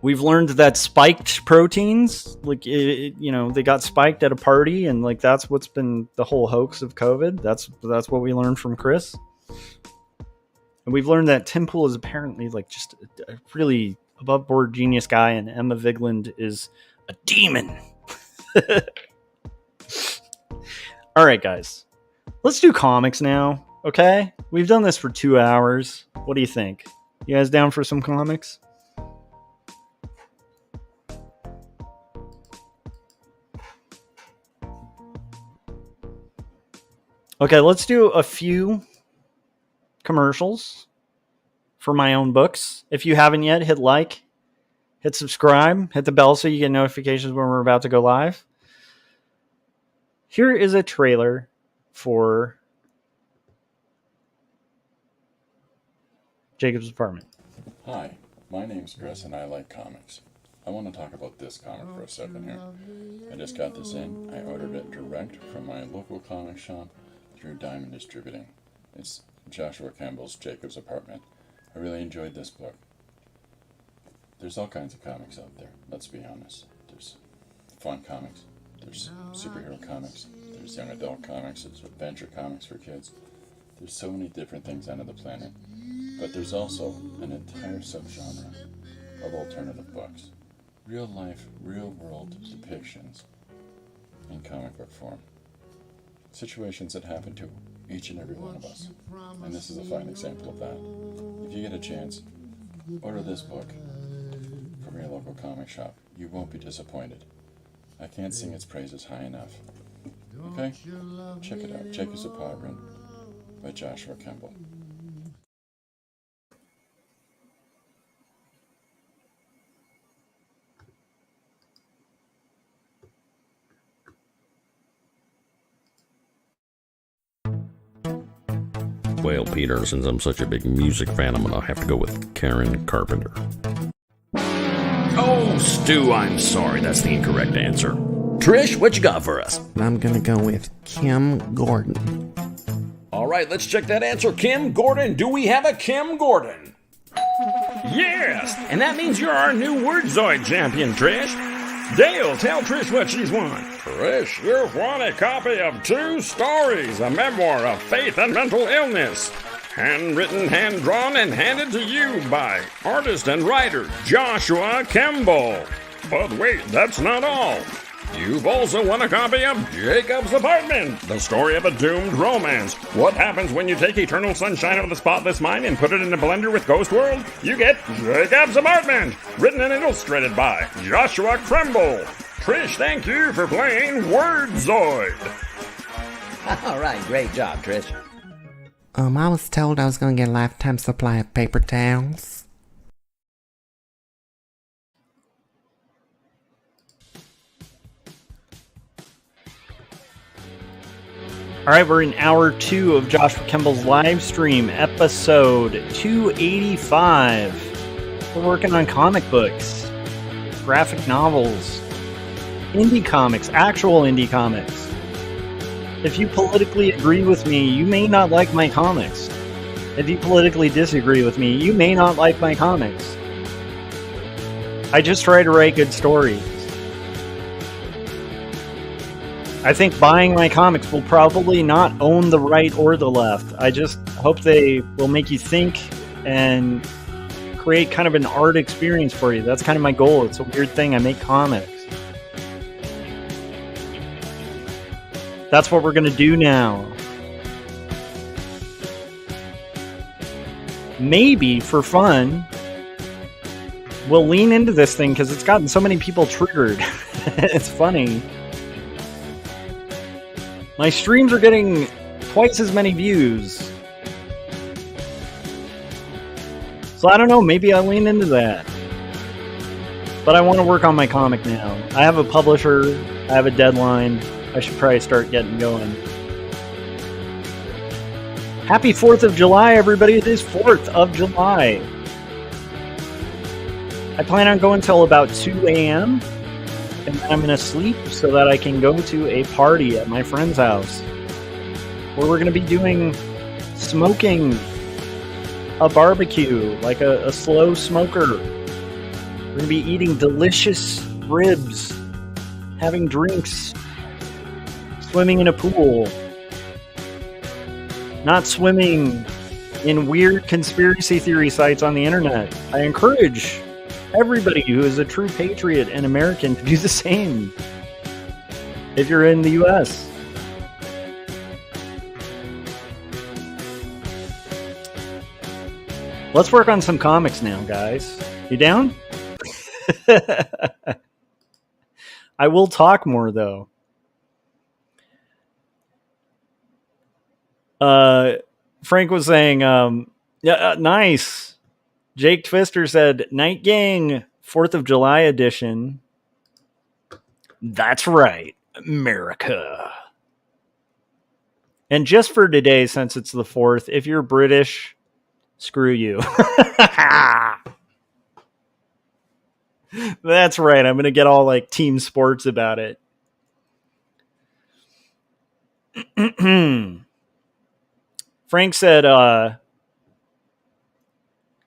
We've learned that spiked proteins, like, they got spiked at a party, and like that's what's been the whole hoax of COVID. That's what we learned from Chris. And we've learned that Tim Pool is apparently like just a really above board genius guy, and Emma Vigland is a demon. All right, guys, let's do comics now. Okay, we've done this for 2 hours. What do you think? You guys down for some comics? Okay, let's do a few commercials for my own books. If you haven't yet, hit like, hit subscribe, hit the bell so you get notifications when we're about to go live. Here is a trailer for Jacob's Apartment. Hi, my name's Chris and I like comics. I want to talk about this comic for a second here. I just got this in. I ordered it direct from my local comic shop through Diamond Distributing. It's Joshua Kemble's Jacob's Apartment. I really enjoyed this book. There's all kinds of comics out there, let's be honest. There's fun comics, there's superhero comics, there's young adult comics, there's adventure comics for kids. There's so many different things under the planet. But there's also an entire subgenre of alternative books. Real life, real world depictions in comic book form. Situations that happen to each and every one of us. And this is a fine example of that. If you get a chance, order this book from your local comic shop. You won't be disappointed. I can't sing its praises high enough. Okay? Check it out. Jacob's Apartment by Joshua Kemble. Well, Peter, since I'm such a big music fan, I'm gonna have to go with Karen Carpenter. Oh, Stu, I'm sorry. That's the incorrect answer. Trish, what you got for us? I'm gonna go with Kim Gordon. All right, let's check that answer. Kim Gordon. Do we have a Kim Gordon? Yes, and that means you're our new Wordzoid champion, Trish. Dale, tell Trish what she's won. Trish, you've won a copy of 2 stories, a memoir of faith and mental illness. Handwritten, hand-drawn, and handed to you by artist and writer Joshua Kemble. But wait, that's not all. You've also won a copy of Jacob's Apartment, the story of a doomed romance. What happens when you take Eternal Sunshine of the Spotless Mind and put it in a blender with Ghost World? You get Jacob's Apartment, written and illustrated by Joshua Kremble. Trish, thank you for playing Wordzoid. All right, great job, Trish. I was told I was gonna get a lifetime supply of paper towels. All right, we're in hour 2 of Joshua Kemble's live stream, episode 285. We're working on comic books, graphic novels, indie comics, actual indie comics. If you politically agree with me, you may not like my comics. If you politically disagree with me, you may not like my comics. I just try to write good stories. I think buying my comics will probably not own the right or the left. I just hope they will make you think and create kind of an art experience for you. That's kind of my goal. It's a weird thing. I make comics. That's what we're going to do now. Maybe for fun, we'll lean into this thing because it's gotten so many people triggered. It's funny. My streams are getting twice as many views. So I don't know, maybe I'll lean into that. But I want to work on my comic now. I have a publisher, I have a deadline. I should probably start getting going. Happy 4th of July, everybody. It is 4th of July. I plan on going till about 2 a.m. and then I'm going to sleep so that I can go to a party at my friend's house where we're going to be doing smoking a barbecue, like a slow smoker. We're going to be eating delicious ribs, having drinks, swimming in a pool. Not swimming in weird conspiracy theory sites on the internet. I encourage everybody who is a true patriot and American to do the same if you're in the US. Let's work on some comics now, guys. You down? I will talk more, though. Frank was saying, nice. Jake Twister said, Night Gang, 4th of July edition. That's right, America. And just for today, since it's the 4th, if you're British, screw you. That's right. I'm going to get all like team sports about it. Frank said,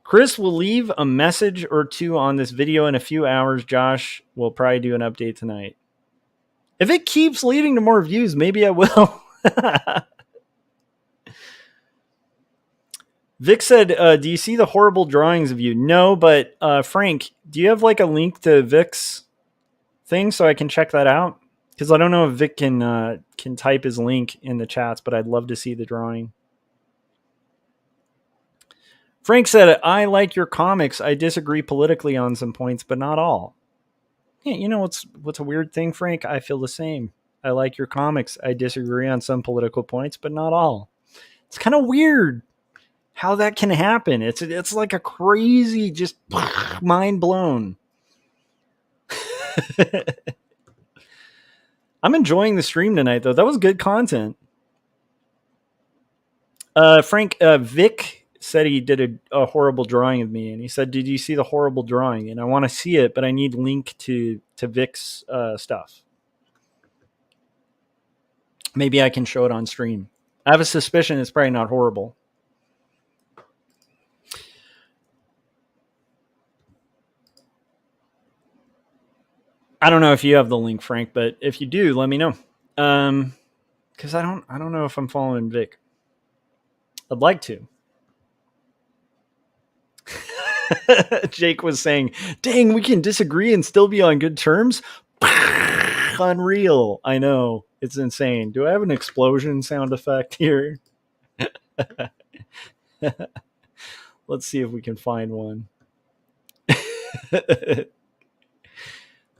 Chris will leave a message or two on this video in a few hours. Josh will probably do an update tonight. If it keeps leading to more views, maybe I will. Vic said, do you see the horrible drawings of you? No, but Frank, do you have like a link to Vic's thing so I can check that out? Because I don't know if Vic can type his link in the chats, but I'd love to see the drawing. Frank said, I like your comics. I disagree politically on some points, but not all. Yeah, you know what's a weird thing, Frank? I feel the same. I like your comics. I disagree on some political points, but not all. It's kind of weird how that can happen. It's like a crazy, just mind blown. I'm enjoying the stream tonight, though. That was good content. Frank, Vic said he did a horrible drawing of me, and he said, did you see the horrible drawing? And I want to see it, but I need link to Vic's stuff. Maybe I can show it on stream. I have a suspicion it's probably not horrible. I don't know if you have the link, Frank, but if you do, let me know. Because I don't know if I'm following Vic. I'd like to. Jake was saying, dang, we can disagree and still be on good terms. Unreal. I know. It's insane. Do I have an explosion sound effect here? Let's see if we can find one.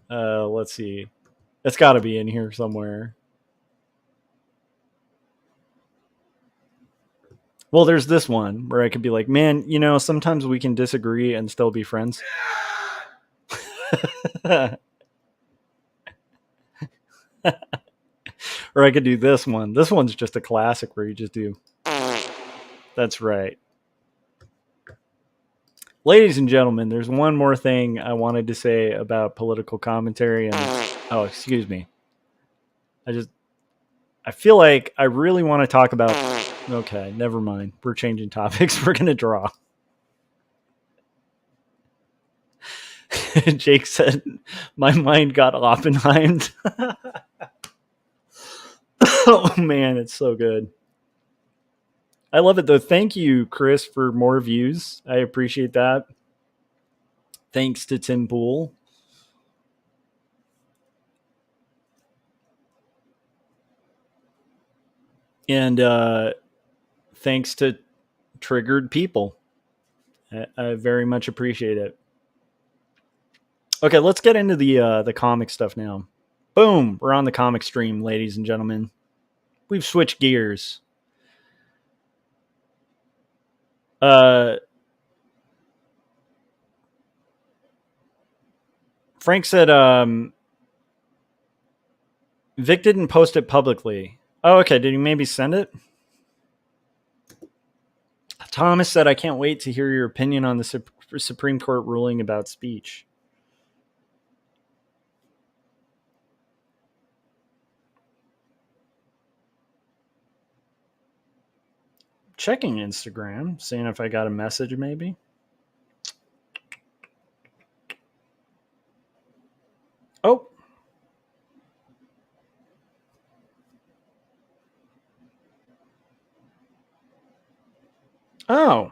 Let's see. It's got to be in here somewhere. Well, there's this one where I could be like, man, you know, sometimes we can disagree and still be friends. Or I could do this one. This one's just a classic where you just do. That's right. Ladies and gentlemen, there's one more thing I wanted to say about political commentary. And oh, excuse me. I feel like I really want to talk about. Okay, never mind. We're changing topics. We're going to draw. Jake said, my mind got Oppenheimed. Oh, man, it's so good. I love it, though. Thank you, Chris, for more views. I appreciate that. Thanks to Tim Pool. And thanks to Triggered People. I very much appreciate it. Okay, let's get into the comic stuff now. Boom, we're on the comic stream, ladies and gentlemen. We've switched gears. Frank said Vic didn't post it publicly. Oh, okay. Did he maybe send it? Thomas said, I can't wait to hear your opinion on the Supreme Court ruling about speech. Checking Instagram, seeing if I got a message maybe. Oh. Oh.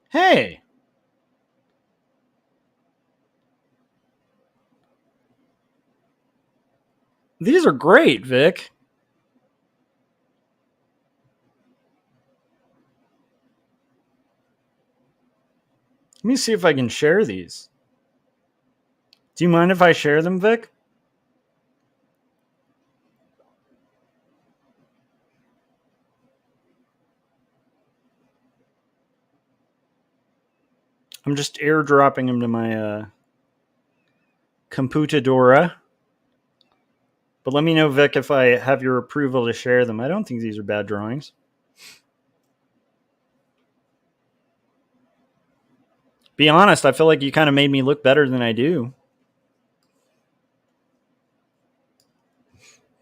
Hey. These are great, Vic. Let me see if I can share these. Do you mind if I share them, Vic? I'm just airdropping them to my computadora. But let me know, Vic, if I have your approval to share them. I don't think these are bad drawings. Be honest, I feel like you kind of made me look better than I do.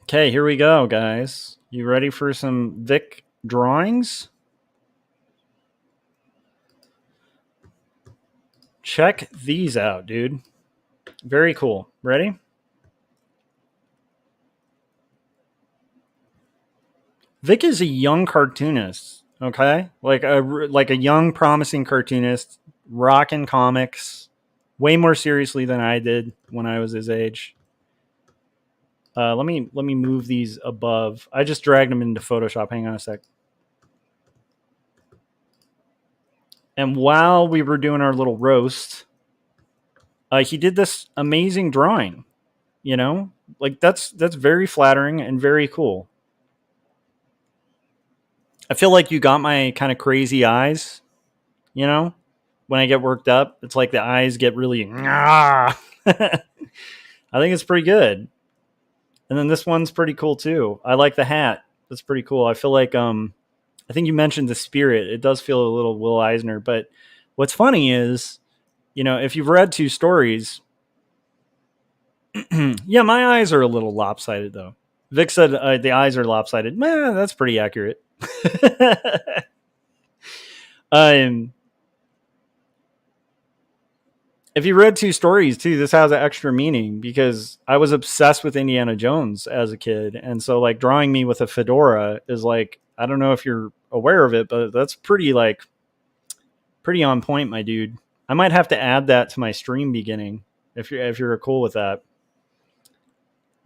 Okay, here we go, guys. You ready for some Vic drawings? Check these out, dude. Very cool. Ready? Vic is a young cartoonist, okay? Like a young promising cartoonist, rocking comics way more seriously than I did when I was his age. Let me move these above. I just dragged them into Photoshop. Hang on a sec. And while we were doing our little roast, he did this amazing drawing. You know, like that's very flattering and very cool. I feel like you got my kind of crazy eyes. You know, when I get worked up, it's like the eyes get really. I think it's pretty good. And then this one's pretty cool too. I like the hat. That's pretty cool. I feel like I think you mentioned the spirit. It does feel a little Will Eisner, but what's funny is, you know, if you've read two stories, yeah, my eyes are a little lopsided though. Vic said the eyes are lopsided. Man, that's pretty accurate. If you read two stories too, this has an extra meaning because I was obsessed with Indiana Jones as a kid. And so like drawing me with a fedora is like, I don't know if you're aware of it, but that's pretty on point, my dude. I might have to add that to my stream beginning if you're cool with that.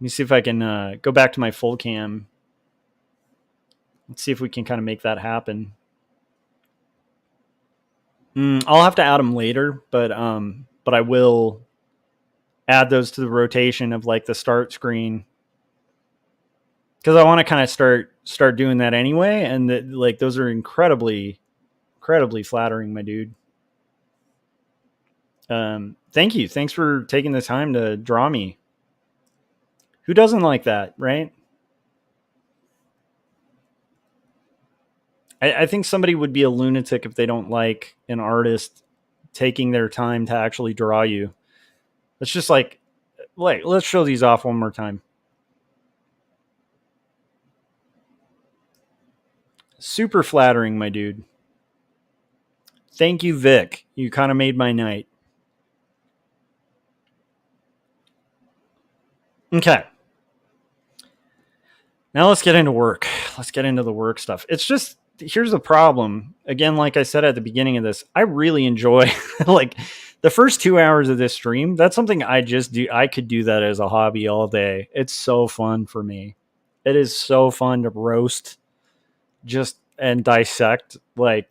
Let me see if I can go back to my full cam. Let's see if we can kind of make that happen. I'll have to add them later, but I will add those to the rotation of like the start screen because I want to kind of start doing that anyway, and like those are incredibly flattering, my dude. Thank you. Thanks for taking the time to draw me. Who doesn't like that, right? I think somebody would be a lunatic if they don't like an artist taking their time to actually draw you. It's just like let's show these off one more time. Super flattering, my dude. Thank you, Vic. You kind of made my night. Okay. Now let's get into work. Let's get into the work stuff. It's just, here's the problem. Again, like I said at the beginning of this, I really enjoy like the first 2 hours of this stream. That's something I just do. I could do that as a hobby all day. It's so fun for me. It is so fun to roast just and dissect like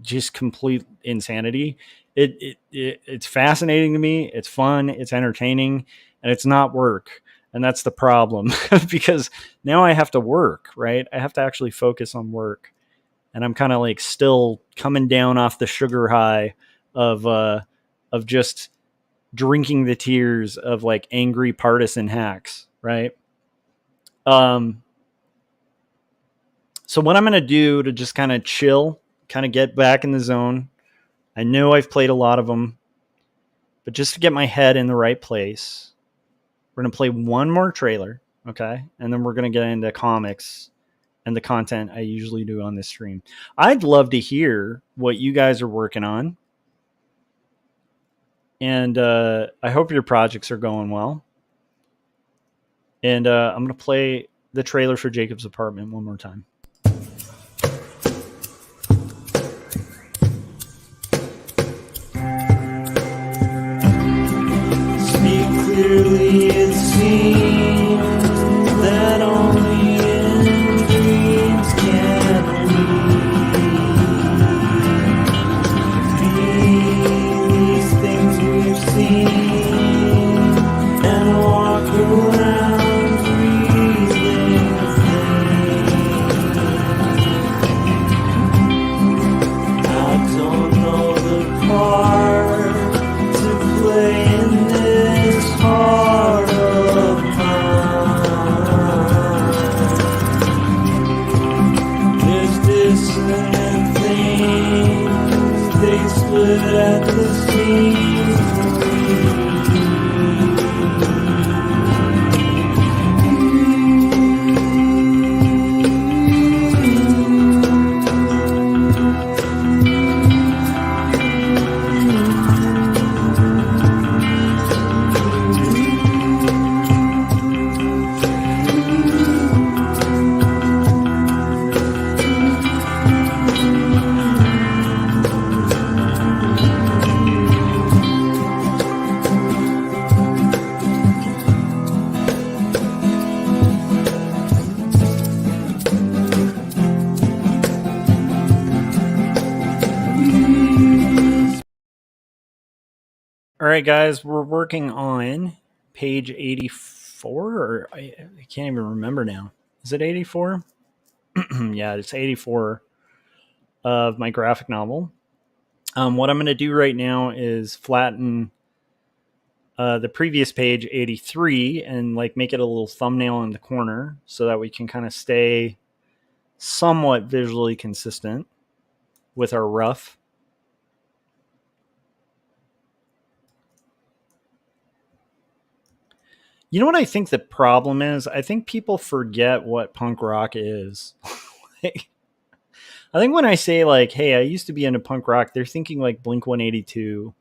just complete insanity. It's fascinating to me. It's fun. It's entertaining, and it's not work. And that's the problem because now I have to work, right? I have to actually focus on work, and I'm kind of like still coming down off the sugar high of just drinking the tears of like angry partisan hacks, right? So what I'm going to do to just kind of chill, kind of get back in the zone. I know I've played a lot of them, but just to get my head in the right place, we're going to play one more trailer, okay? And then we're going to get into comics and the content I usually do on this stream. I'd love to hear what you guys are working on. And I hope your projects are going well. And I'm going to play the trailer for Jacob's Apartment one more time. Speak clearly, it seems that only in dreams can we be these things we've seen and walk around breathing things. I don't know the part to play in this heart of mine. There's dissonant things, they split at the seams. All right, guys, we're working on page 84, or I can't even remember now. Is it 84? Yeah, it's 84 of my graphic novel. What I'm going to do right now is flatten the previous page 83 and like make it a little thumbnail in the corner so that we can kind of stay somewhat visually consistent with our rough. You know what I think the problem is? I think people forget what punk rock is. Like, I think when I say like, hey, I used to be into punk rock, they're thinking like Blink 182,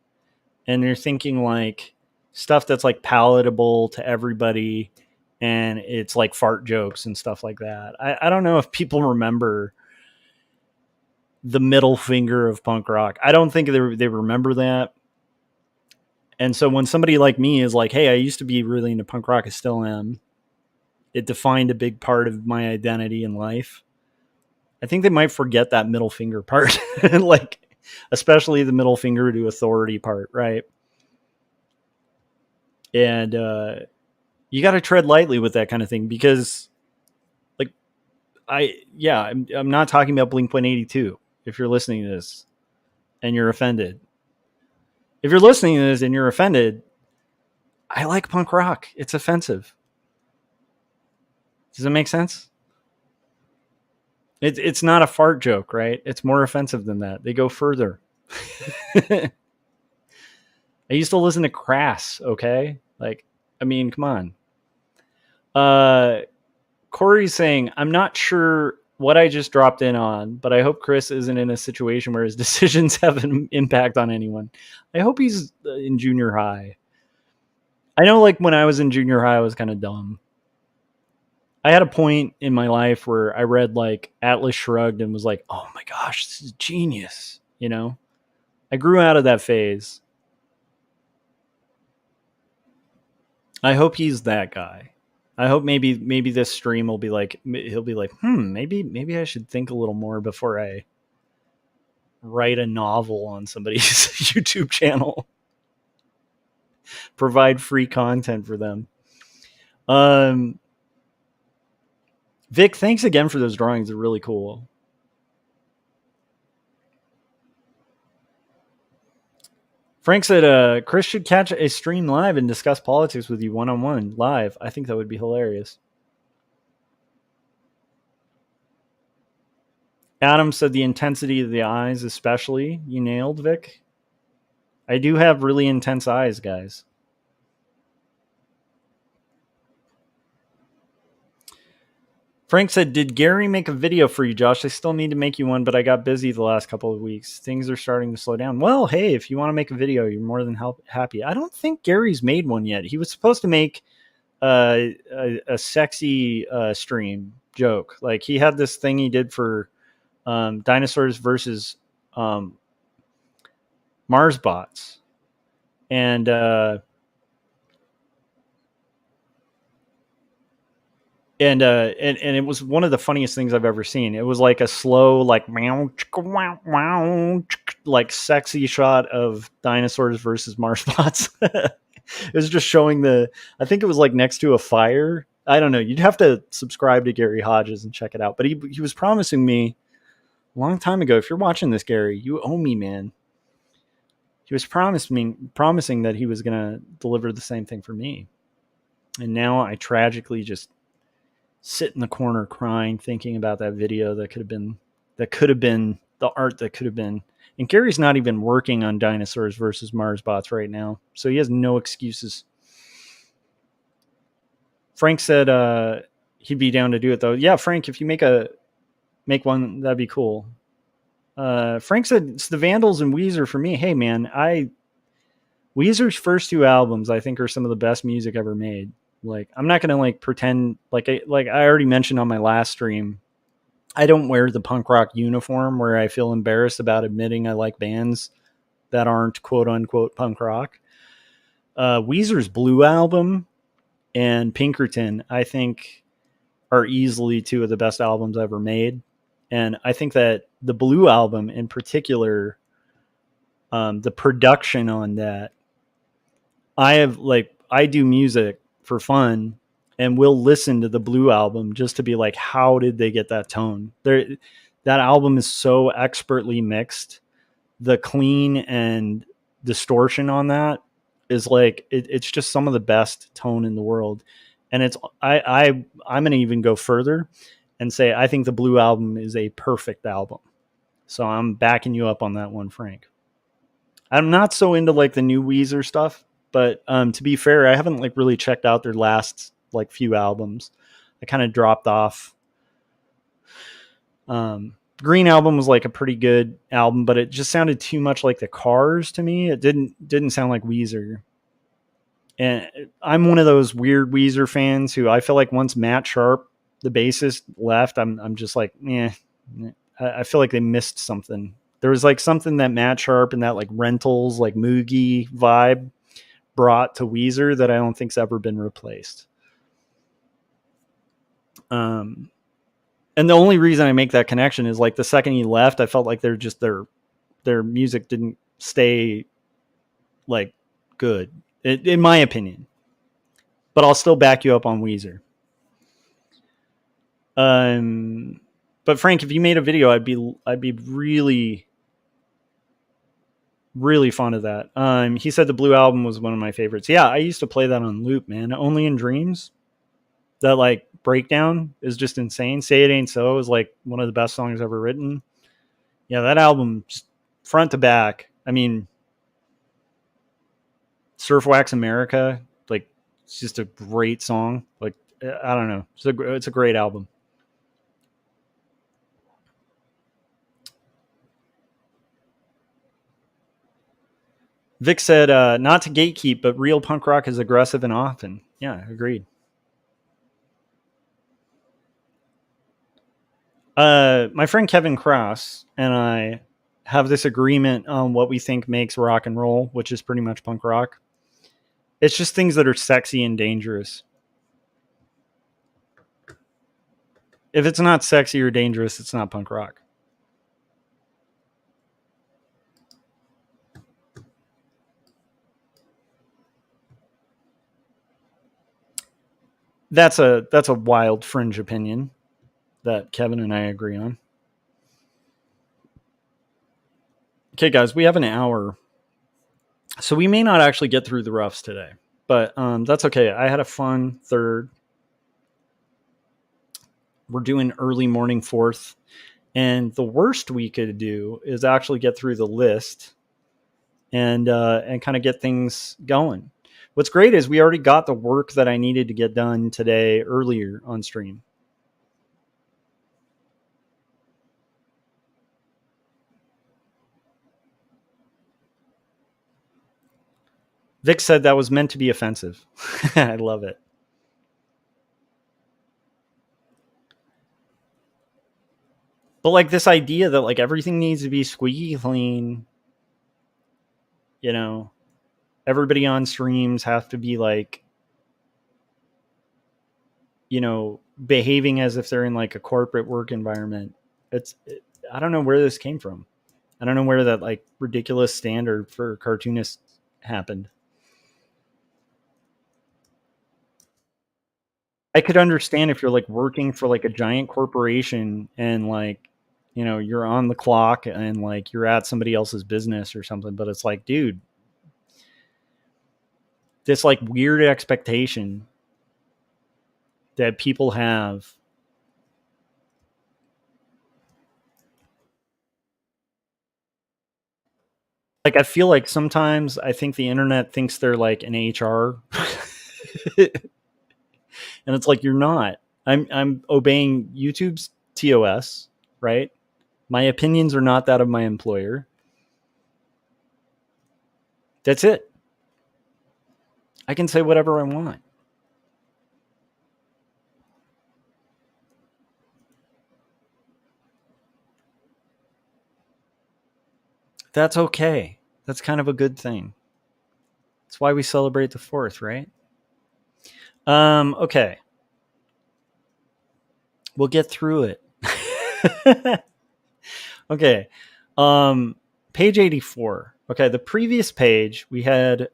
and they're thinking like stuff that's like palatable to everybody, and it's like fart jokes and stuff like that. I don't know if people remember the middle finger of punk rock. I don't think they remember that. And so when somebody like me is like, hey, I used to be really into punk rock, I still am. It defined a big part of my identity in life. I think they might forget that middle finger part, like especially the middle finger to authority part, right? And you got to tread lightly with that kind of thing because, like, I'm not talking about Blink 182. If you're listening to this and you're offended, if you're listening to this and you're offended, I like punk rock. It's offensive. Does it make sense? It's not a fart joke, right? It's more offensive than that. They go further. I used to listen to Crass, okay? Like, I mean, come on. Corey's saying, I'm not sure what I just dropped in on, but I hope Chris isn't in a situation where his decisions have an impact on anyone. I hope he's in junior high. I know, like, when I was in junior high, I was kind of dumb. I had a point in my life where I read like Atlas Shrugged and was like, oh my gosh, this is genius. You know, I grew out of that phase. I hope he's that guy. I hope maybe this stream will be like, he'll be like, maybe I should think a little more before I write a novel on somebody's YouTube channel. Provide free content for them. Vic, thanks again for those drawings. They're really cool. Frank said, Chris should catch a stream live and discuss politics with you one-on-one live. I think that would be hilarious. Adam said the intensity of the eyes, especially. You nailed, Vic. I do have really intense eyes, guys. Frank said, did Gary make a video for you, Josh? I still need to make you one, but I got busy the last couple of weeks. Things are starting to slow down. Well, hey, if you want to make a video, you're more than happy. I don't think Gary's made one yet. He was supposed to make a sexy stream joke. Like he had this thing he did for dinosaurs versus Mars bots. And and it was one of the funniest things I've ever seen. It was like a slow, like meow, chicka, wow, wow, like sexy shot of dinosaurs versus Mars bots. It was just showing I think it was like next to a fire. I don't know. You'd have to subscribe to Gary Hodges and check it out. But he was promising me a long time ago. If you're watching this, Gary, you owe me, man. He was promising that he was going to deliver the same thing for me. And now I tragically just sit in the corner crying, thinking about that video that could have been the art that could have been. And Gary's not even working on dinosaurs versus Mars bots right now, so he has no excuses. Frank said he'd be down to do it though. Yeah, Frank, if you make one, that'd be cool. Frank said it's the Vandals and Weezer for me. Hey man, Weezer's first two albums I think are some of the best music ever made. Like, I'm not gonna like pretend like I already mentioned on my last stream, I don't wear the punk rock uniform where I feel embarrassed about admitting I like bands that aren't quote unquote punk rock. Weezer's Blue album and Pinkerton, I think, are easily two of the best albums ever made. And I think that the Blue album in particular, the production on that, I do music for fun and we'll listen to the Blue album just to be like, how did they get that tone? That album is so expertly mixed. The clean and distortion on that is like, it's just some of the best tone in the world. And I'm going to even go further and say, I think the Blue album is a perfect album. So I'm backing you up on that one, Frank. I'm not so into like the new Weezer stuff, but to be fair, I haven't like really checked out their last like few albums. I kind of dropped off. Green album was like a pretty good album, but it just sounded too much like the Cars to me. It didn't sound like Weezer. And I'm one of those weird Weezer fans who I feel like once Matt Sharp, the bassist, left, I'm just like, I feel like they missed something. There was like something that Matt Sharp and that like Rentals, like Moogie vibe brought to Weezer that I don't think's ever been replaced. And the only reason I make that connection is like the second he left, I felt like they're just their music didn't stay like good, in my opinion. But I'll still back you up on Weezer. But Frank, if you made a video, I'd be really, really fond of that. He said the Blue album was one of my favorites. Yeah, I used to play that on loop, man. Only in Dreams. That like breakdown is just insane. Say It Ain't So is like one of the best songs ever written. Yeah, that album, just front to back. I mean, Surf Wax America, like it's just a great song. Like I don't know, it's a great album. Vic said, not to gatekeep, but real punk rock is aggressive and often. Yeah, agreed. My friend Kevin Cross and I have this agreement on what we think makes rock and roll, which is pretty much punk rock. It's just things that are sexy and dangerous. If it's not sexy or dangerous, it's not punk rock. That's a wild fringe opinion that Kevin and I agree on. Okay, guys, we have an hour. So we may not actually get through the roughs today, but that's okay. I had a fun third. We're doing early morning fourth. And the worst we could do is actually get through the list and kind of get things going. What's great is we already got the work that I needed to get done today earlier on stream. Vic said that was meant to be offensive. I love it. But like this idea that like everything needs to be squeaky clean, you know, everybody on streams have to be like, you know, behaving as if they're in like a corporate work environment. I don't know where this came from. I don't know where that like ridiculous standard for cartoonists happened. I could understand if you're like working for like a giant corporation and like, you know, you're on the clock and like you're at somebody else's business or something, but it's like, dude, this like weird expectation that people have. Like I feel like sometimes I think the internet thinks they're like an HR. And it's like you're not. I'm obeying YouTube's TOS, right? My opinions are not that of my employer. That's it. I can say whatever I want. That's okay. That's kind of a good thing. That's why we celebrate the 4th, right? Okay. We'll get through it. Okay. Page 84. Okay, the previous page we had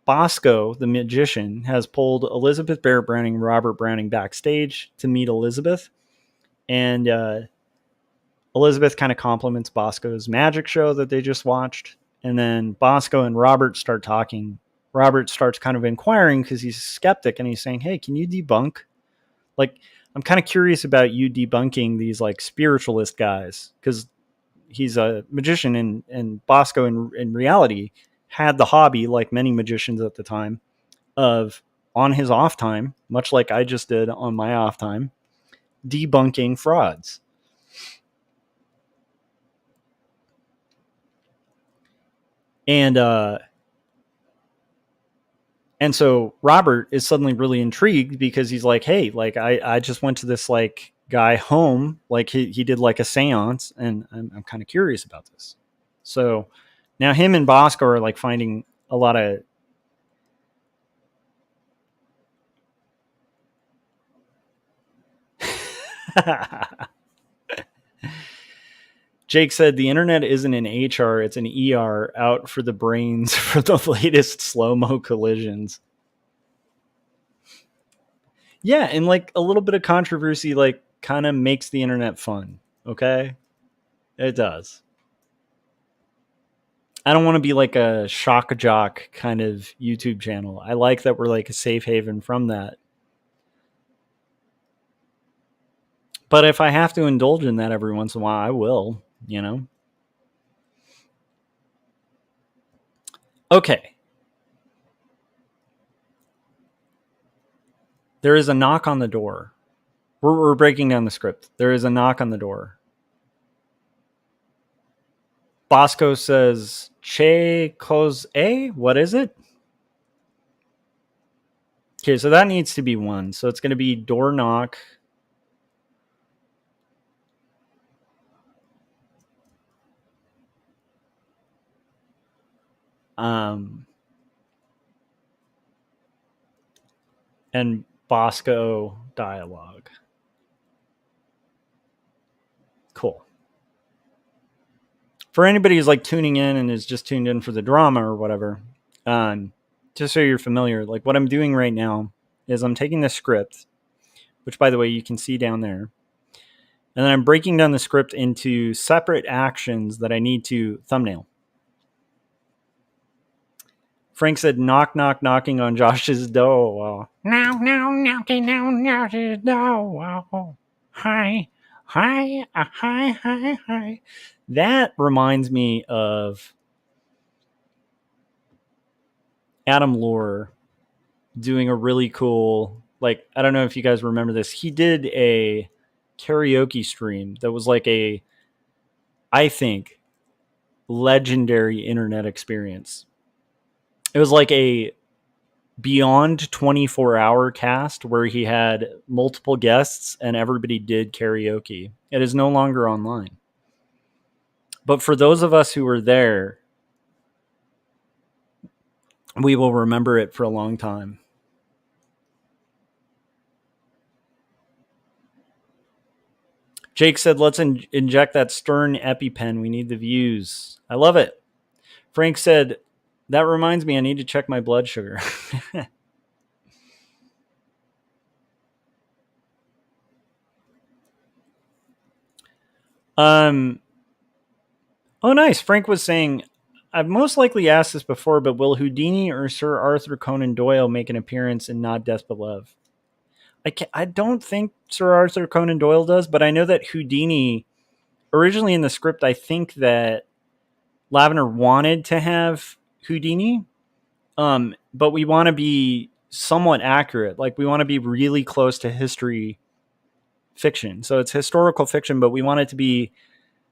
Bosco, the magician, has pulled Elizabeth Barrett Browning and Robert Browning backstage to meet Elizabeth. And Elizabeth kind of compliments Bosco's magic show that they just watched. And then Bosco and Robert start talking. Robert starts kind of inquiring because he's a skeptic and he's saying, hey, can you debunk? Like, I'm kind of curious about you debunking these like spiritualist guys because he's a magician and Bosco in reality had the hobby, like many magicians at the time, of on his off time, much like I just did on my off time, debunking frauds. And so Robert is suddenly really intrigued because he's like, hey, like I just went to this like guy home, like he did like a seance, and I'm kind of curious about this. So now him and Bosco are like finding a lot of Jake said the internet isn't an HR, it's an ER out for the brains for the latest slow-mo collisions. Yeah, and like a little bit of controversy like kind of makes the internet fun, okay? It does. I don't want to be like a shock jock kind of YouTube channel. I like that we're like a safe haven from that. But if I have to indulge in that every once in a while, I will, you know? Okay. There is a knock on the door. We're breaking down the script. There is a knock on the door. Bosco says, Che cos a? What is it? Okay, so that needs to be one. So it's going to be door knock. And Bosco dialogue. Cool. For anybody who's like tuning in and is just tuned in for the drama or whatever, just so you're familiar, like what I'm doing right now is I'm taking the script, which by the way, you can see down there. And then I'm breaking down the script into separate actions that I need to thumbnail. Frank said, knock, knock, knocking on Josh's door. No, knocking on Josh's door. Hi, hi, hi, hi, hi. That reminds me of Adam Lohr doing a really cool, like, I don't know if you guys remember this. He did a karaoke stream that was like a, I think, legendary internet experience. It was like a beyond 24-hour cast where he had multiple guests and everybody did karaoke. It is no longer online. But for those of us who were there, we will remember it for a long time. Jake said, let's inject that Stern EpiPen. We need the views. I love it. Frank said, that reminds me, I need to check my blood sugar. Oh, nice. Frank was saying, I've most likely asked this before, but will Houdini or Sir Arthur Conan Doyle make an appearance in Not Death But Love? I don't think Sir Arthur Conan Doyle does, but I know that Houdini, originally in the script, I think that Lavender wanted to have Houdini, but we want to be somewhat accurate. Like, we want to be really close to history fiction. So it's historical fiction, but we want it to be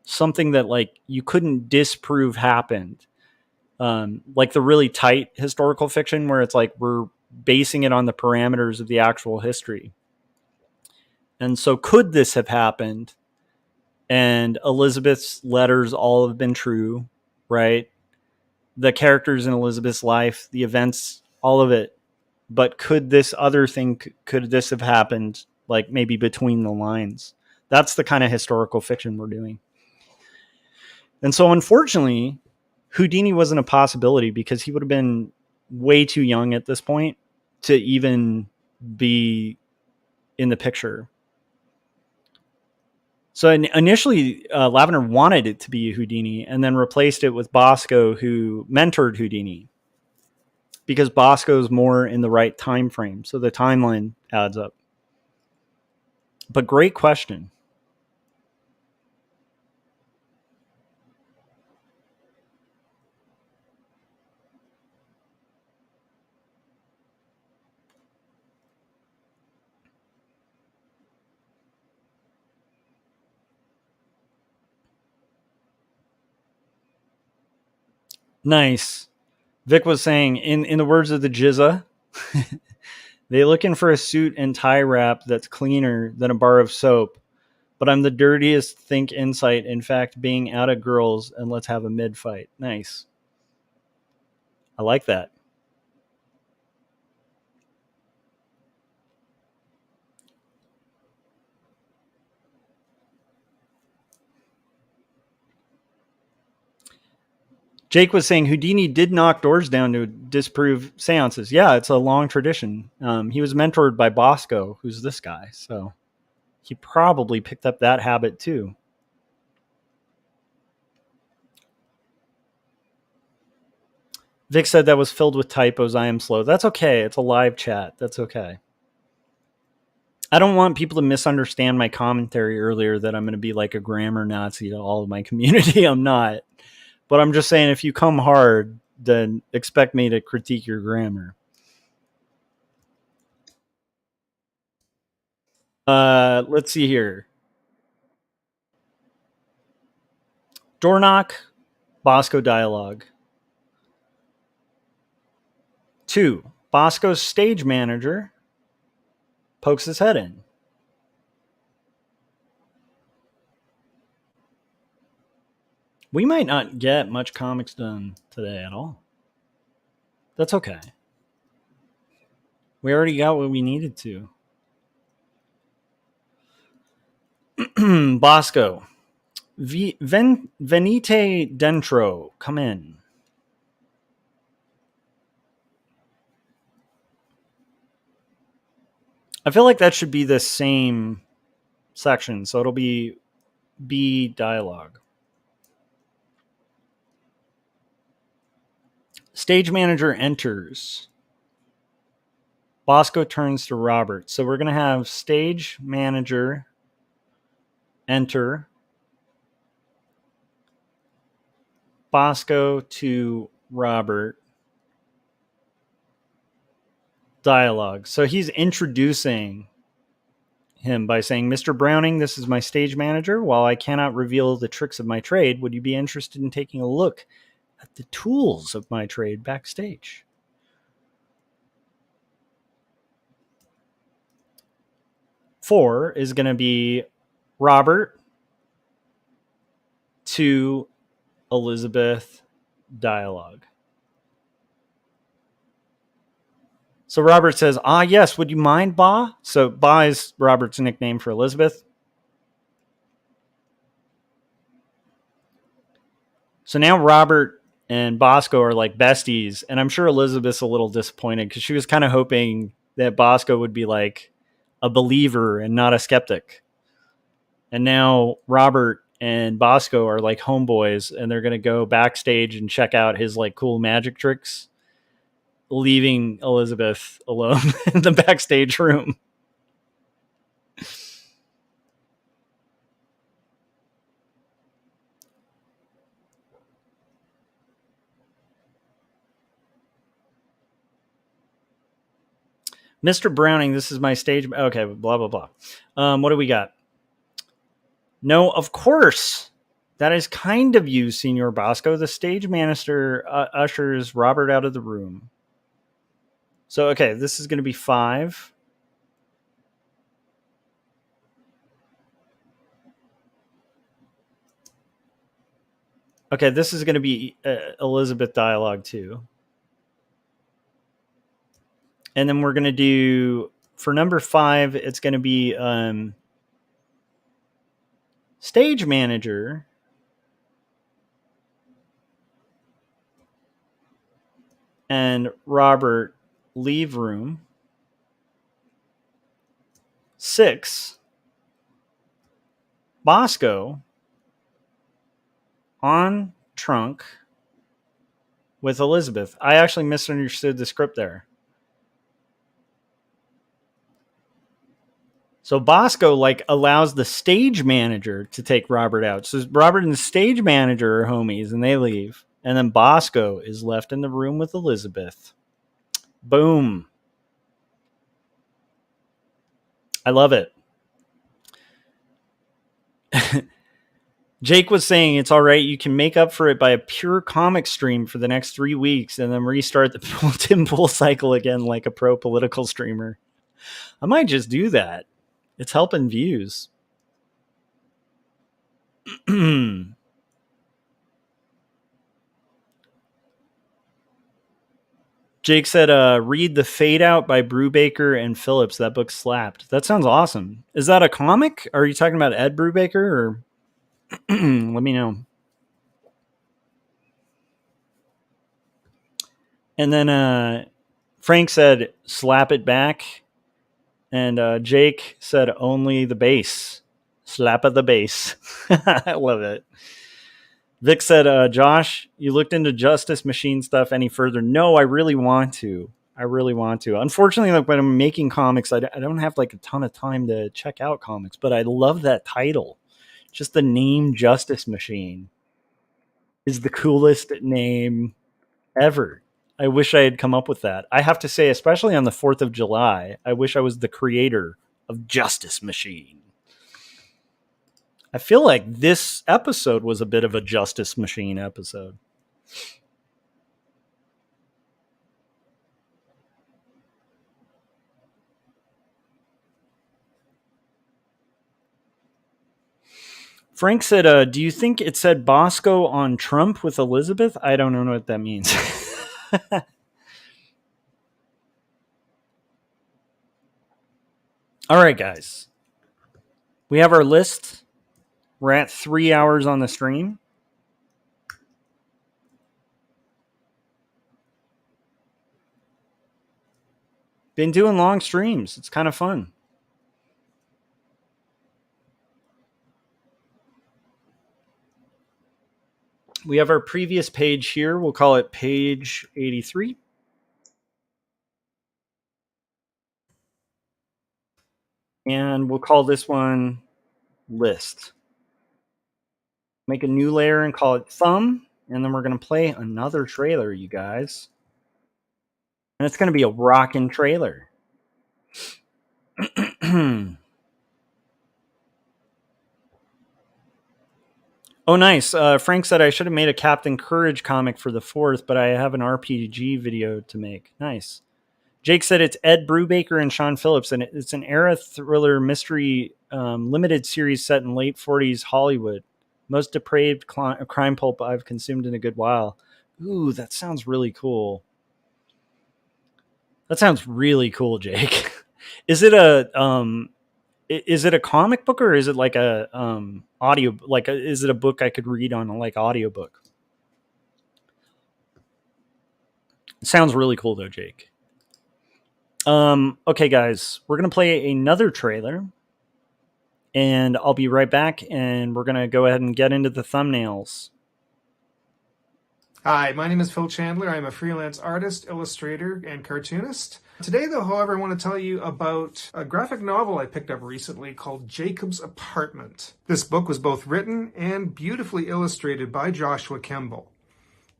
something that, like, you couldn't disprove happened. Like the really tight historical fiction where it's like we're basing it on the parameters of the actual history. And so could this have happened? And Elizabeth's letters all have been true, right? The characters in Elizabeth's life, the events, all of it. But could this other thing, could this have happened, like maybe between the lines? That's the kind of historical fiction we're doing. And so unfortunately, Houdini wasn't a possibility because he would have been way too young at this point to even be in the picture. So initially, Lavender wanted it to be Houdini and then replaced it with Bosco, who mentored Houdini, because Bosco's more in the right time frame. So the timeline adds up. But great question. Nice. Vic was saying, in the words of the Jizza, they looking for a suit and tie wrap that's cleaner than a bar of soap. But I'm the dirtiest think insight. In fact, being out of girls and let's have a mid fight. Nice. I like that. Jake was saying Houdini did knock doors down to disprove seances. Yeah, it's a long tradition. He was mentored by Bosco, who's this guy. So he probably picked up that habit too. Vic said that was filled with typos. I am slow. That's okay. It's a live chat. That's okay. I don't want people to misunderstand my commentary earlier that I'm going to be like a grammar Nazi to all of my community. I'm not. But I'm just saying, if you come hard, then expect me to critique your grammar. Let's see here. Door knock, Bosco dialogue. 2, Bosco's stage manager pokes his head in. We might not get much comics done today at all. That's okay. We already got what we needed to. Bosco. Venite dentro. Come in. I feel like that should be the same section. So it'll be B dialogue. Stage manager enters. Bosco turns to Robert. So we're going to have stage manager enter. Bosco to Robert. Dialogue. So he's introducing him by saying, Mr. Browning, this is my stage manager. While I cannot reveal the tricks of my trade, would you be interested in taking a look at the tools of my trade backstage? 4 is going to be Robert to Elizabeth dialogue. So Robert says, "Ah, yes, would you mind, Ba?" So Ba is Robert's nickname for Elizabeth. So now Robert and Bosco are like besties, and I'm sure Elizabeth's a little disappointed because she was kind of hoping that Bosco would be like a believer and not a skeptic. And now Robert and Bosco are like homeboys, and they're going to go backstage and check out his like cool magic tricks, leaving Elizabeth alone in the backstage room. Mr. Browning, this is my stage. Okay, blah, blah, blah. What do we got? No, of course. That is kind of you, Senor Bosco. The stage manager ushers Robert out of the room. So, okay, this is going to be 5. Okay, this is going to be Elizabeth dialogue too. And then we're going to do, for number 5, it's going to be stage manager and Robert leave room. 6, Bosco on trunk with Elizabeth. I actually misunderstood the script there. So Bosco like allows the stage manager to take Robert out. So Robert and the stage manager are homies and they leave. And then Bosco is left in the room with Elizabeth. Boom. I love it. Jake was saying it's all right. You can make up for it by a pure comic stream for the next 3 weeks and then restart the Tim Pool cycle again like a pro political streamer. I might just do that. It's helping views. Jake said, read The Fade Out by Brubaker and Phillips. That book slapped. That sounds awesome. Is that a comic? Are you talking about Ed Brubaker? Or let me know. And then Frank said, slap it back. And Jake said, only the bass. Slap at the bass. I love it. Vic said, Josh, you looked into Justice Machine stuff any further? No, I really want to. Unfortunately, like when I'm making comics, I don't have like a ton of time to check out comics, but I love that title. Just the name Justice Machine is the coolest name ever. I wish I had come up with that. I have to say, especially on the 4th of July, I wish I was the creator of Justice Machine. I feel like this episode was a bit of a Justice Machine episode. Frank said, do you think it said Bosco on Trump with Elizabeth? I don't know what that means. All right, guys. We have our list. We're at 3 hours on the stream. Been doing long streams. It's kind of fun. We have our previous page here. We'll call it page 83. And we'll call this one list. Make a new layer and call it thumb. And then we're going to play another trailer, you guys. And it's going to be a rockin' trailer. Oh, nice. Frank said I should have made a Captain Courage comic for the 4th, but I have an RPG video to make. Nice. Jake said it's Ed Brubaker and Sean Phillips, and it's an era thriller mystery limited series set in late 40s Hollywood. Most depraved crime pulp I've consumed in a good while. Ooh, that sounds really cool. That sounds really cool, Jake. Is it a comic book, or is it like a audio, is it a book I could read on a audiobook? It sounds really cool though, Jake. Okay guys, we're going to play another trailer and I'll be right back and we're going to go ahead and get into the thumbnails. Hi, my name is Phil Chandler. I'm a freelance artist, illustrator, and cartoonist. Today, though, however, I want to tell you about a graphic novel I picked up recently called Jacob's Apartment. This book was both written and beautifully illustrated by Joshua Kemble.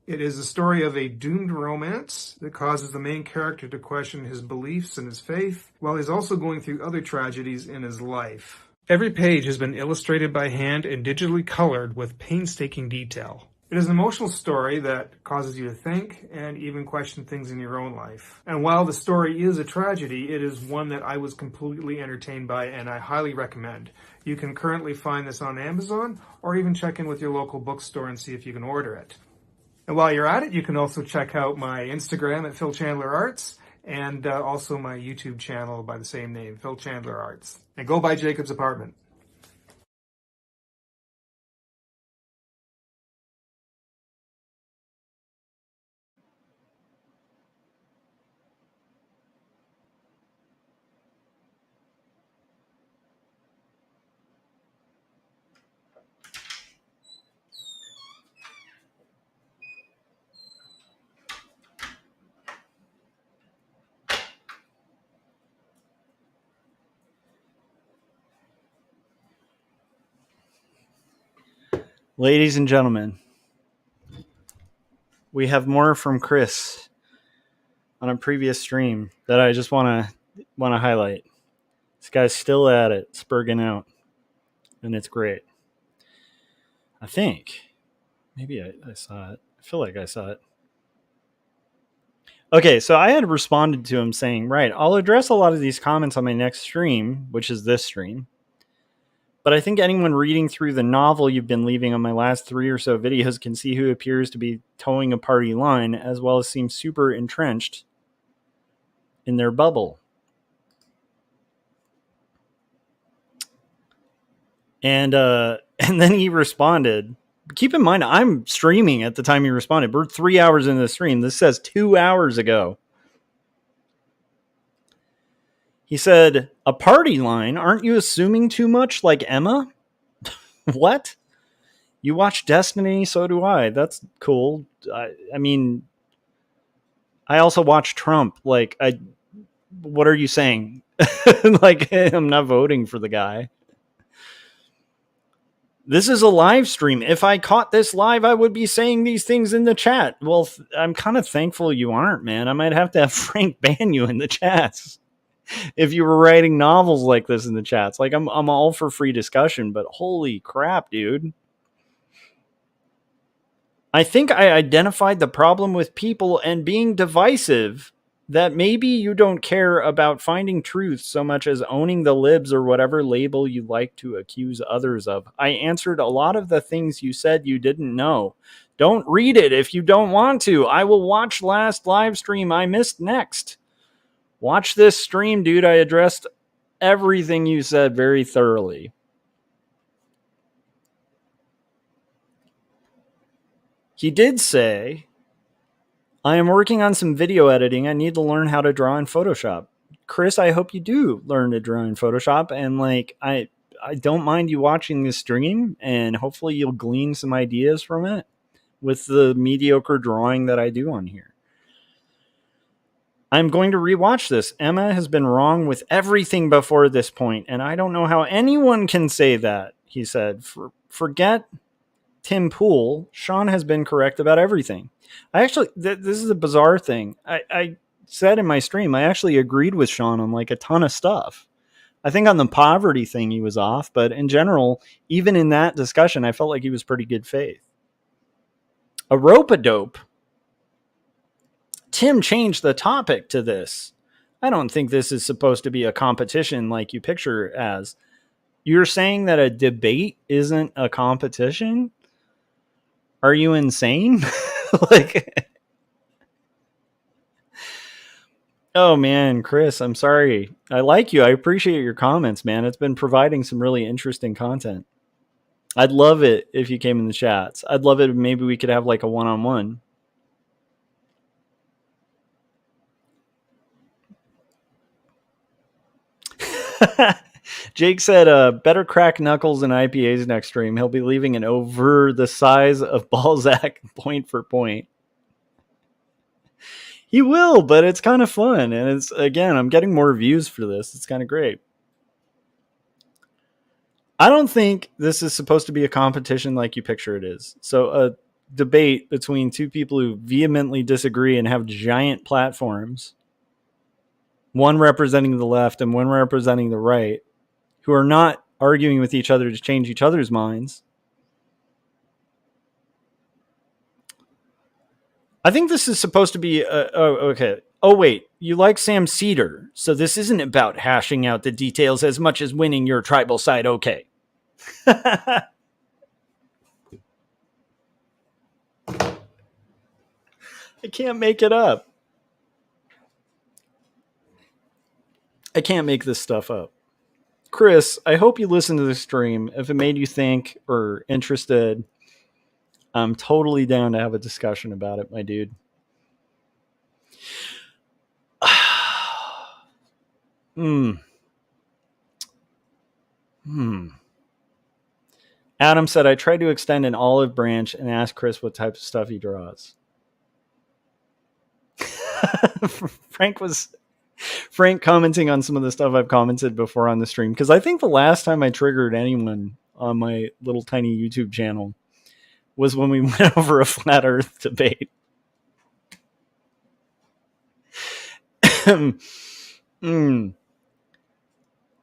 It is the story of a doomed romance that causes the main character to question his beliefs and his faith, while he's also going through other tragedies in his life. Every page has been illustrated by hand and digitally colored with painstaking detail. It is an emotional story that causes you to think and even question things in your own life. And while the story is a tragedy, it is one that I was completely entertained by and I highly recommend. You can currently find this on Amazon or even check in with your local bookstore and see if you can order it. And while you're at it, you can also check out my Instagram at Phil Chandler Arts and also my YouTube channel by the same name, Phil Chandler Arts. And go buy Jacob's Apartment. Ladies and gentlemen, we have more from Chris on a previous stream that I just want to highlight. This guy's still at it, spurging out, and it's great. I think maybe I saw it. I feel like I saw it. Okay, so I had responded to him saying, right, I'll address a lot of these comments on my next stream, which is this stream. But I think anyone reading through the novel you've been leaving on my last 3 or so videos can see who appears to be towing a party line, as well as seems super entrenched in their bubble. And then he responded. Keep in mind, I'm streaming at the time he responded. We're 3 hours into the stream. This says 2 hours ago. He said, a party line? Aren't you assuming too much like Emma? What? You watch Destiny? So do I. That's cool. I mean, I also watch Trump. What are you saying? I'm not voting for the guy. This is a live stream. If I caught this live, I would be saying these things in the chat. Well, I'm kind of thankful you aren't, man. I might have to have Frank ban you in the chats. If you were writing novels like this in the chats. I'm all for free discussion, but holy crap, dude. I think I identified the problem with people and being divisive, that maybe you don't care about finding truth so much as owning the libs or whatever label you like to accuse others of. I answered a lot of the things you said you didn't know. Don't read it if you don't want to. I will watch last live stream I missed next. Watch this stream, dude. I addressed everything you said very thoroughly. He did say, I am working on some video editing. I need to learn how to draw in Photoshop. Chris, I hope you do learn to draw in Photoshop. And I don't mind you watching this stream, and hopefully you'll glean some ideas from it with the mediocre drawing that I do on here. I'm going to rewatch this. Emma has been wrong with everything before this point, and I don't know how anyone can say that, he said. Forget Tim Pool. Sean has been correct about everything. I actually, this is a bizarre thing. I said in my stream, I actually agreed with Sean on a ton of stuff. I think on the poverty thing he was off, but in general, even in that discussion, I felt like he was pretty good faith. A rope-a-dope. Tim changed the topic to this. I don't think this is supposed to be a competition like you picture it as. You're saying that a debate isn't a competition? Are you insane? Like, oh man, Chris, I'm sorry. I like you. I appreciate your comments, man. It's been providing some really interesting content. I'd love it if you came in the chats. I'd love it if maybe we could have like a one-on-one. Jake said, better crack knuckles and IPAs next stream. He'll be leaving an over the size of Balzac point for point. He will, but it's kind of fun. And it's, again, I'm getting more views for this. It's kind of great. I don't think this is supposed to be a competition like you picture it is. So a debate between two people who vehemently disagree and have giant platforms, one representing the left and one representing the right, who are not arguing with each other to change each other's minds. I think this is supposed to be okay. Oh wait, you like Sam Cedar, so this isn't about hashing out the details as much as winning your tribal side. Okay. I can't make it up. I can't make this stuff up. Chris, I hope you listened to the stream. If it made you think or interested, I'm totally down to have a discussion about it, my dude. Adam said, I tried to extend an olive branch and ask Chris what type of stuff he draws. Frank commenting on some of the stuff I've commented before on the stream, because I think the last time I triggered anyone on my little tiny YouTube channel was when we went over a flat earth debate.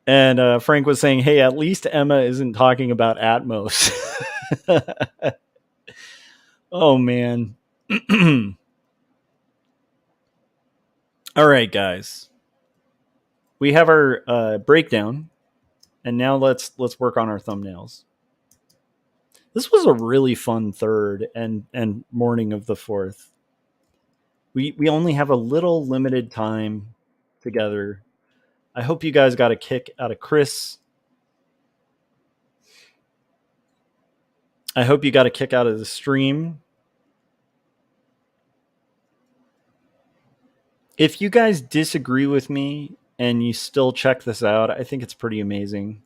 And Frank was saying, hey, at least Emma isn't talking about Atmos. Oh, man. All right, guys. We have our breakdown, and now let's work on our thumbnails. This was a really fun third and morning of the 4th. We only have a little limited time together. I hope you guys got a kick out of Chris. I hope you got a kick out of the stream. If you guys disagree with me and you still check this out, I think it's pretty amazing.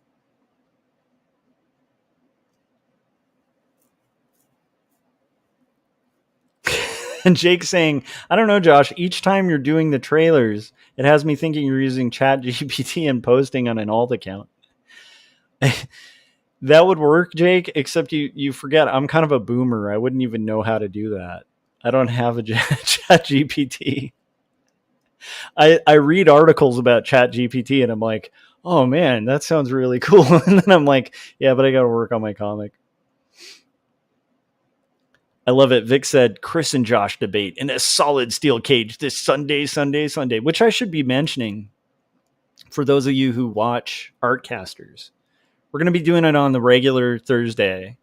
And Jake saying, I don't know, Josh, each time you're doing the trailers, it has me thinking you're using ChatGPT and posting on an alt account. That would work, Jake, except you forget I'm kind of a boomer. I wouldn't even know how to do that. I don't have a ChatGPT. I read articles about ChatGPT and I'm like, oh man, that sounds really cool. And then I'm like, yeah, but I got to work on my comic. I love it. Vic said, Chris and Josh debate in a solid steel cage this Sunday, which I should be mentioning for those of you who watch Artcasters. We're going to be doing it on the regular Thursday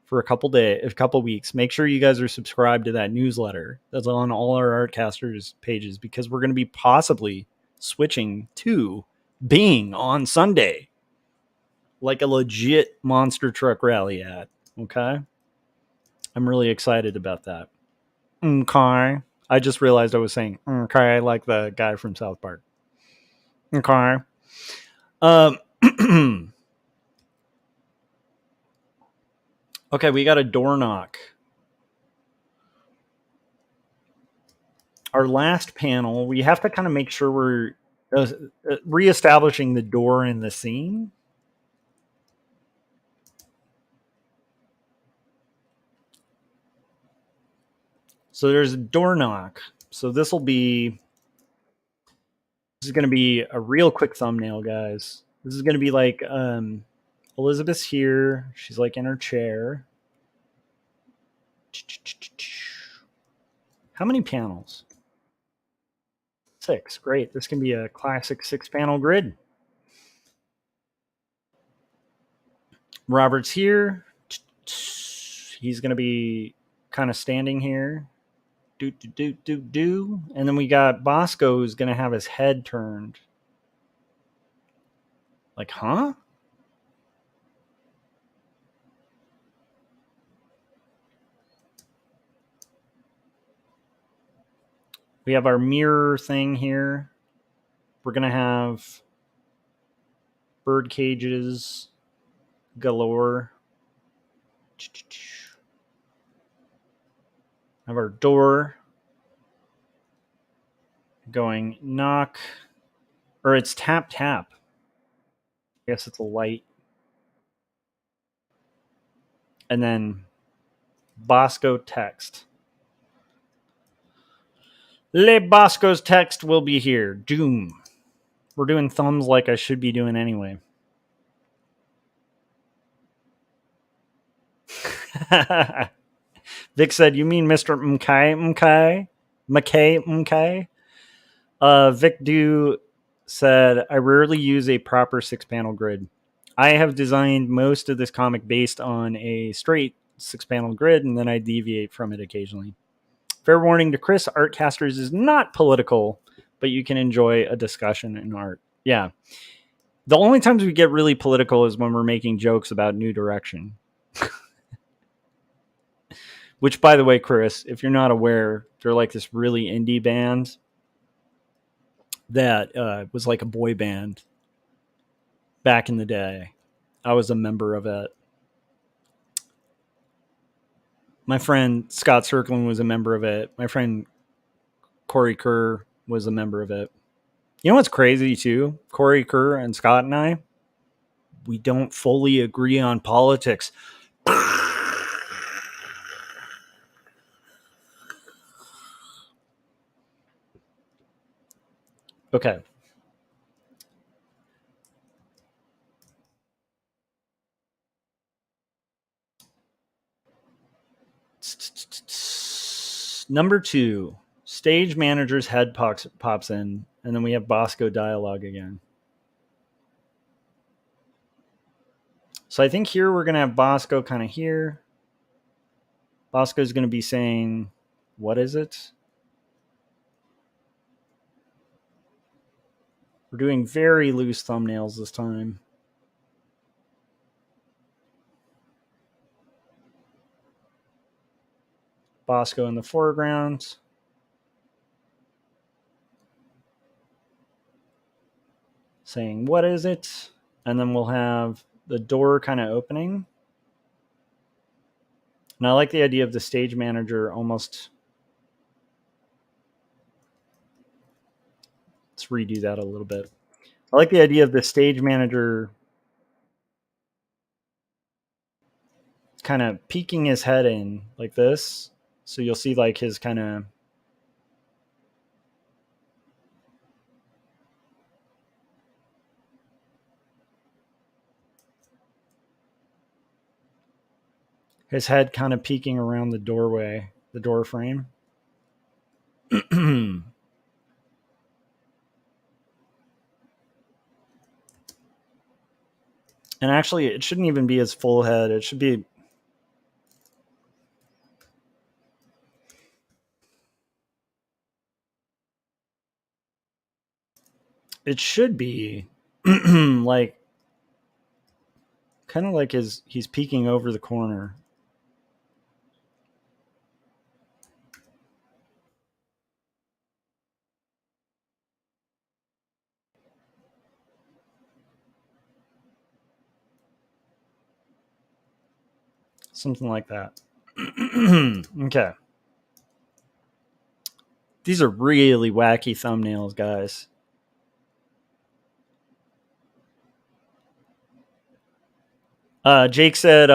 for a couple weeks. Make sure you guys are subscribed to that newsletter that's on all our Artcasters pages, because we're going to be possibly switching to being on Sunday, like a legit monster truck rally ad. Okay. I'm really excited about that. Okay. I just realized I was saying, okay, like the guy from South Park. Okay. Okay, we got a door knock. Our last panel, we have to kind of make sure we're reestablishing the door in the scene. So there's a door knock. So this is going to be a real quick thumbnail, guys. This is going to be like Elizabeth's here. She's like in her chair. How many panels? 6. Great. This can be a classic 6-panel grid. Robert's here. He's going to be kind of standing here. Do. And then we got Bosco, who's going to have his head turned. Like, huh? We have our mirror thing here. We're going to have bird cages galore. Have our door going knock, or it's tap tap. I guess it's a light. And then Bosco text. Le Bosco's text will be here. Doom. We're doing thumbs like I should be doing anyway. Vic said, you mean Mr. MK? Vic Do said, I rarely use a proper 6-panel grid. I have designed most of this comic based on a straight 6-panel grid, and then I deviate from it occasionally. Fair warning to Chris, Artcasters is not political, but you can enjoy a discussion in art. Yeah. The only times we get really political is when we're making jokes about New Direction. Which, by the way, Chris, if you're not aware, they're like this really indie band that was like a boy band back in the day. I was a member of it. My friend Scott Circlin was a member of it. My friend Corey Kerr was a member of it. You know what's crazy too? Corey Kerr and Scott and I, we don't fully agree on politics. Okay. Number 2, stage manager's head pops in, and then we have Bosco dialogue again. So I think here we're going to have Bosco kind of here. Bosco's going to be saying, what is it? We're doing very loose thumbnails this time. Bosco in the foreground. Saying, what is it? And then we'll have the door kind of opening. And I like the idea of the stage manager almost... Let's redo that a little bit. I like the idea of the stage manager kind of peeking his head in like this. So you'll see like his kind of... his head kind of peeking around the doorway, the door frame. And actually, it shouldn't even be his full head. It should be... It should be like... kind of like he's peeking over the corner. Something like that. Okay. These are really wacky thumbnails, guys. Jake said,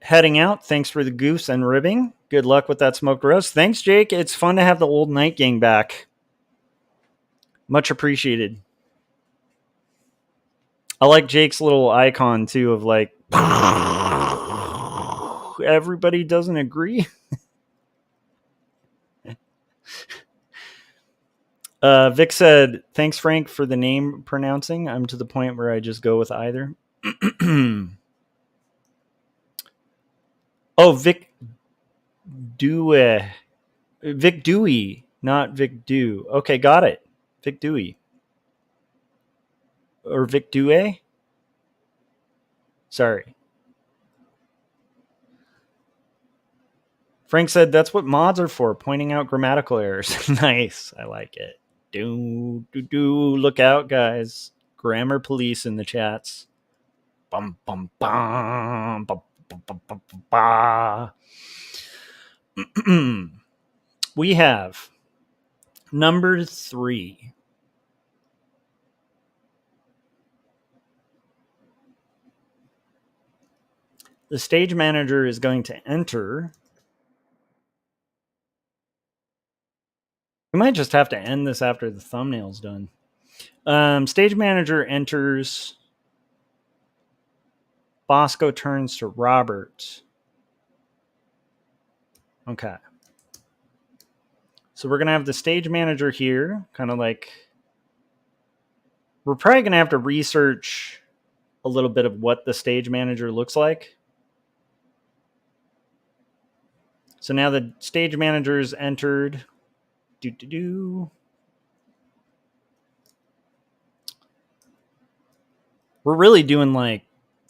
heading out. Thanks for the goose and ribbing. Good luck with that smoked roast. Thanks, Jake. It's fun to have the old Night Gang back. Much appreciated. I like Jake's little icon, too, of like... everybody doesn't agree. Vic said, thanks, Frank, for the name pronouncing. I'm to the point where I just go with either. Oh, Vic Dewey. Vic Dewey, not Vic Dew. Okay, got it. Vic Dewey. Or Vic Dewey? Sorry. Frank said, that's what mods are for, pointing out grammatical errors. Nice. I like it. Look out, guys. Grammar police in the chats. Bum, bum, bum, bum, bum, bum, bum, bum, bum. We have number 3. The stage manager is going to enter. We might just have to end this after the thumbnail's done. Stage manager enters. Bosco turns to Robert. Okay. So we're going to have the stage manager here, kind of like... We're probably going to have to research a little bit of what the stage manager looks like. So now the stage manager's entered. We're really doing like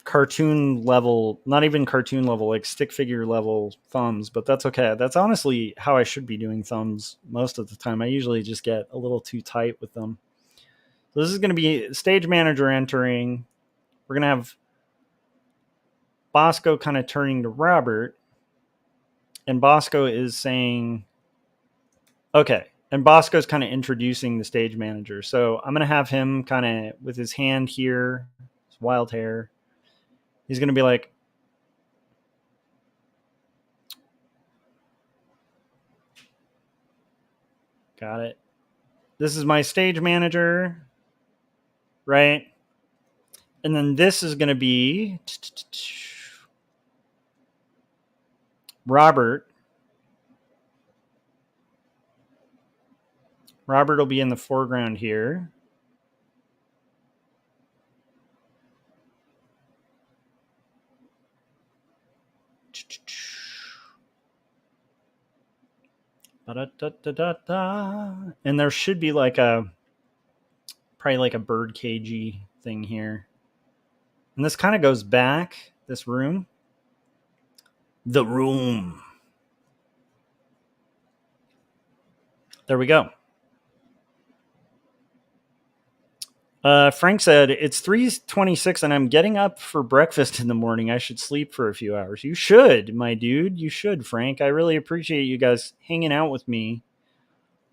cartoon level, not even cartoon level, like stick figure level thumbs, but that's okay. That's honestly how I should be doing thumbs most of the time. I usually just get a little too tight with them. So this is going to be stage manager entering. We're going to have Bosco kind of turning to Robert. And Bosco is saying, okay. And Bosco's kind of introducing the stage manager. So I'm going to have him kind of with his hand here, his wild hair. He's going to be like, got it. This is my stage manager, right? And then this is going to be Robert. Robert will be in the foreground here. And there should be like probably like a bird cagey thing here. And this kind of goes back, this room. The room. There we go. Frank said, it's 3:26 and I'm getting up for breakfast in the morning. I should sleep for a few hours. You should, my dude. You should, Frank. I really appreciate you guys hanging out with me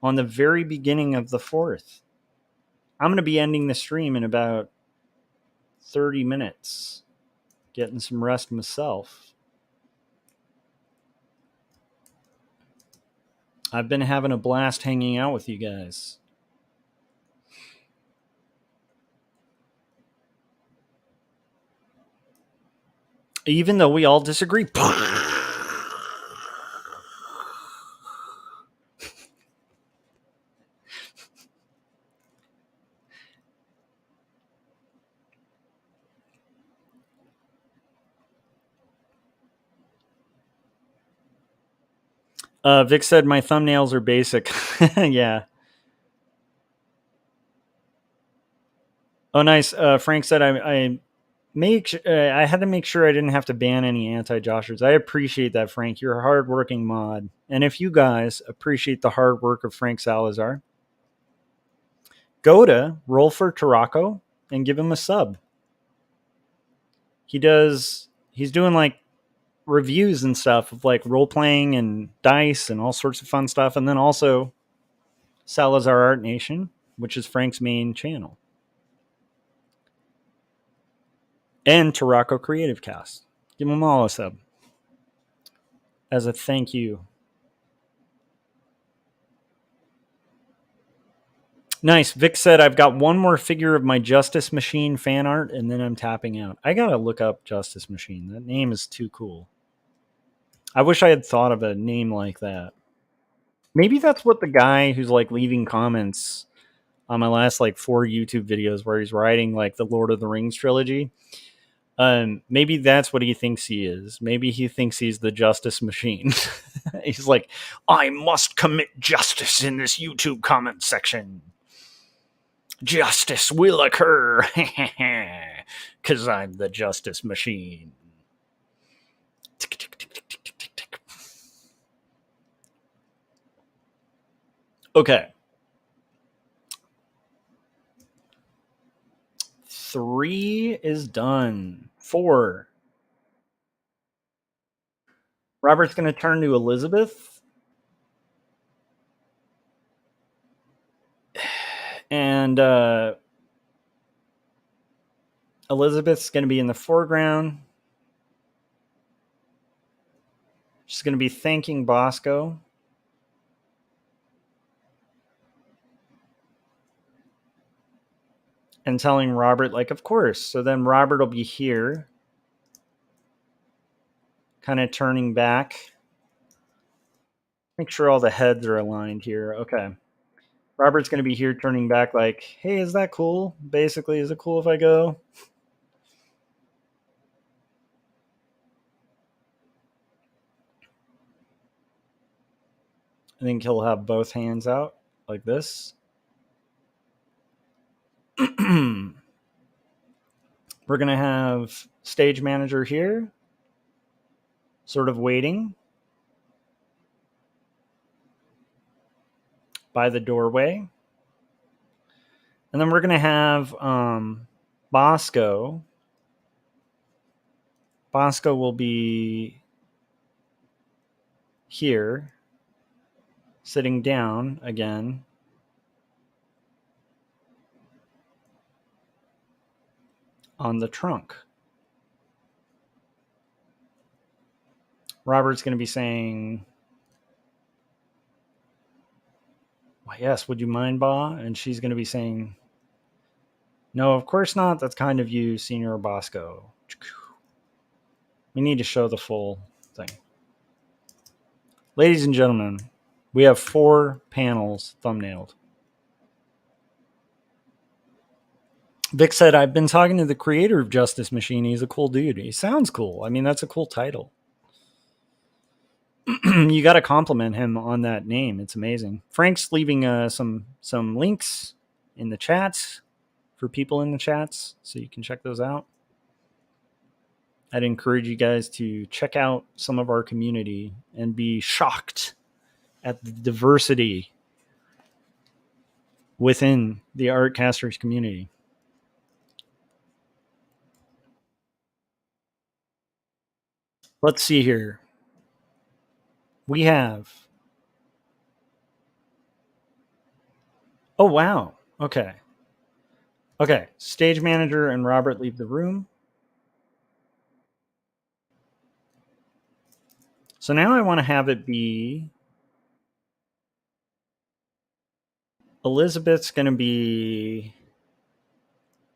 on the very beginning of the 4th. I'm going to be ending the stream in about 30 minutes. Getting some rest myself. I've been having a blast hanging out with you guys. Even though we all disagree. Vic said my thumbnails are basic. Yeah. Oh, nice. Frank said I had to make sure I didn't have to ban any anti-Joshers. I appreciate that, Frank. You're a hardworking mod. And if you guys appreciate the hard work of Frank Salazar, go to Roll for Tarako and give him a sub. He's doing like reviews and stuff of like role-playing and dice and all sorts of fun stuff. And then also Salazar Art Nation, which is Frank's main channel. And Tarako Creative Cast. Give them all a sub. As a thank you. Nice. Vic said, I've got one more figure of my Justice Machine fan art, and then I'm tapping out. I gotta look up Justice Machine. That name is too cool. I wish I had thought of a name like that. Maybe that's what the guy who's like leaving comments on my last like 4 YouTube videos where he's writing like the Lord of the Rings trilogy. Maybe that's what he thinks he is. Maybe he thinks he's the justice machine. He's like, I must commit justice in this YouTube comment section. Justice will occur. Because I'm the justice machine. Tick, tick, tick, tick, tick, tick, tick. Okay. 3 is done. 4. Robert's going to turn to Elizabeth. And Elizabeth's going to be in the foreground. She's going to be thanking Bosco. And telling Robert, like, of course. So then Robert will be here. Kind of turning back. Make sure all the heads are aligned here. Okay. Robert's going to be here turning back like, hey, is that cool? Basically, is it cool if I go? I think he'll have both hands out like this. We're going to have stage manager here, sort of waiting by the doorway. And then we're going to have Bosco. Bosco will be here, sitting down again. On the trunk. Robert's going to be saying, well, yes, would you mind, Ba? And she's going to be saying, no, of course not. That's kind of you, Senior Bosco. We need to show the full thing. Ladies and gentlemen, we have 4 panels thumbnailed. Vic said, I've been talking to the creator of Justice Machine. He's a cool dude. He sounds cool. I mean, that's a cool title. You got to compliment him on that name. It's amazing. Frank's leaving some links in the chats for people in the chats, so you can check those out. I'd encourage you guys to check out some of our community and be shocked at the diversity within the Artcasters community. Let's see here. We have... Oh, wow. Okay. Okay. Stage manager and Robert leave the room. So now I want to have it be... Elizabeth's going to be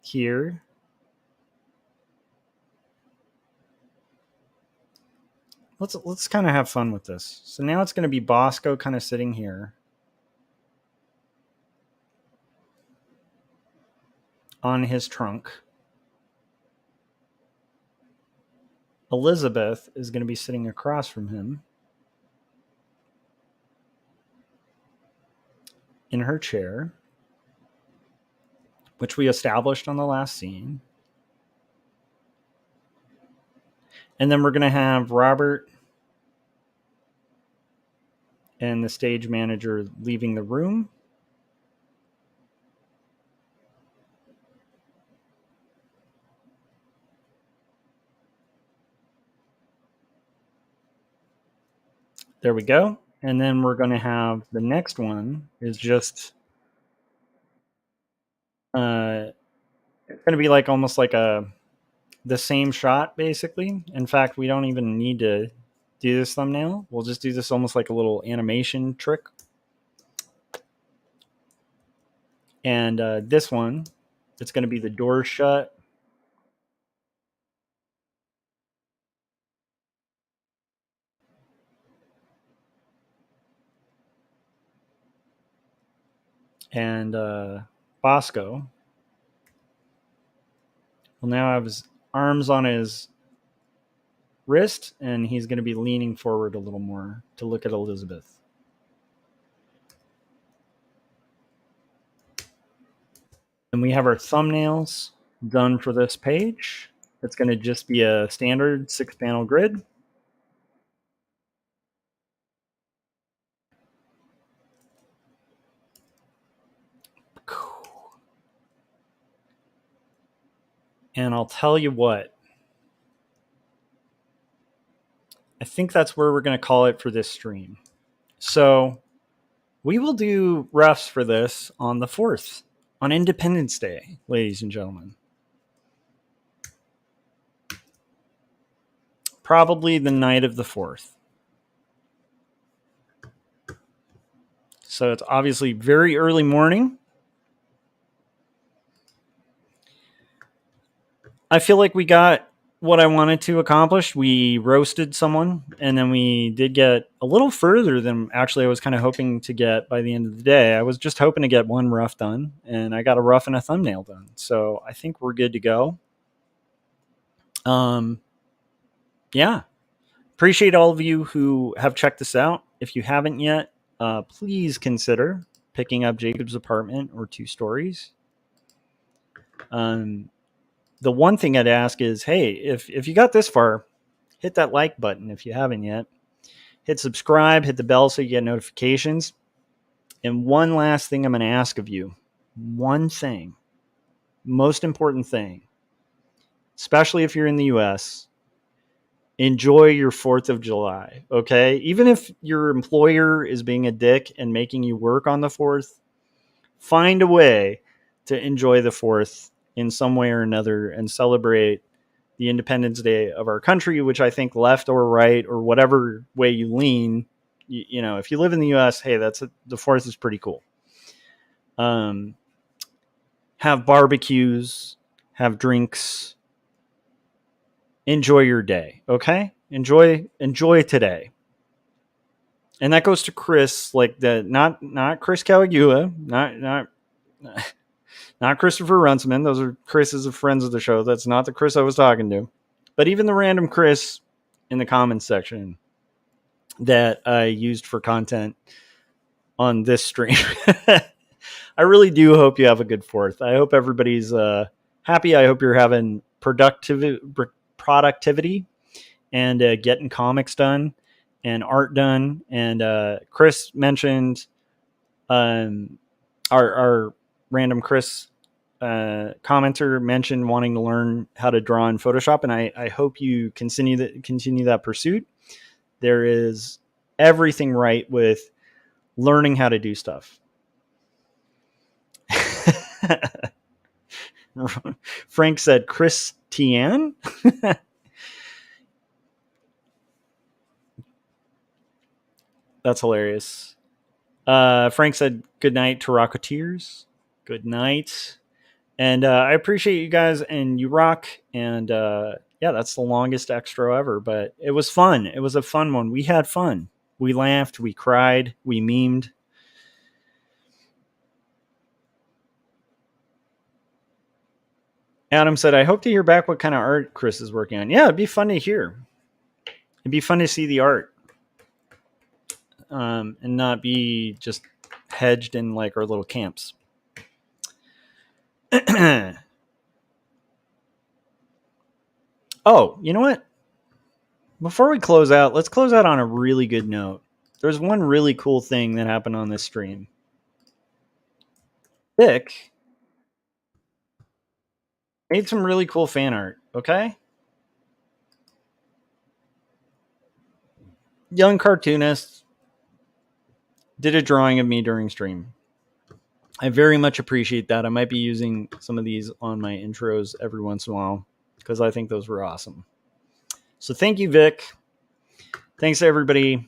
here. Let's kind of have fun with this. So now it's going to be Bosco kind of sitting here on his trunk. Elizabeth is going to be sitting across from him in her chair, which we established on the last scene. And then we're going to have Robert and the stage manager leaving the room. There we go. And then we're going to have the next one is just... it's going to be like almost like the same shot, basically. In fact, we don't even need to do this thumbnail. We'll just do this almost like a little animation trick. And this one, it's going to be the door shut. And Bosco will now have his arms on his wrist, and he's going to be leaning forward a little more to look at Elizabeth. And we have our thumbnails done for this page. It's going to just be a standard 6-panel grid. And I'll tell you what, I think that's where we're going to call it for this stream. So we will do roughs for this on the 4th, on Independence Day, ladies and gentlemen. Probably the night of the 4th. So it's obviously very early morning. I feel like we got what I wanted to accomplish. We roasted someone, and then we did get a little further than actually I was kind of hoping to get by the end of the day. I was just hoping to get one rough done, and I got a rough and a thumbnail done. So I think we're good to go. Yeah. Appreciate all of you who have checked this out. If you haven't yet, please consider picking up Jacob's Apartment or 2 Stories. The one thing I'd ask is, hey, if you got this far, hit that like button if you haven't yet. Hit subscribe, hit the bell so you get notifications. And one last thing I'm going to ask of you. One thing. Most important thing. Especially if you're in the U.S., enjoy your 4th of July, okay? Even if your employer is being a dick and making you work on the 4th, find a way to enjoy the 4th in some way or another and celebrate the Independence Day of our country, which I think left or right or whatever way you lean, you know, if you live in the U.S., hey, the 4th is pretty cool. Have barbecues, have drinks, enjoy your day, okay? Enjoy today. And that goes to Chris, like not Chris Caligula, not Christopher Runciman. Those are Chris's of friends of the show. That's not the Chris I was talking to. But even the random Chris in the comments section that I used for content on this stream. I really do hope you have a good 4th. I hope everybody's happy. I hope you're having productivity and getting comics done and art done. And Chris mentioned our random Chris commenter mentioned wanting to learn how to draw in Photoshop, and I hope you continue that pursuit. There is everything right with learning how to do stuff. Frank said Chris Tian. That's hilarious. Frank said good night to Rocketeers. Good night. And I appreciate you guys, and you rock. And yeah, that's the longest extra ever, but it was fun. It was a fun one. We had fun. We laughed. We cried. We memed. Adam said, I hope to hear back what kind of art Chris is working on. Yeah, it'd be fun to hear. It'd be fun to see the art. And not be just hedged in like our little camps. Oh, you know what? Before we close out, let's close out on a really good note. There's one really cool thing that happened on this stream. Vic made some really cool fan art, okay? Young cartoonist did a drawing of me during stream. I very much appreciate that. I might be using some of these on my intros every once in a while because I think those were awesome. So thank you, Vic. Thanks, everybody.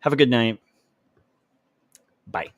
Have a good night. Bye.